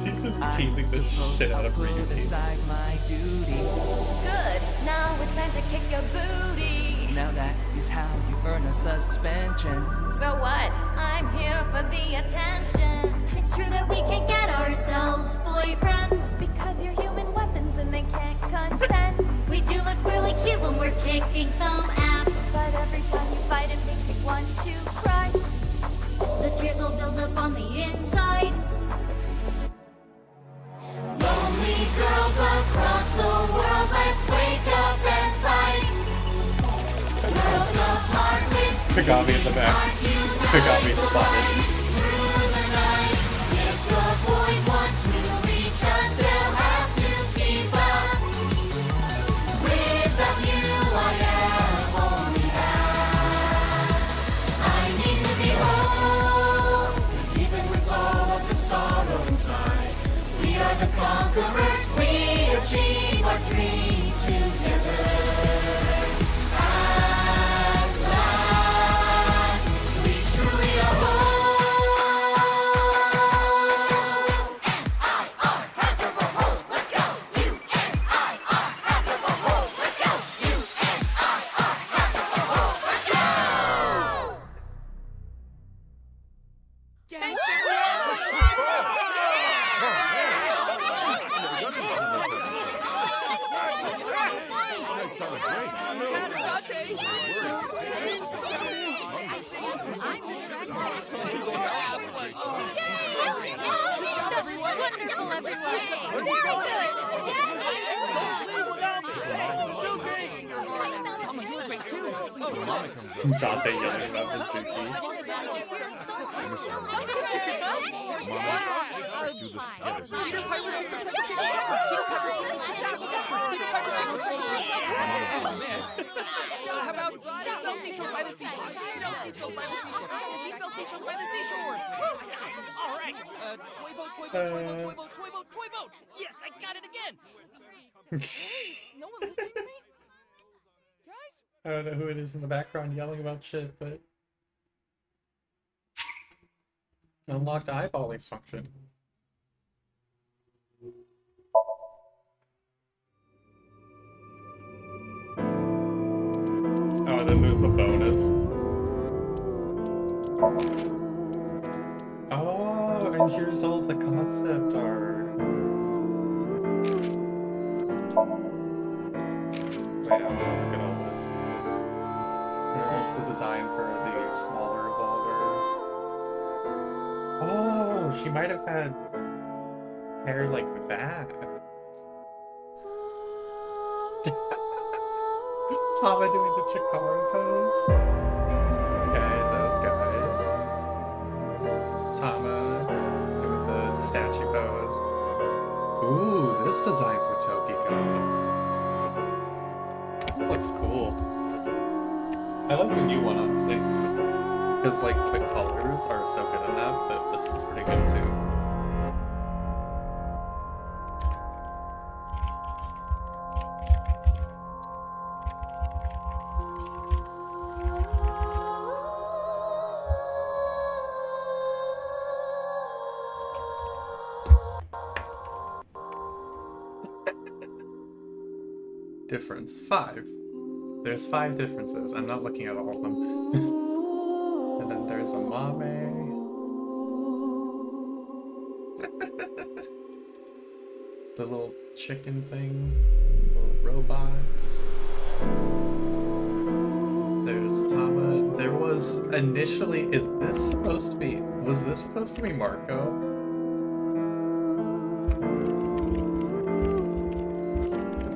She's just teasing the shit out of Ryuki. Good. Now it's time to kick your booty. Now that is how you earn a suspension. So what? I'm here for the attention. It's true that we can get ourselves boyfriends Because you're human weapons and they can't contend. We do look really cute when we're kicking some ass. But every time you fight, it makes you want to cry. The tears will build up on the inside. Lonely girls across the world, let's wake up and fight. Worlds apart with Kagami in the back. Kagami spotted. If the boys want to reach us, they'll have to keep up. Without you, I am only half. I need to be whole, even with all of the sorrow inside. We are the conquerors, we achieve our dreams together. At last, we truly are whole. U-N-I-R, hands up a hole, let's go. U-N-I-R, hands up a hole, let's go. U-N-I-R, hands up a hole, let's go. Wonderful, everyone. Dante yelling about his Juki. Let's do this together. How about she sells seashore by the seashore? She sells seashore by the seashore. She sells seashore by the seashore. All right. Toy boat, toy boat, toy boat, toy boat, toy boat, toy boat. Yes, I got it again. No one listening to me? Guys? I don't know who it is in the background yelling about shit, but unlocked eyeballing function. Oh, then there's the bonus. Oh, and here's all the concept art. Wait, I want to look at all this. There's the design for the smaller revolver. Oh, she might have had hair like that. Tama doing the Chikara pose. Okay, those guys. Tama doing the statue pose. Ooh, this design for Tokiko. Looks cool. I like the new one, honestly. Because, like, the colors are so good in that, but this one's pretty good too. Difference 5. There's 5 differences. I'm not looking at all of them. And then there's a Mame. The little chicken thing. Little robots. There's Tama. There was initially, was this supposed to be Marco?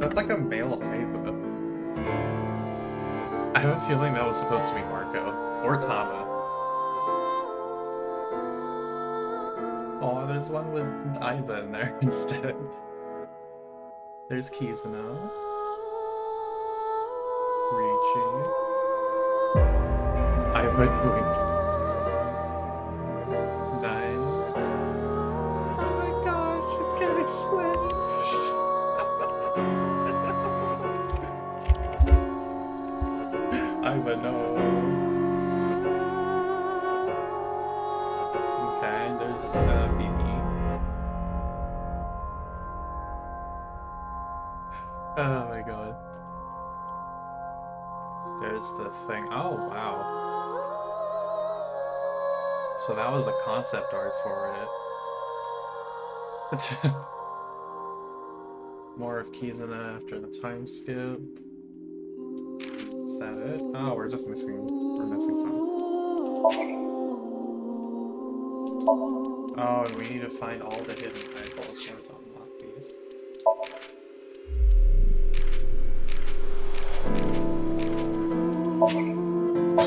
That's like a male Aiba. I have a feeling that was supposed to be Marco. Or Tama. Oh, there's one with Aiba in there instead. There's Kizuna. Ricci. Aiba doing nice. Oh my gosh, he's getting squished. Aiba, no. Okay, there's BB. Oh my god. There's the thing. Oh, wow. So that was the concept art for it. More of Kizuna after the time skip. Is that it? Oh, we're missing some. Oh, and we need to find all the hidden eyeballs to unlock these.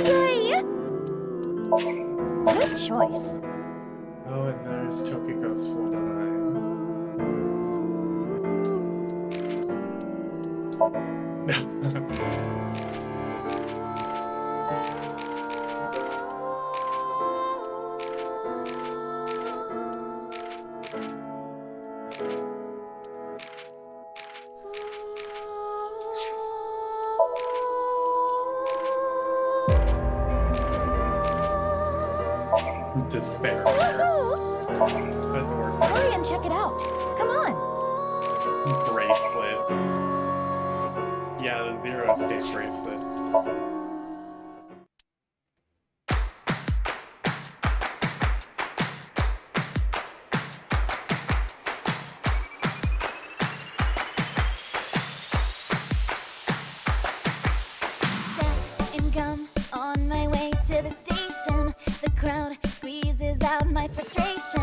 Yay! Good choice. Oh, and there's Tokiko's full despair. Adorable. Hurry and check it out. Come on. Bracelet. Yeah, the Zero Escape bracelet. Death and gum on my way to the station. The crowd squeezes out my frustration.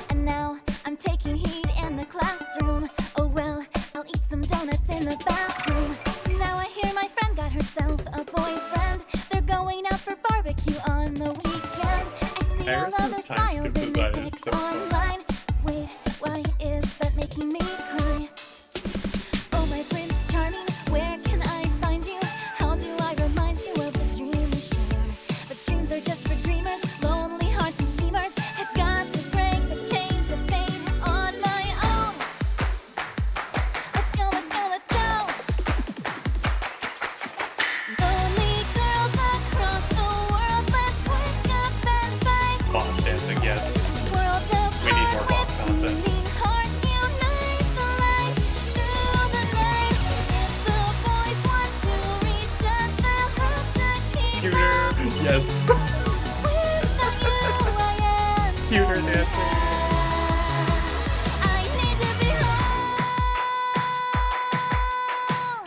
And now I'm taking heat in the classroom. Oh well, I'll eat some donuts in the bathroom. Now I hear my friend got herself a boyfriend. They're going out for barbecue on the weekend. I see all of the smiles in the pics online. Wait, why is that making me cry? Oh my Prince Charming, where can I find you? How do I remind you of the dream we share? But dreams are just for dreamers, lonely hearts and schemers. I've got to break the chains of fate on my own. Let's go, let's go, let's go. Lonely girls across the world, let's wake up and fight. Boss dancing, yes. World of We need more boss content. hearts unite the light through the night. If the boys want to reach us, they'll have to keep Cuter. Yes. without you I am. Cuter dancing. I need to be home.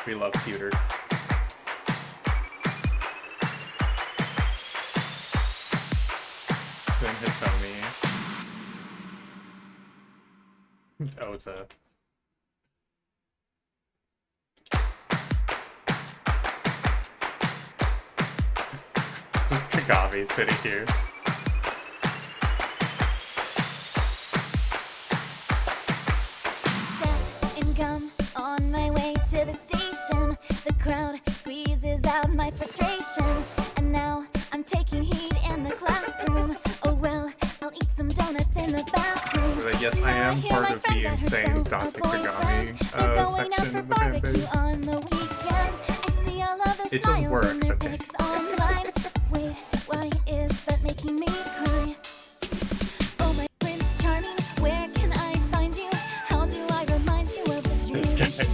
We love Cuter. Then Hitomi. Ota. Just Kagami sitting here. Death and gum on my way to the station. The crowd squeezes out my frustration. And now I'm taking heat in the classroom. Oh well, I'll eat some donuts in the bathroom. But yes, I am part of the insane Date Kagami section of the fanbase. On the weekend, I see all of their It just smiles works, in the okay. pics online. Wait, why is that making me cry? Oh my Prince Charming, where can I find you? How do I remind you of the dreams This we guy. share?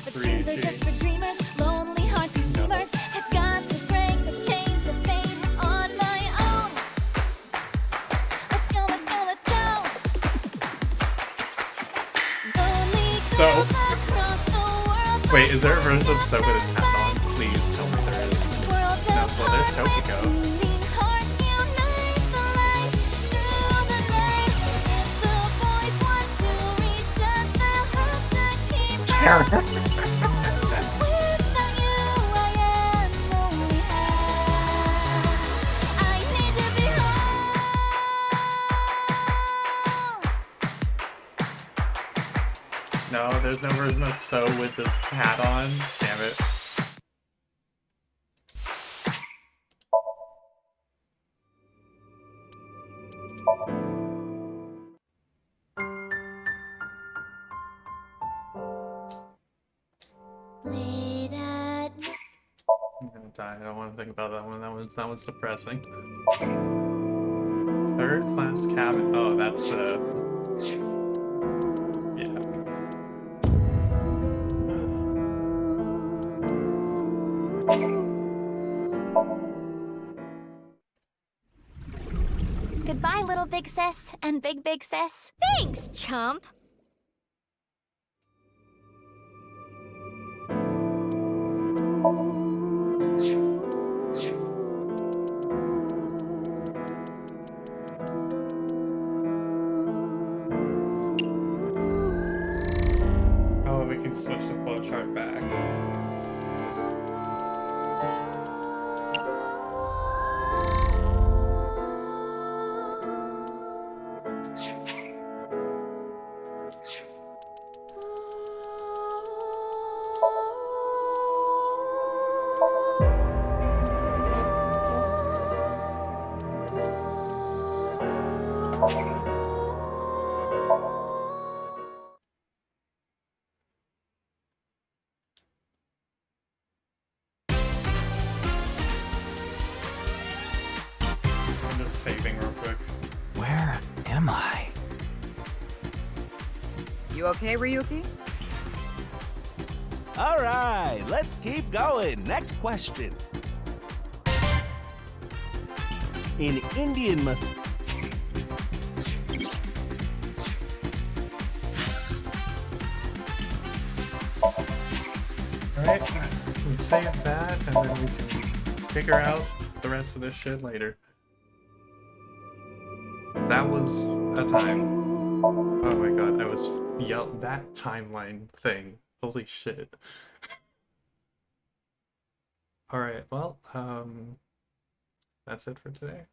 But dreams are just for dreamers, lonely hearts and schemers. I've got to break the chains of fate on my own. Let's go, let's go, let's go. Lonely So, girls across the world, wait, is there a version of Soap with his hat on? Please tell me there is. No, well, there's Tokiko. beating hearts unite the light through the night. If the boys want to reach us, they'll have to keep No, there's no version of So with this hat on. Damn it. I'm gonna die. I don't want to think about that one. That one's depressing. Third class cabin. Oh, that's the. Yeah. Goodbye, little big sis and big sis. Thanks, chump. Oh, we can switch the flowchart back. I'm just saving real quick. Where am I? You okay, Ryuki? All right, let's keep going. Next question. In Indian myth. Alright, we save that and then we can figure out the rest of this shit later. That was a time. Oh my god, I was yelled that timeline thing. Holy shit. Alright, well, that's it for today.